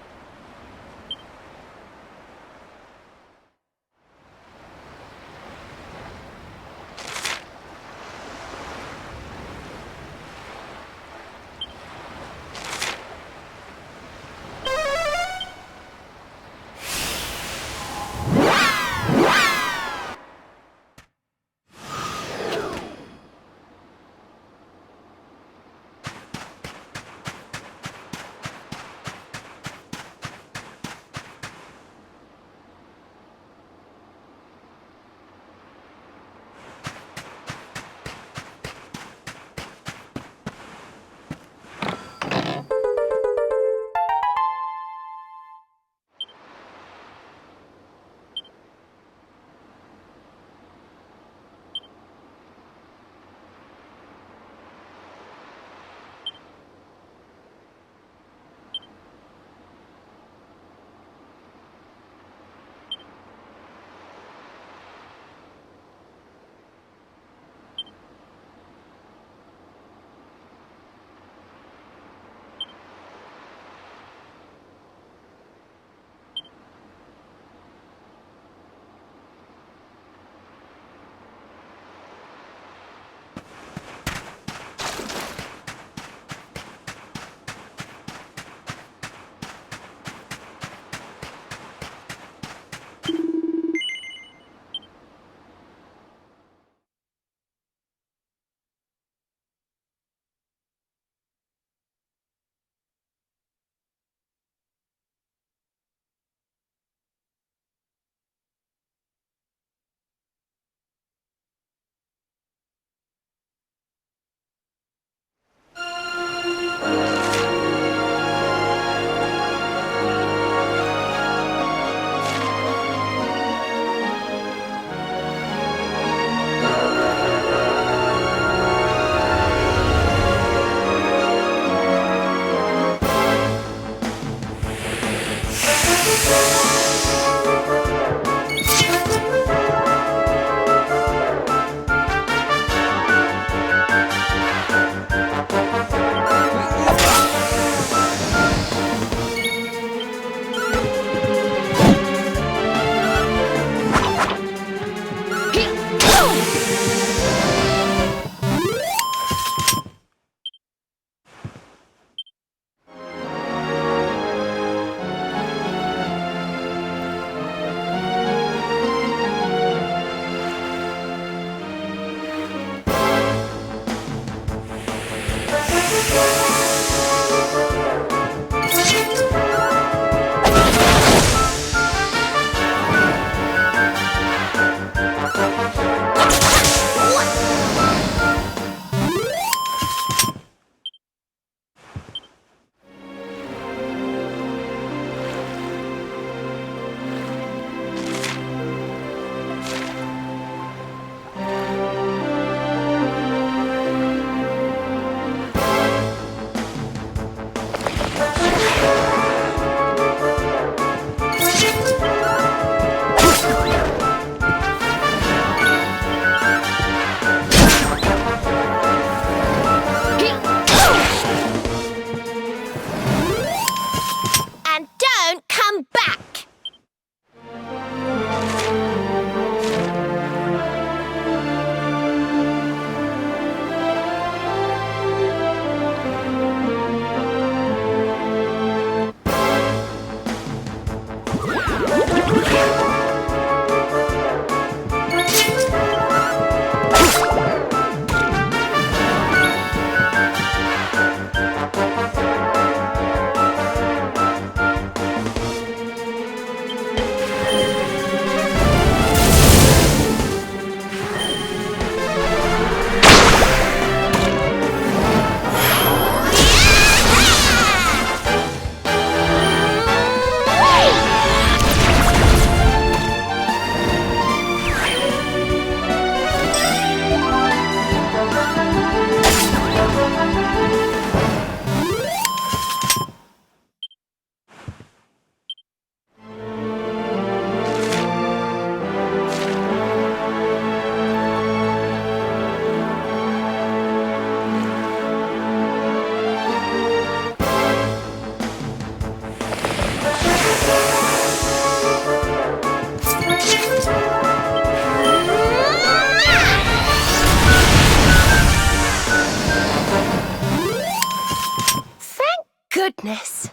this?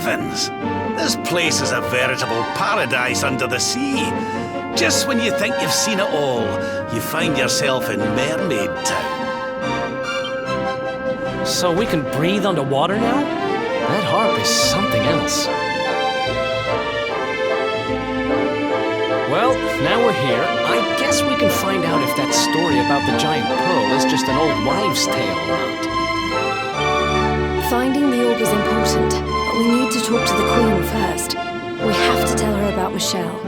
Heavens, this place is a veritable paradise under the sea. Just when you think you've seen it all, you find yourself in Mermaid Town. So we can breathe underwater now? That harp is something else. Well, now we're here, I guess we can find out if that story about the giant pearl is just an old wives' tale or not. Finding the orb is important, but we need to talk to the Queen first. We have to tell her about Michelle.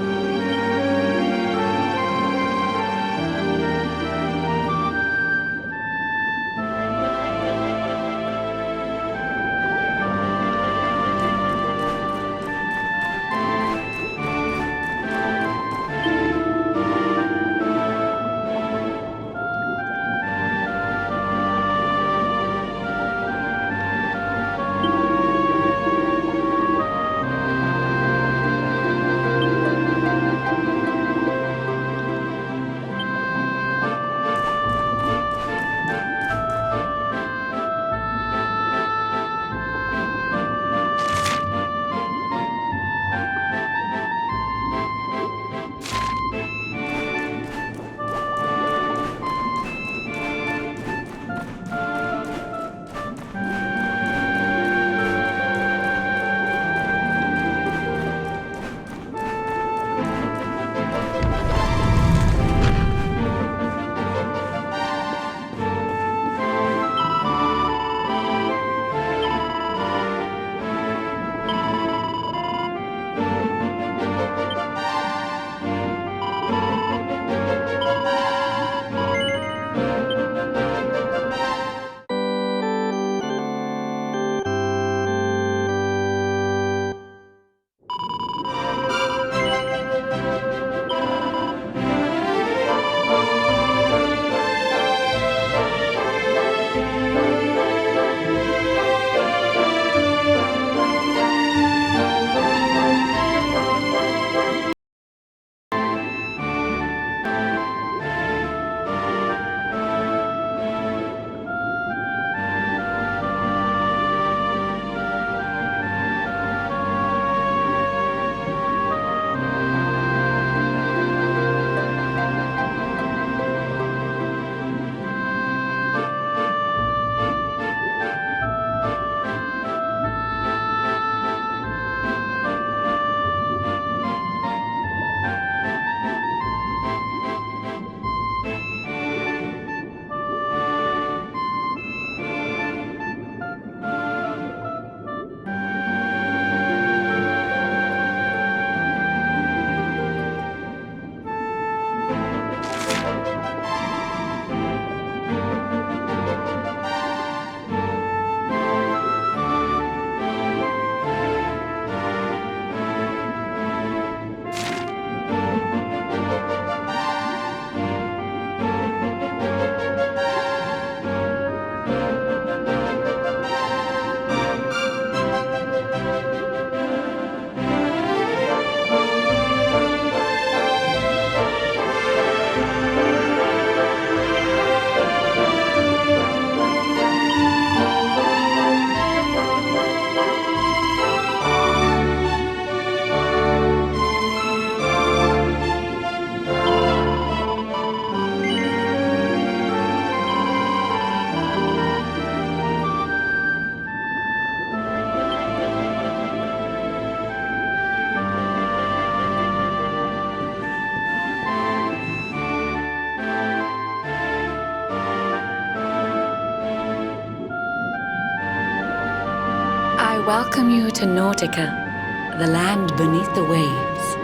welcome you to Nautica, the land beneath the waves.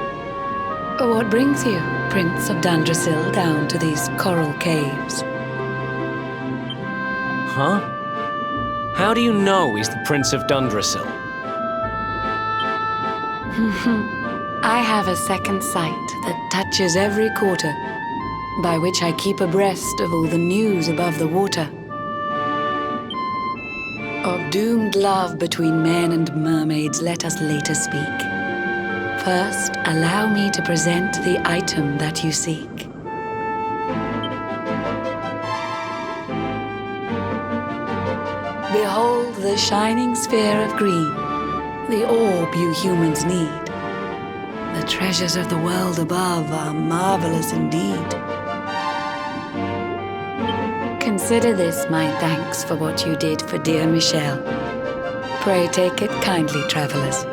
What brings you, Prince of Dundrasil, down to these coral caves? Huh? How do you know he's the Prince of Dundrasil? I have a second sight that touches every quarter, by which I keep abreast of all the news above the water. Of doomed love between men and mermaids, let us later speak. First, allow me to present the item that you seek. Behold the shining sphere of green, the orb you humans need. The treasures of the world above are marvelous indeed. Consider this my thanks for what you did for dear Michelle. Pray take it kindly, travelers,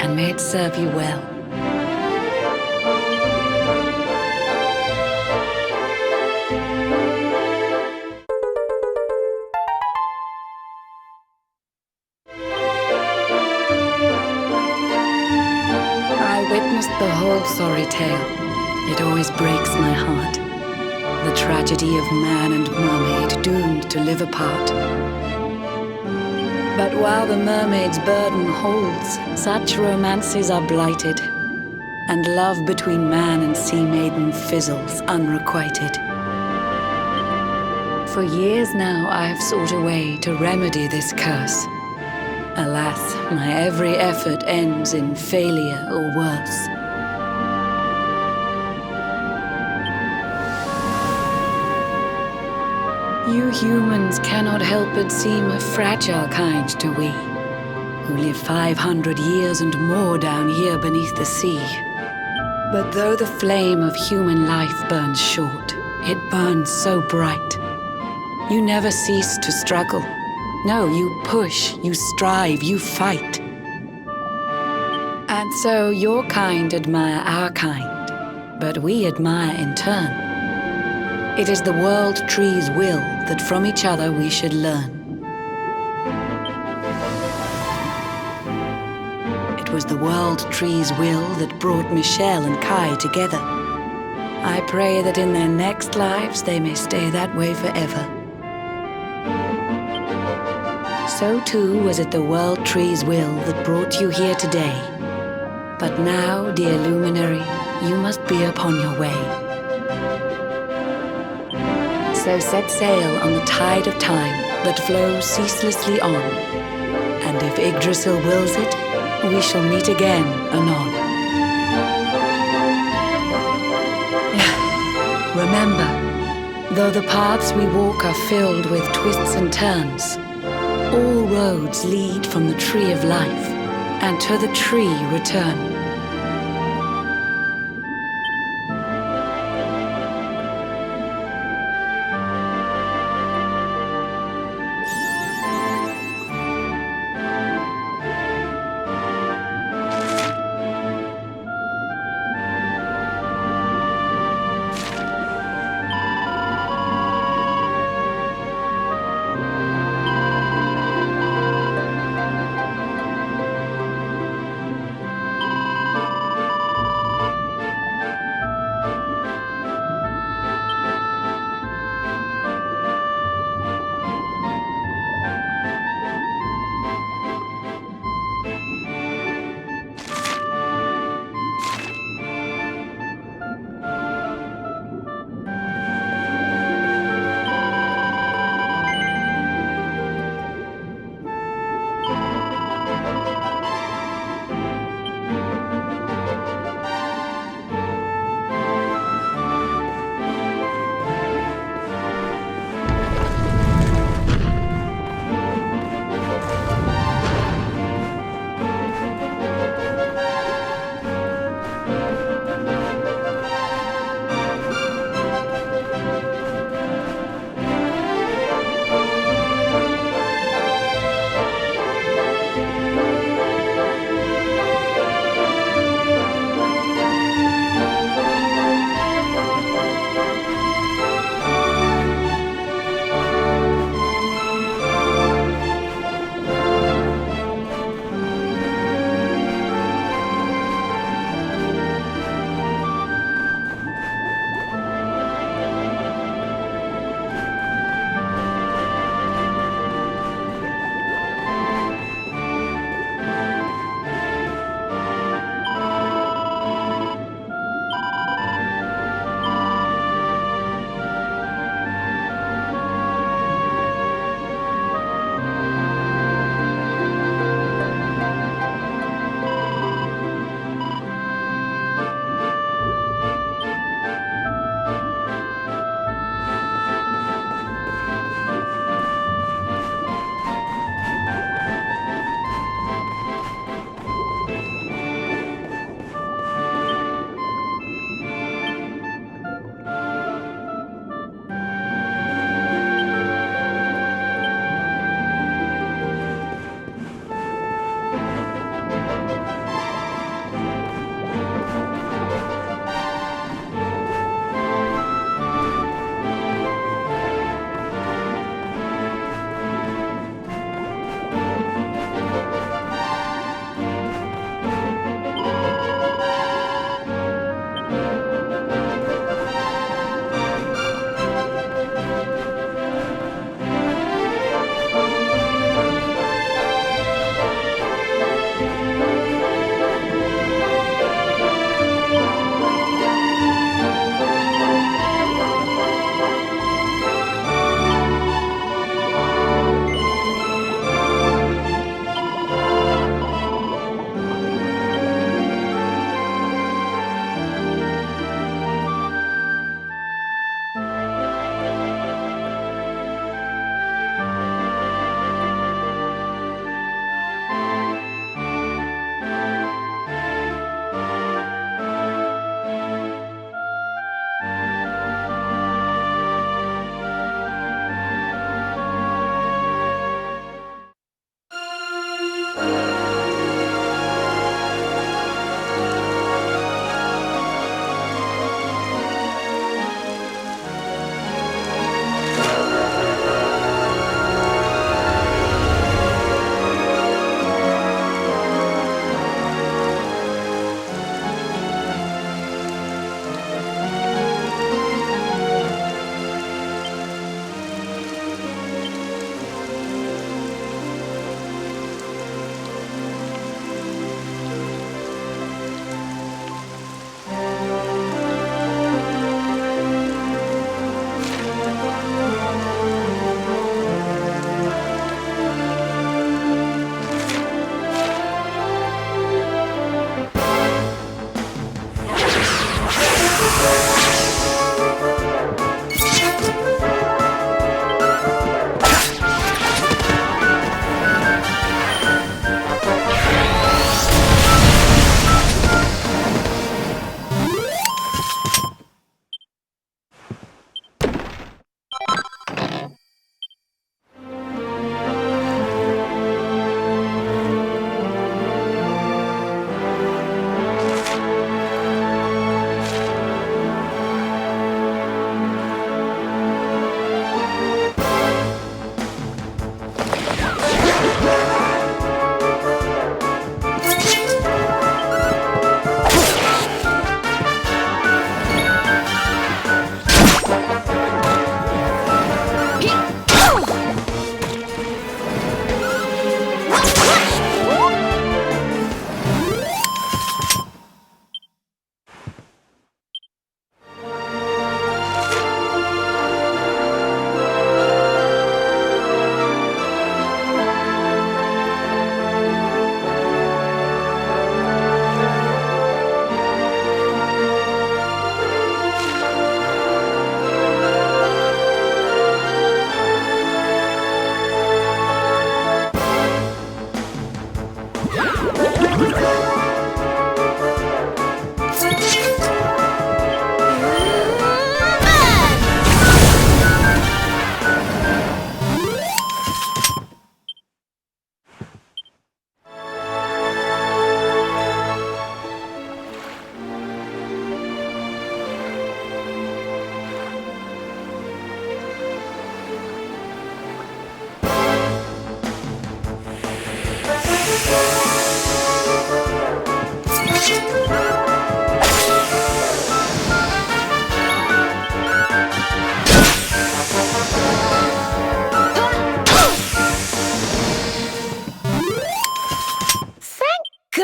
and may it serve you well. I witnessed the whole sorry tale. It always breaks my heart. The tragedy of man and mermaid doomed to live apart. But while the mermaid's burden holds, such romances are blighted, and love between man and sea maiden fizzles unrequited. For years now I have sought a way to remedy this curse. Alas, my every effort ends in failure or worse. You humans cannot help but seem a fragile kind to we, who live 500 years and more down here beneath the sea. But though the flame of human life burns short, it burns so bright. You never cease to struggle. No, you push, you strive, you fight. And so your kind admire our kind, but we admire in turn. It is the world tree's will that from each other we should learn. It was the world tree's will that brought Michelle and Kai together. I pray that in their next lives they may stay that way forever. So too was it the world tree's will that brought you here today. But now, dear luminary, you must be upon your way. So set sail on the tide of time that flows ceaselessly on. And if Yggdrasil wills it, we shall meet again anon. Remember, though the paths we walk are filled with twists and turns, all roads lead from the tree of life, and to the tree return.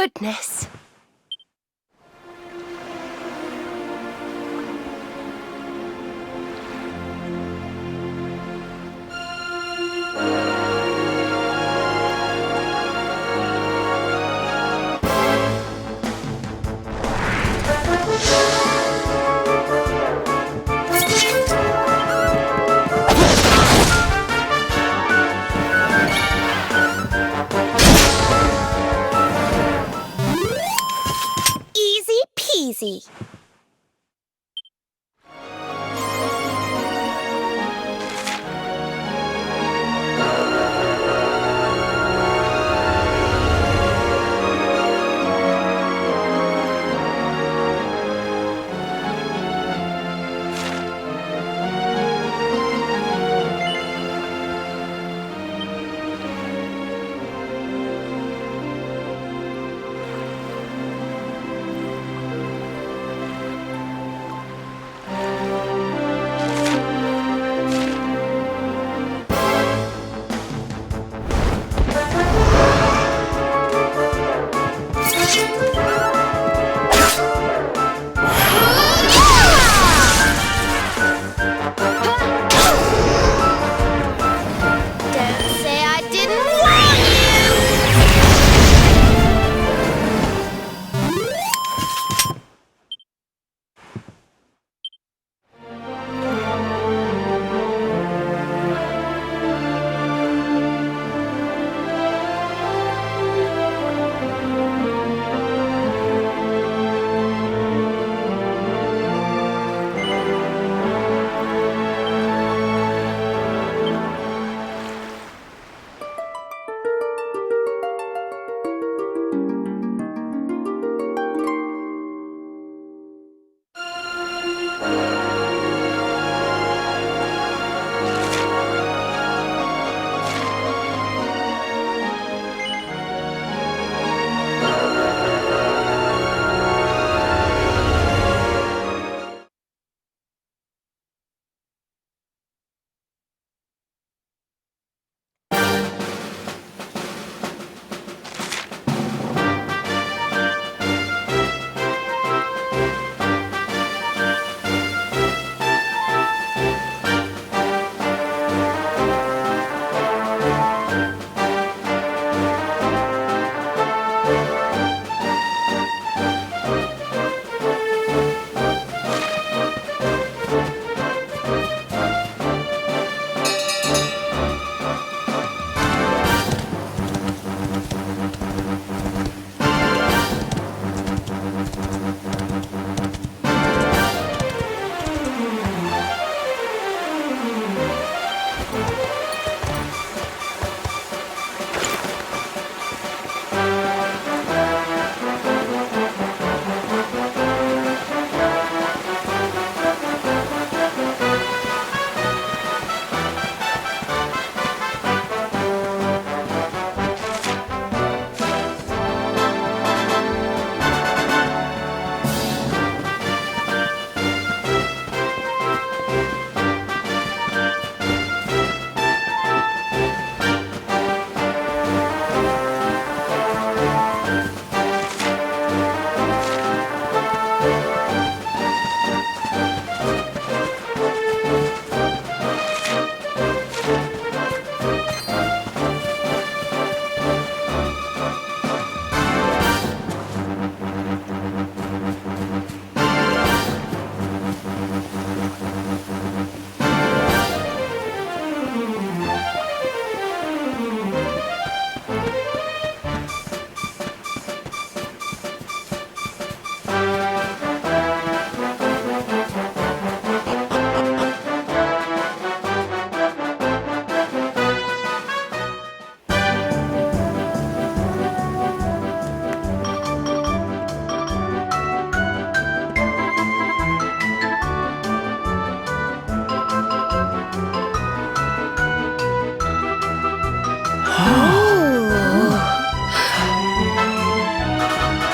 goodness. Easy peasy.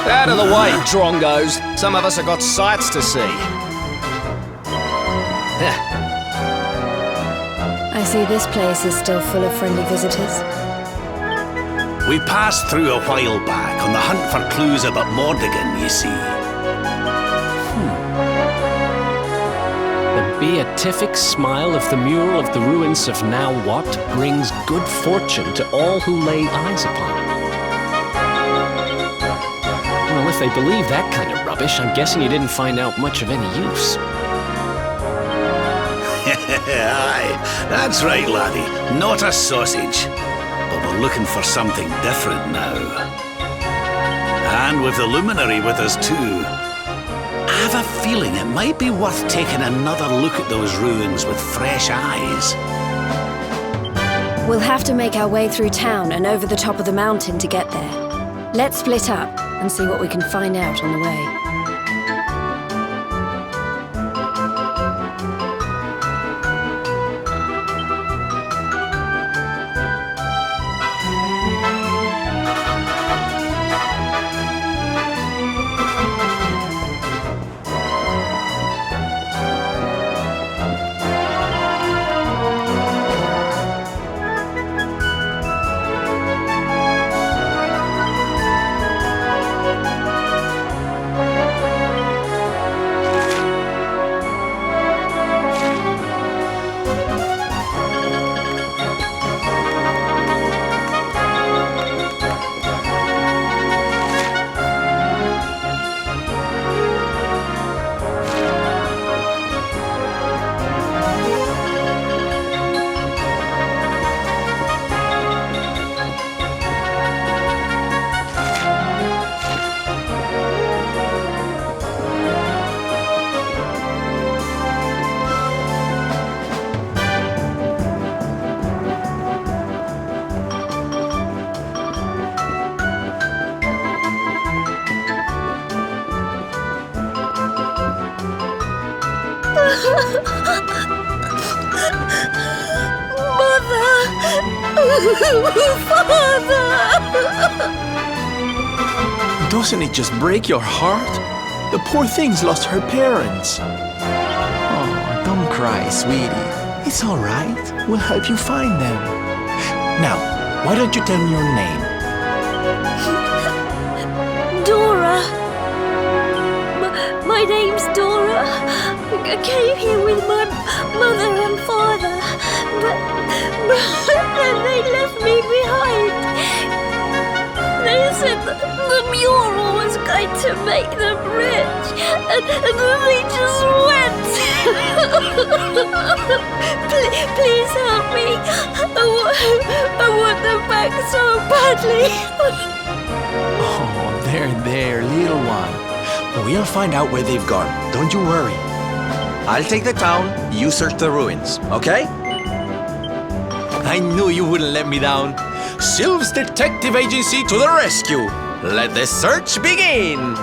Out of the way, drongos. Some of us have got sights to see. I see this place is still full of friendly visitors. We passed through a while back on the hunt for clues about Mordigan, you see. The beatific smile of the mural of the ruins of Now What brings good fortune to all who lay eyes upon it. Well, if they believe that kind of rubbish, I'm guessing you didn't find out much of any use. Aye, that's right, laddie. Not a sausage. But we're looking for something different now. And with the luminary with us too. I have a feeling it might be worth taking another look at those ruins with fresh eyes. We'll have to make our way through town and over the top of the mountain to get there. Let's split up and see what we can find out on the way. Father! Doesn't it just break your heart? The poor thing's lost her parents. Oh, don't cry, sweetie. It's all right. We'll help you find them. Now, why don't you tell me your name? Dora. My name's Dora. I came here with my mother and father, but they left me behind. They said that the mural was going to make them rich, and they just went. Please help me. I want them back so badly. Oh, there, little one. We'll find out where they've gone. Don't you worry. I'll take the town, you search the ruins, okay? I knew you wouldn't let me down. Sylv's detective agency to the rescue. Let the search begin.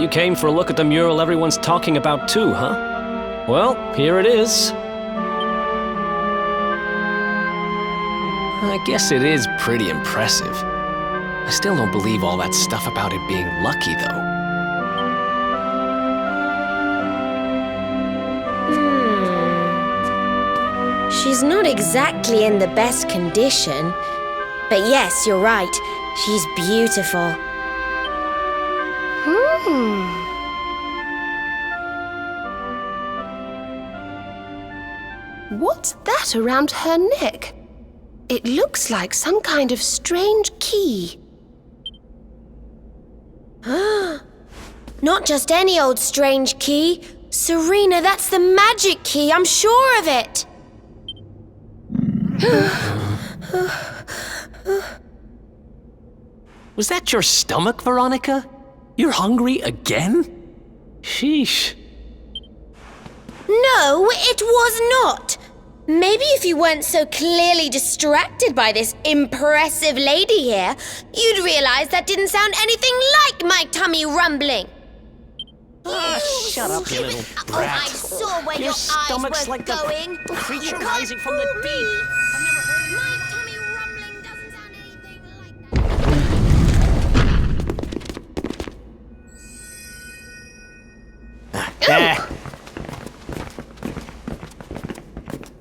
You came for a look at the mural everyone's talking about too, huh? Well, here it is. I guess it is pretty impressive. I still don't believe all that stuff about it being lucky, though. She's not exactly in the best condition. But yes, you're right. She's beautiful. What's that around her neck? It looks like some kind of strange key. Not just any old strange key. Serena, that's the magic key. I'm sure of it. Was that your stomach, Veronica? You're hungry again? Sheesh. No, it was not. Maybe if you weren't so clearly distracted by this impressive lady here, you'd realize that didn't sound anything like my tummy rumbling. Shut up, you little brat. I saw where your your stomach's eyes were like going. the creature You rising from the can't deep. My tummy rumbling doesn't sound anything like that.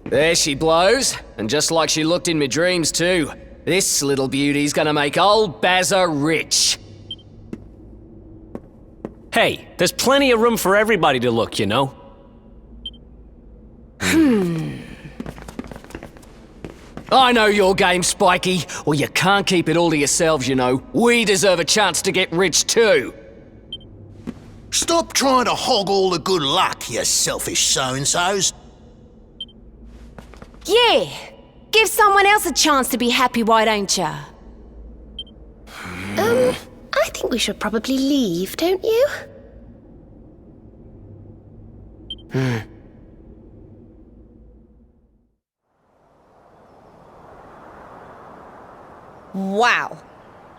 There she blows, and just like she looked in my dreams too. This little beauty's gonna make old Bazza rich. Hey, there's plenty of room for everybody to look, you know. I know your game, Spiky. Well, you can't keep it all to yourselves, you know. We deserve a chance to get rich too. Stop trying to hog all the good luck, you selfish so-and-sos. Yeah, give someone else a chance to be happy, why don't ya? I think we should probably leave, don't you? Wow.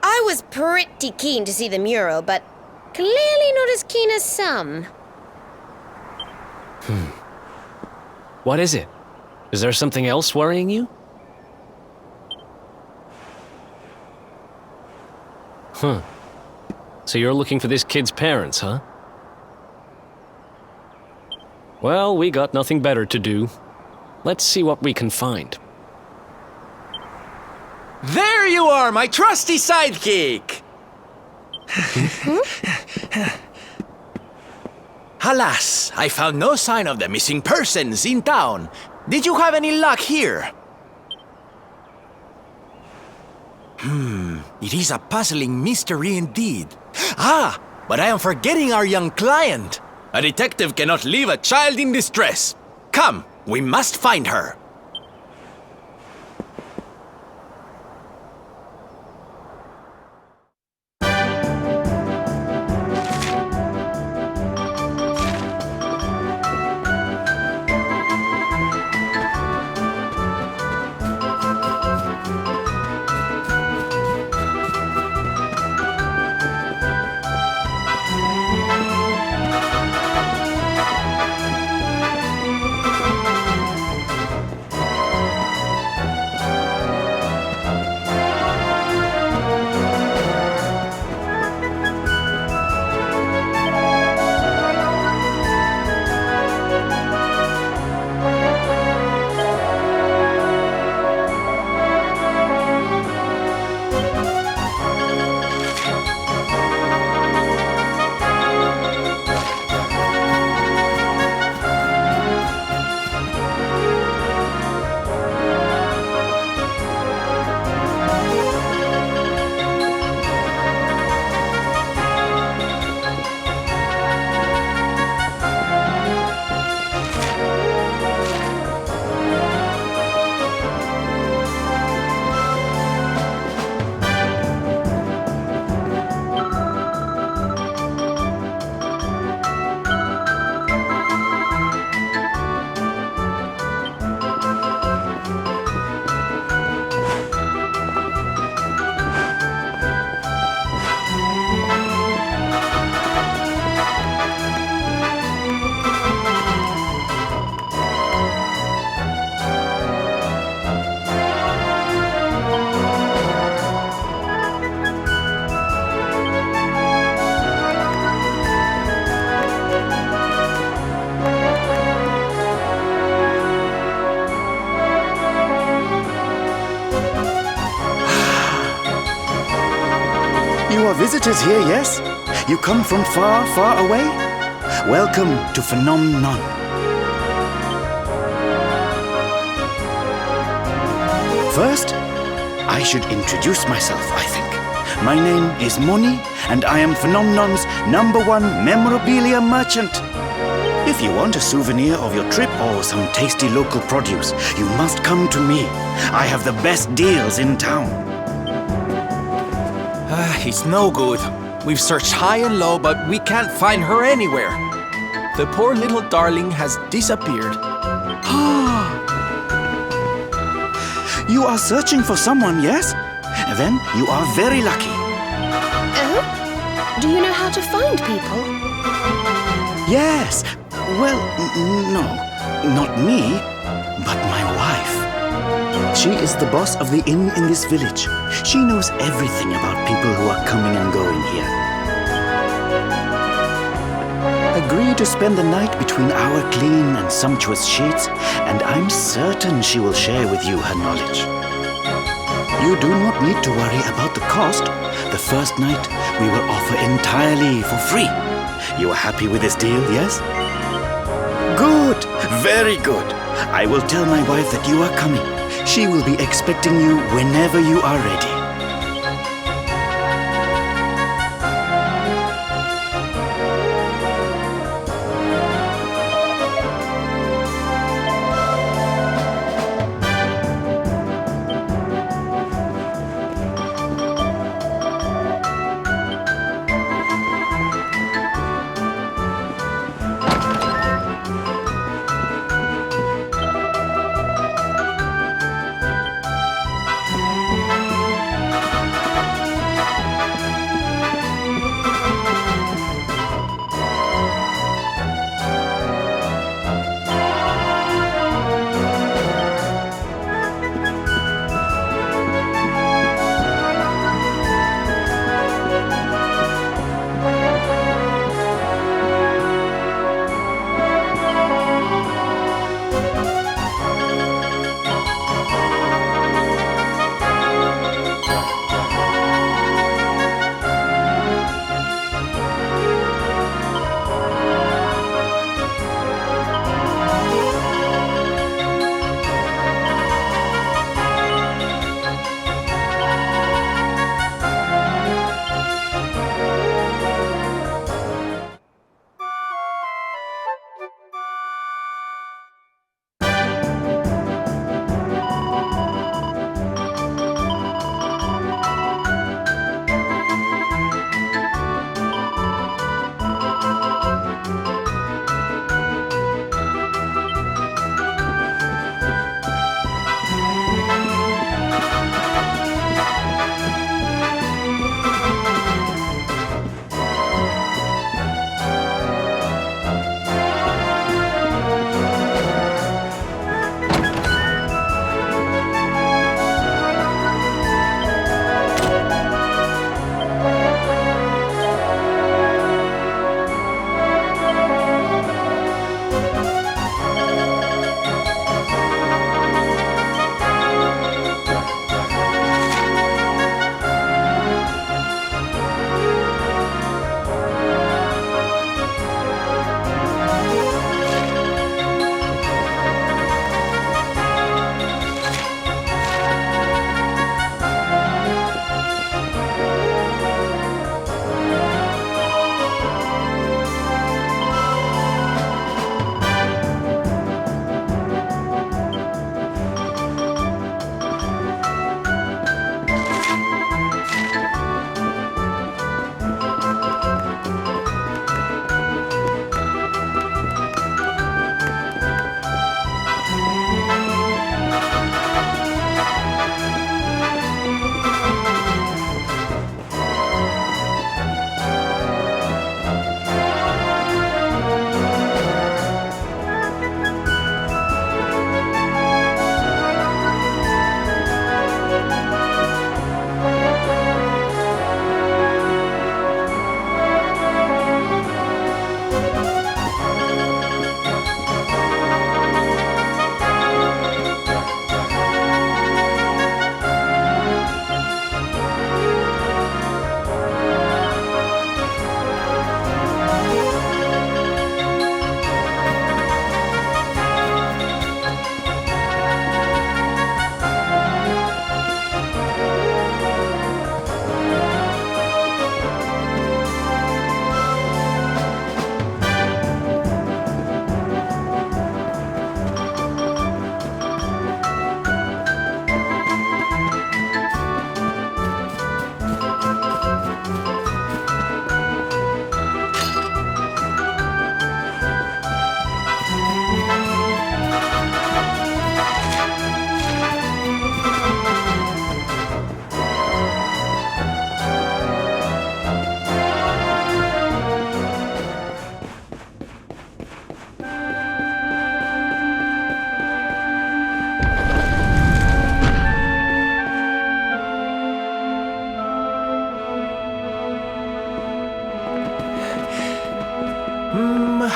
I was pretty keen to see the mural, but clearly not as keen as some. What is it? Is there something else worrying you? So you're looking for this kid's parents, huh? Well, we got nothing better to do. Let's see what we can find. There you are, my trusty sidekick! Alas, I found no sign of the missing persons in town. Did you have any luck here? It is a puzzling mystery indeed. Ah, but I am forgetting our young client. A detective cannot leave a child in distress. Come, we must find her. You are visitors here, yes? You come from far, far away? Welcome to Phenomenon. First, I should introduce myself, I think. My name is Moni, and I am Phenomenon's #1 memorabilia merchant. If you want a souvenir of your trip or some tasty local produce, you must come to me. I have the best deals in town. It's no good. We've searched high and low, but we can't find her anywhere. The poor little darling has disappeared. You are searching for someone, yes? Then you are very lucky. Oh? Do you know how to find people? Yes. Well, no. Not me, but my wife. She is the boss of the inn in this village. She knows everything about people who are coming and going here. Agree to spend the night between our clean and sumptuous sheets, and I'm certain she will share with you her knowledge. You do not need to worry about the cost. The first night we will offer entirely for free. You are happy with this deal, yes? Good! Very good! I will tell my wife that you are coming. She will be expecting you whenever you are ready.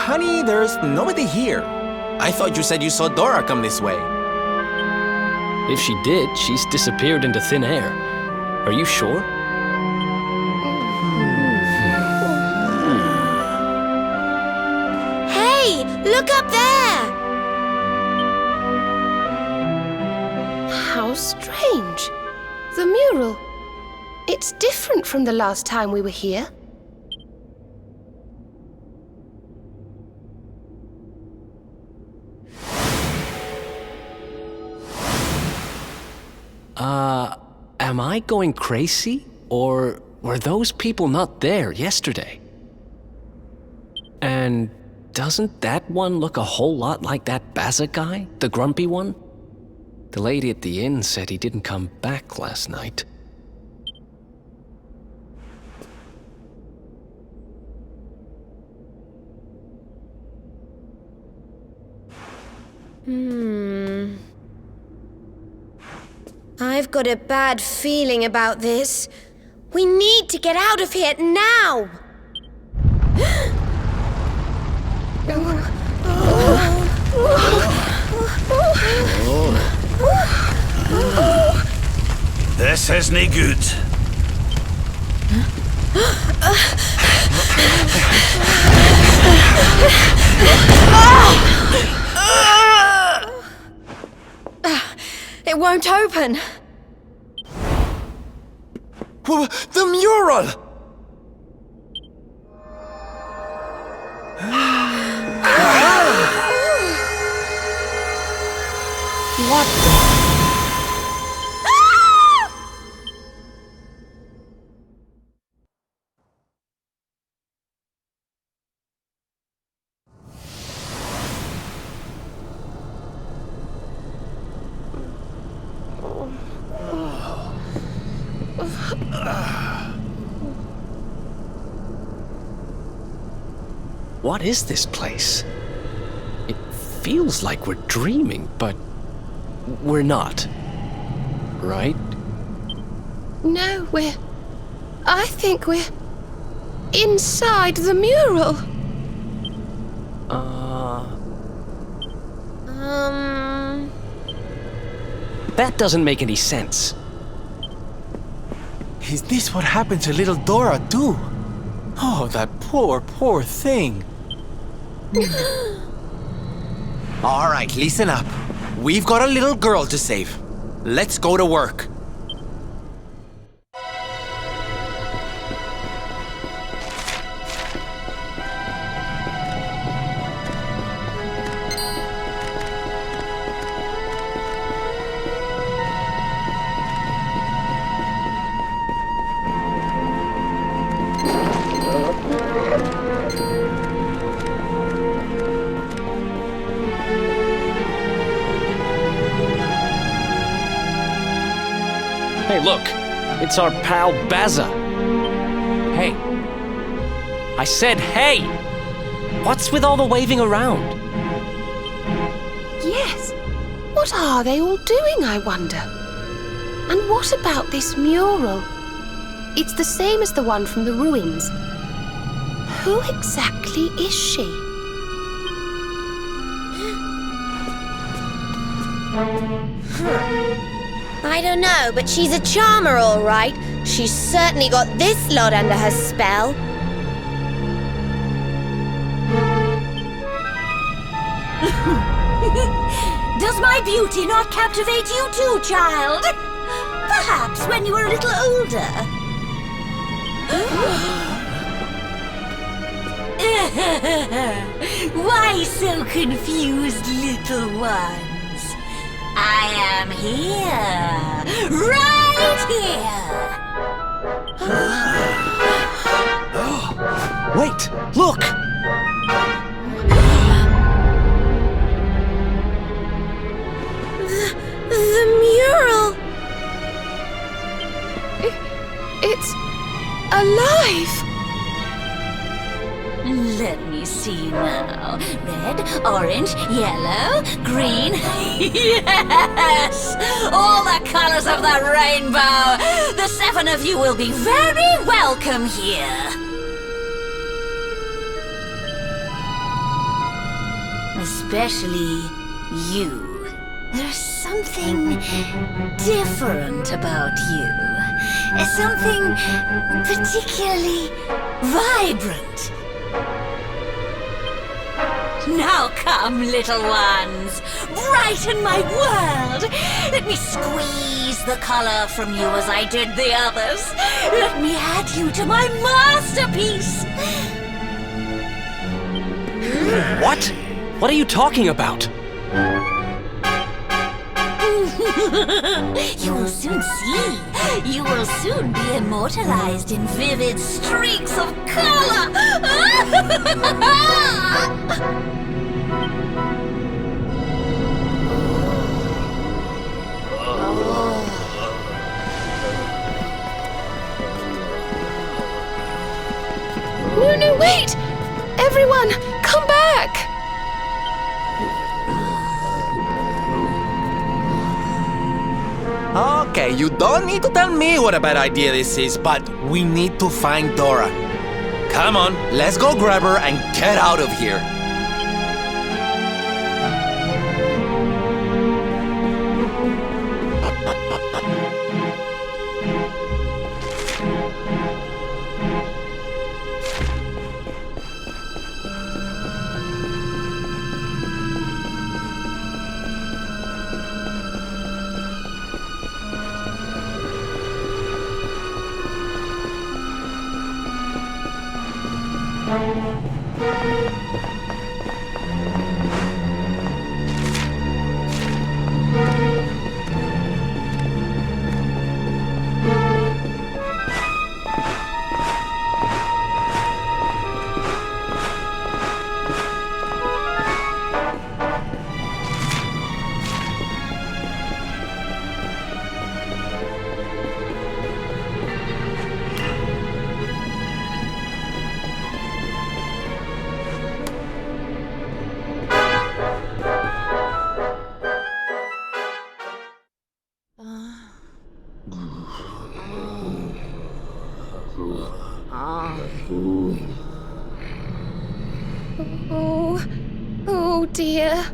Honey, there's nobody here. I thought you said you saw Dora come this way. If she did, she's disappeared into thin air. Are you sure? Hey, look up there! How strange. The mural. It's different from the last time we were here. Am I going crazy? Or were those people not there yesterday? And doesn't that one look a whole lot like that Baza guy, the grumpy one? The lady at the inn said he didn't come back last night. I've got a bad feeling about this. We need to get out of here now! This isn't good. It won't open. The mural! What the? What is this place? It feels like we're dreaming, but we're not. Right? No, I think we're inside the mural. That doesn't make any sense. Is this what happened to little Dora too? Oh, that poor, poor thing. All right, listen up. We've got a little girl to save. Let's go to work. Hey, look! It's our pal Baza. Hey. I said hey! What's with all the waving around? Yes. What are they all doing, I wonder? And what about this mural? It's the same as the one from the ruins. Who exactly is she? I don't know, but she's a charmer, all right. She's certainly got this lot under her spell. Does my beauty not captivate you too, child? Perhaps when you were a little older. Why so confused, little ones? I am here, right here. Wait, look! The mural! It's alive! Let me see now. Red, orange, yellow, green. Yes! All the colors of the rainbow! The 7 of you will be very welcome here. especially you. There's something different about you. Something particularly vibrant. Now come, little ones. Brighten my world. Let me squeeze the color from you as I did the others. Let me add you to my masterpiece. What? What are you talking about? You will soon see. You will soon be immortalized in vivid streaks of color. No, wait! Everyone, come back! Okay, you don't need to tell me what a bad idea this is, but we need to find Dora. Come on, let's go grab her and get out of here. Oh dear.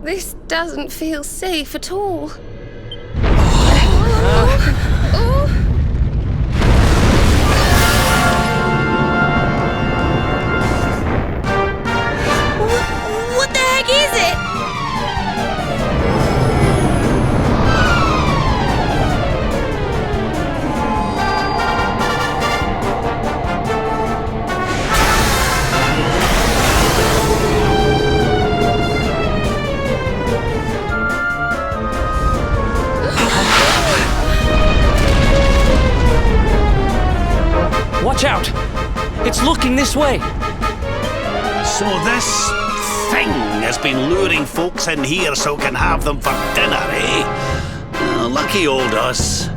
This doesn't feel safe at all. What the heck is it? Watch out! It's looking this way! So this thing has been luring folks in here so can have them for dinner, eh? Lucky old us.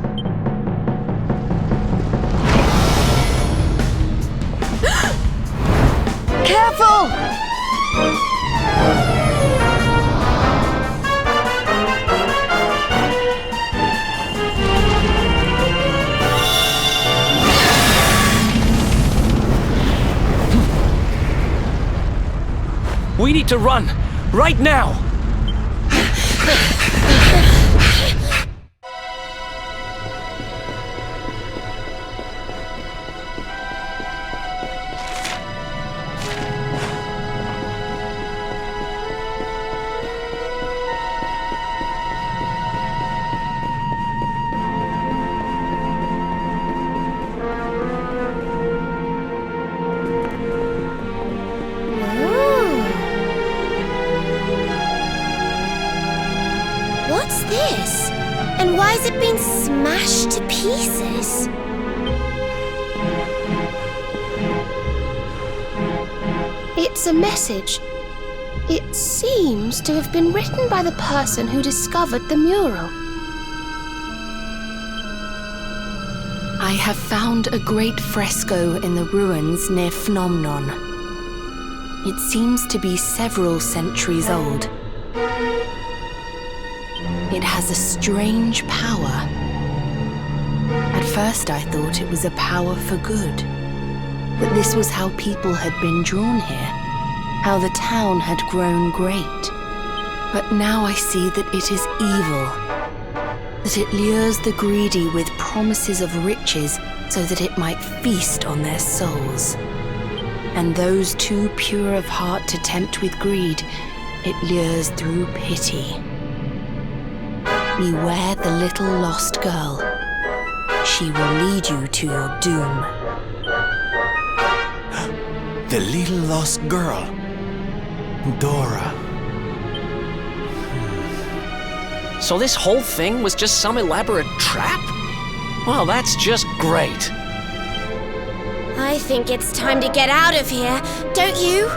Careful! We need to run! Right now! What's this? And why has it been smashed to pieces? It's a message. It seems to have been written by the person who discovered the mural. I have found a great fresco in the ruins near Phnomnon. It seems to be several centuries old. It has a strange power. At first I thought it was a power for good, that this was how people had been drawn here. how the town had grown great. But now I see that it is evil, that it lures the greedy with promises of riches so that it might feast on their souls. And those too pure of heart to tempt with greed, it lures through pity. Beware the little lost girl. She will lead you to your doom. The little lost girl. Dora. So this whole thing was just some elaborate trap? Well, that's just great. I think it's time to get out of here, don't you?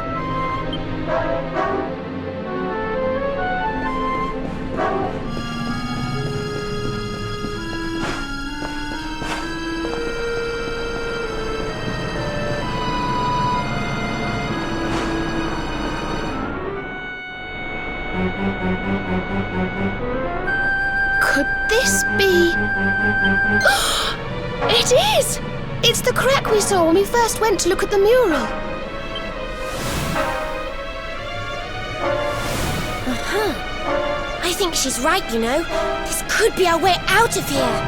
Could this be... It is! It's the crack we saw when we first went to look at the mural. I think she's right, you know. This could be our way out of here.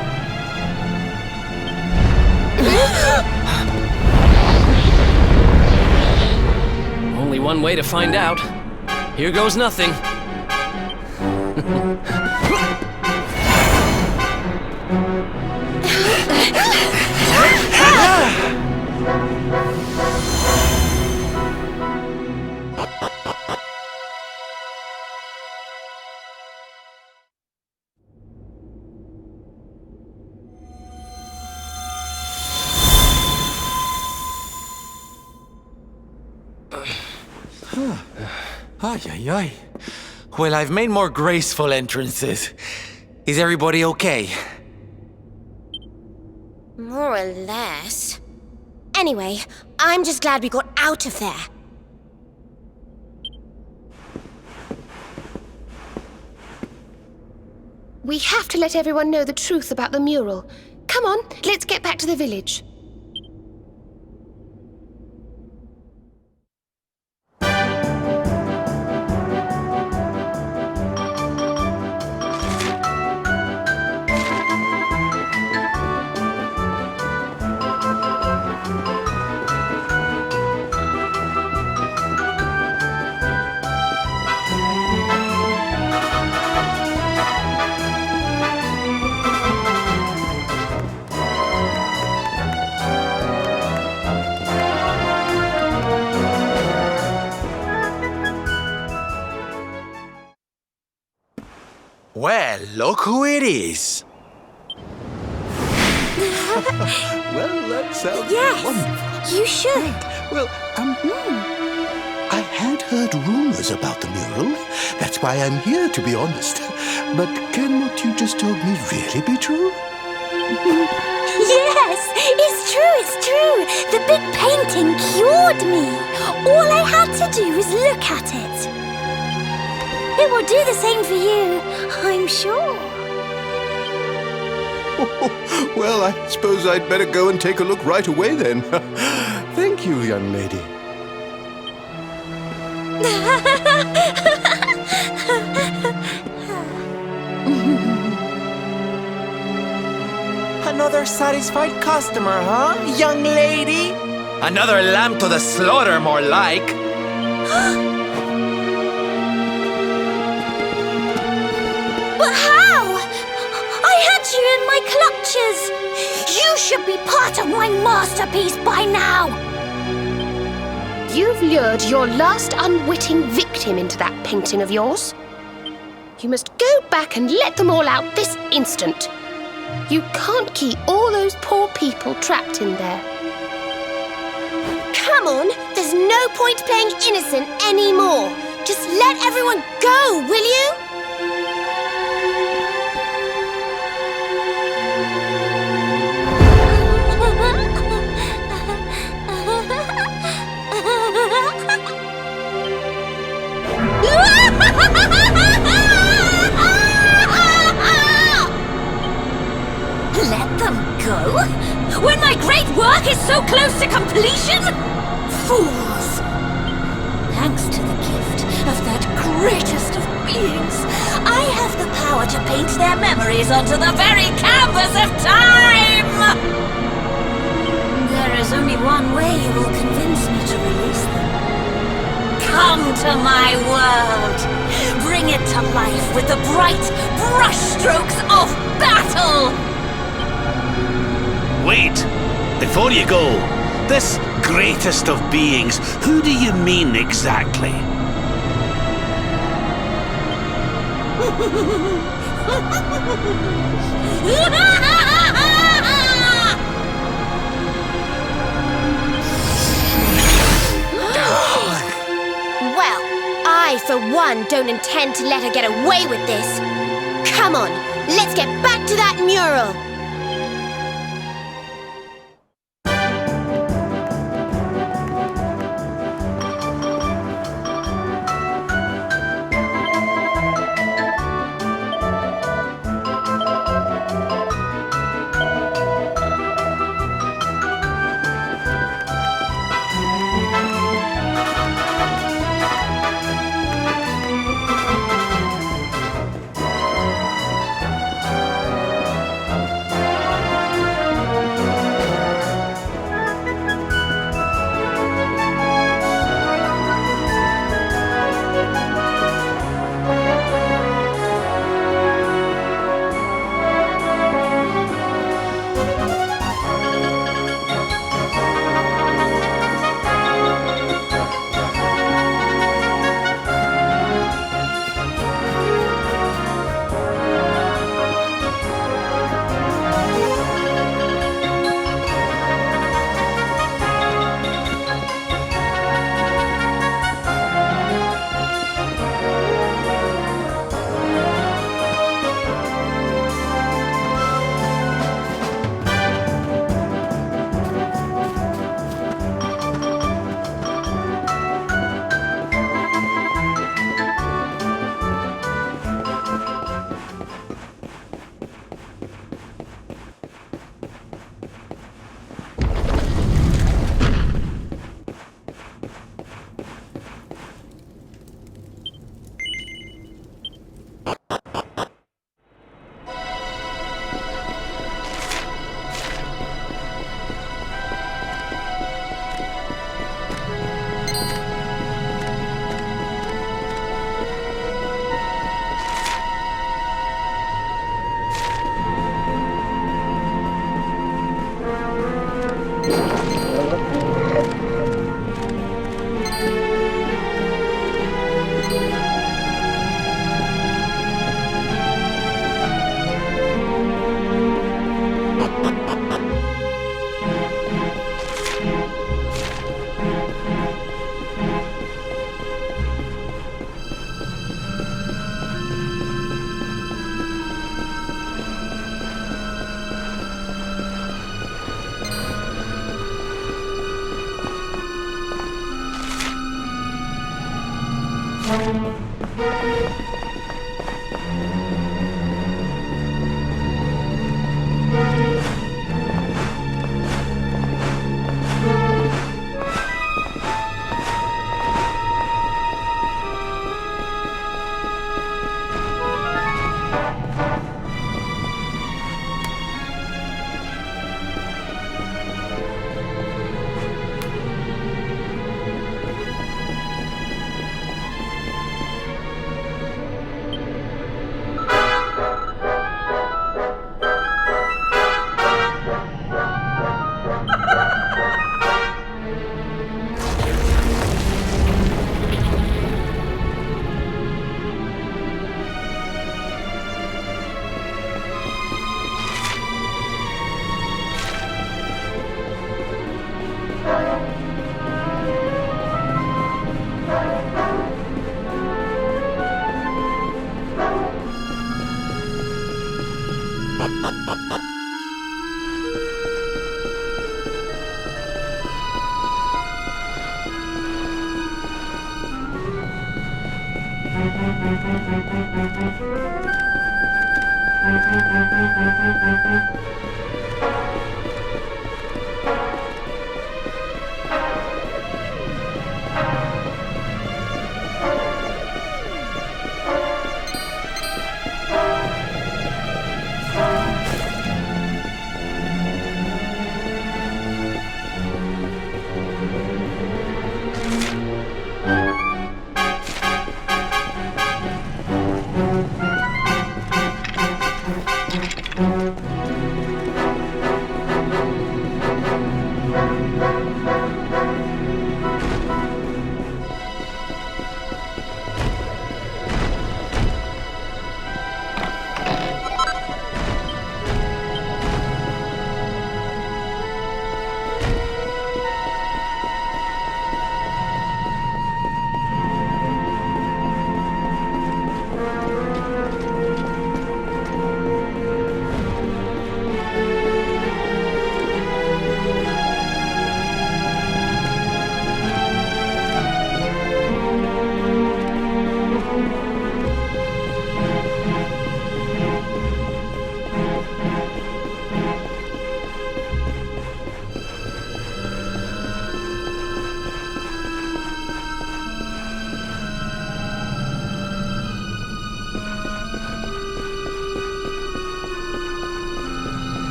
Only one way to find out. Here goes nothing. Ay, ay, ay. Well, I've made more graceful entrances. Is everybody okay? More or less. Anyway, I'm just glad we got out of there. We have to let everyone know the truth about the mural. Come on, let's get back to the village. Well, look who it is. Well, that sounds Yes, wonderful. you should. Well, I had heard rumors about the mural. That's why I'm here, to be honest. But can what you just told me really be true? Yes, it's true. The big painting cured me. All I had to do was look at it. It will do the same for you, I'm sure. Well, I suppose I'd better go and take a look right away then. Thank you, young lady. Another satisfied customer, huh, young lady? Another lamb to the slaughter, more like. But how? I had you in my clutches. You should be part of my masterpiece by now. You've lured your last unwitting victim into that painting of yours. You must go back and let them all out this instant. You can't keep all those poor people trapped in there. Come on, there's no point playing innocent anymore. Just let everyone go, will you? Let them go? When my great work is so close to completion? Fools! thanks to the gift of that greatest of beings, I have the power to paint their memories onto the very canvas of time! There is only one way you will convince me to release them. Come to my world! Bring it to life with the bright brushstrokes of battle! Wait! Before you go, this greatest of beings, who do you mean exactly? Well, I, for one, don't intend to let her get away with this. Come on, let's get back to that mural.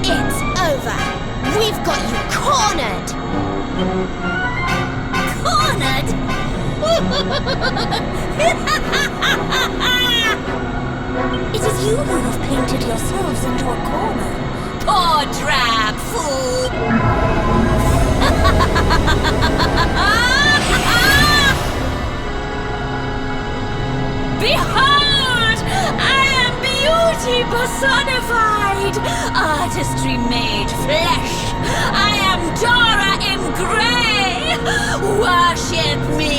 It's over. We've got you cornered. Cornered? It is you who have painted yourselves into a corner. Poor drab fool! Behold! I am beauty personified! Artistry made flesh! I am Dora in grey! Worship me!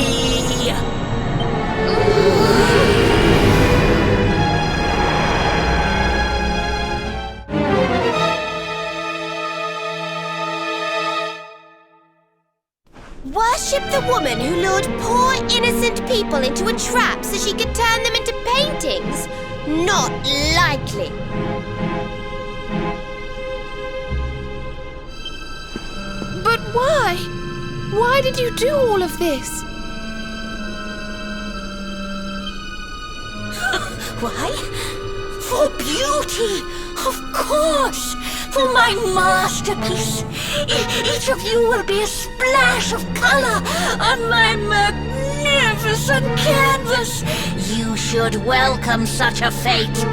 Worship the woman who lured poor innocent people into a trap so she could turn them into paintings? Not likely. But why? Why did you do all of this? Why? For beauty, of course! For my masterpiece! Each of you will be a splash of color on my magnificent canvas! You should welcome such a fate!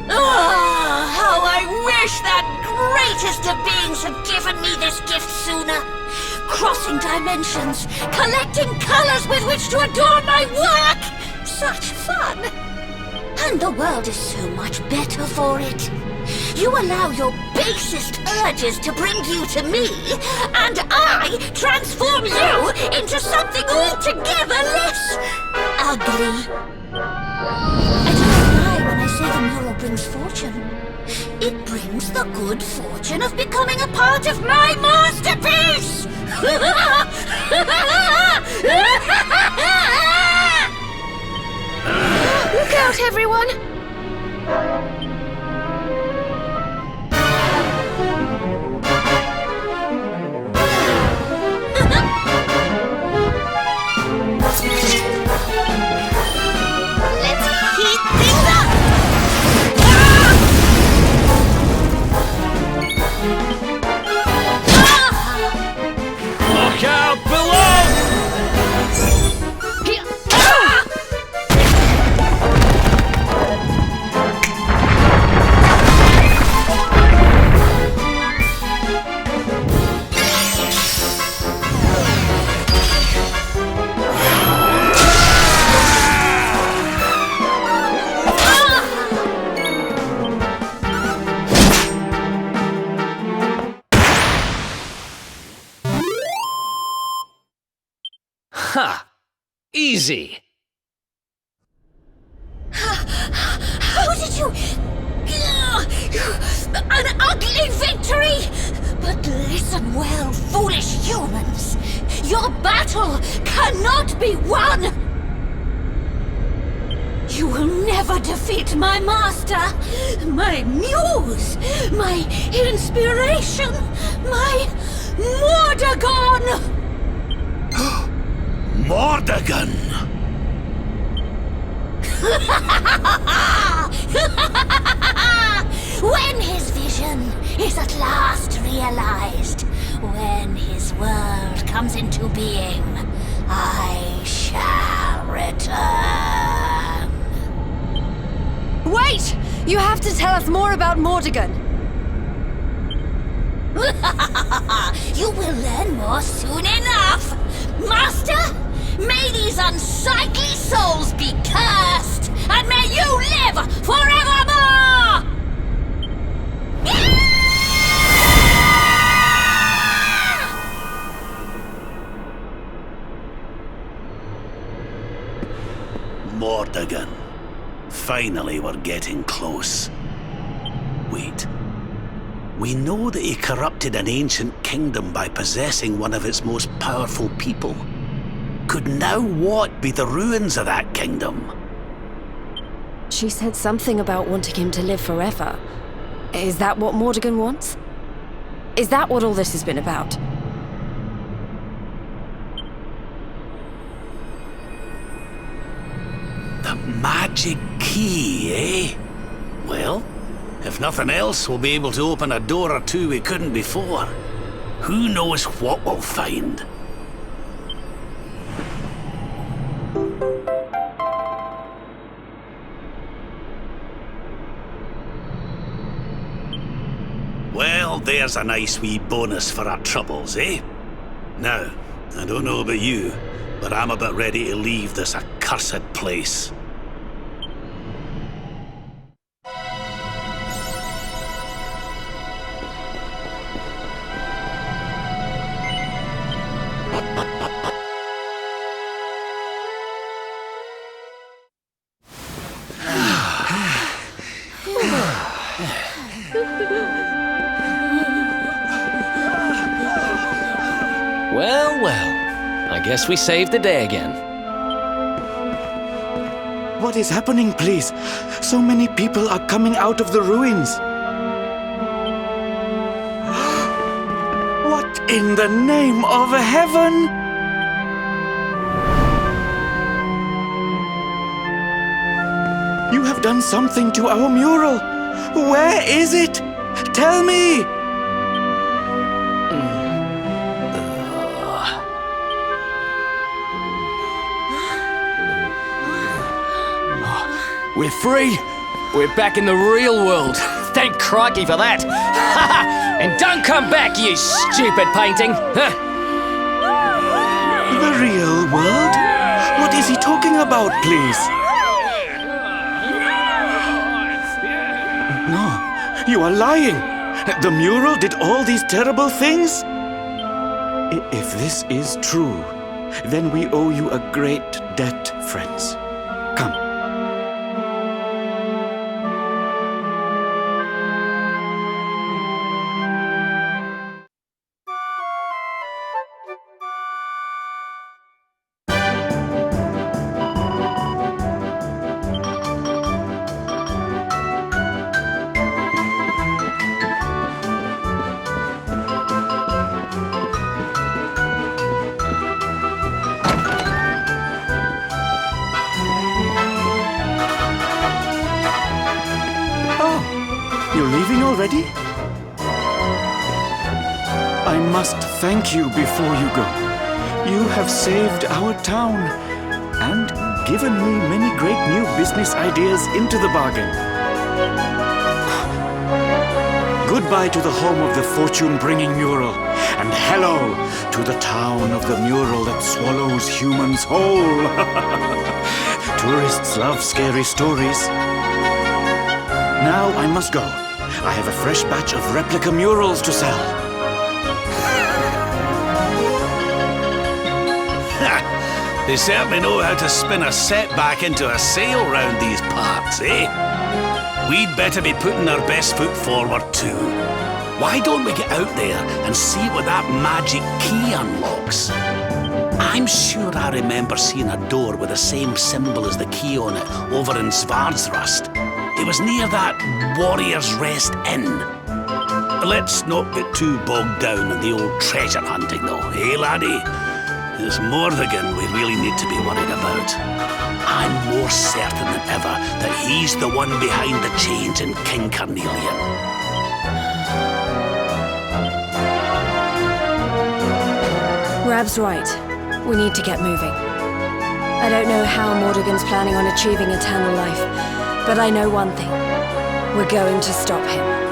Oh, how I wish that greatest of beings had given me this gift sooner! Crossing dimensions, collecting colors with which to adorn my work! Such fun! And the world is so much better for it. You allow your basest urges to bring you to me, and I transform you into something altogether less ugly. I don't lie when I say the mural brings fortune. It brings the good fortune of becoming a part of my masterpiece! Look out, everyone! Let's heat things up! Look out below! Ha! Easy! How did you... An ugly victory! But listen well, foolish humans. Your battle cannot be won! You will never defeat my master, my muse, my inspiration, my Mordegon! Mordegon! When his vision is at last realized, when his world comes into being, I shall return. Wait! You have to tell us more about Mordegon. You will learn more soon enough! Master, may these unsightly souls be cursed, and may you live forevermore! Mordegon. Finally, we're getting close. Wait. We know that he corrupted an ancient kingdom by possessing one of its most powerful people. Could now what be the ruins of that kingdom? She said something about wanting him to live forever. Is that what Mordegon wants? Is that what all this has been about? The magic key, eh? Well, if nothing else, we'll be able to open a door or two we couldn't before. Who knows what we'll find? Well, there's a nice wee bonus for our troubles, eh? Now, I don't know about you, but I'm about ready to leave this accursed place. Well, well. I guess we saved the day again. What is happening, please? So many people are coming out of the ruins. What in the name of heaven? You have done something to our mural. Where is it? Tell me! We're free! We're back in the real world! Thank crikey for that! And don't come back, you stupid painting! The real world? What is he talking about, please? No, you are lying! The mural did all these terrible things? If this is true, then we owe you a great debt, friends. Come. You're leaving already? I must thank you before you go. You have saved our town and given me many great new business ideas into the bargain. Goodbye to the home of the fortune-bringing mural, and hello to the town of the mural that swallows humans whole. Tourists love scary stories. Now I must go. I have a fresh batch of replica murals to sell. They certainly know how to spin a setback into a sale round these parts, eh? We'd better be putting our best foot forward too. Why don't we get out there and see what that magic key unlocks? I'm sure I remember seeing a door with the same symbol as the key on it over in Svardsrust. It was near that Warrior's Rest Inn. Let's not get too bogged down in the old treasure hunting though, eh laddie? It's Morvigan we really need to be worried about. I'm more certain than ever that he's the one behind the change in King Carnelian. Rab's right. We need to get moving. I don't know how Mordigan's planning on achieving eternal life, but I know one thing. We're going to stop him.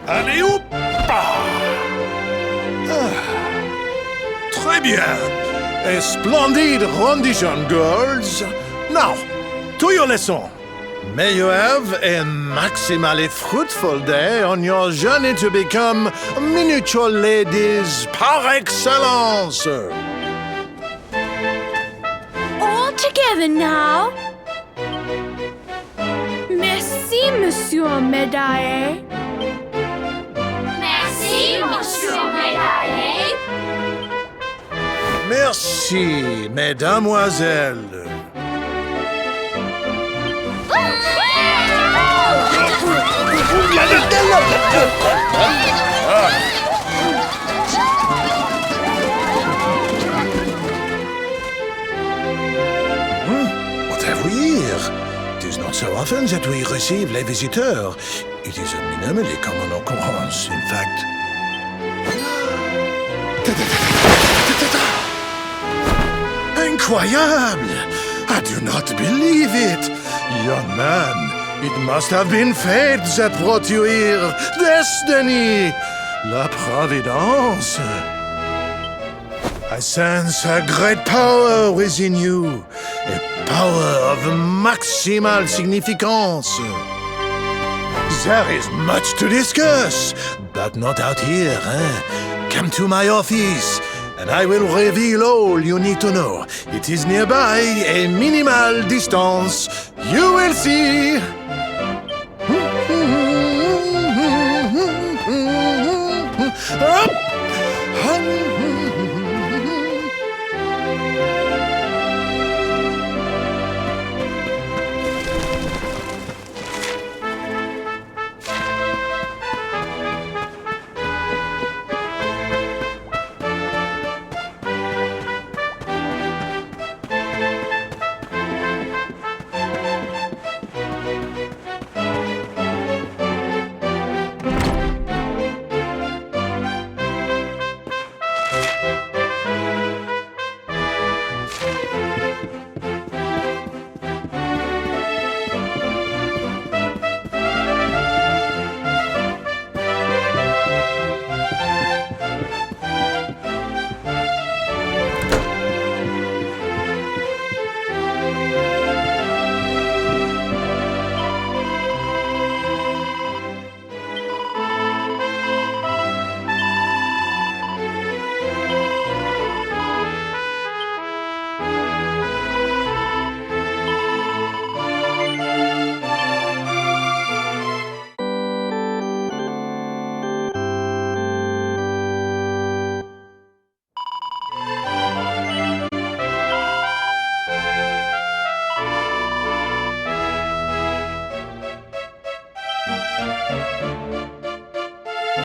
Allez, hop! Très bien. A splendid rendition, girls. Now, to your lesson. May you have a maximally fruitful day on your journey to become miniature ladies par excellence. All together now. Merci, Monsieur Médaille. Merci, Monsieur Médaille. Merci, mesdamoiselles. What have we here? It is not so often that we receive les visiteurs. It is a minimally common occurrence, in fact. Incroyable! I do not believe it! Young man, it must have been fate that brought you here! Destiny! La Providence! I sense a great power within you. A power of maximal significance. There is much to discuss, but not out here, eh? Come to my office, and I will reveal all you need to know. It is nearby, a minimal distance. You will see!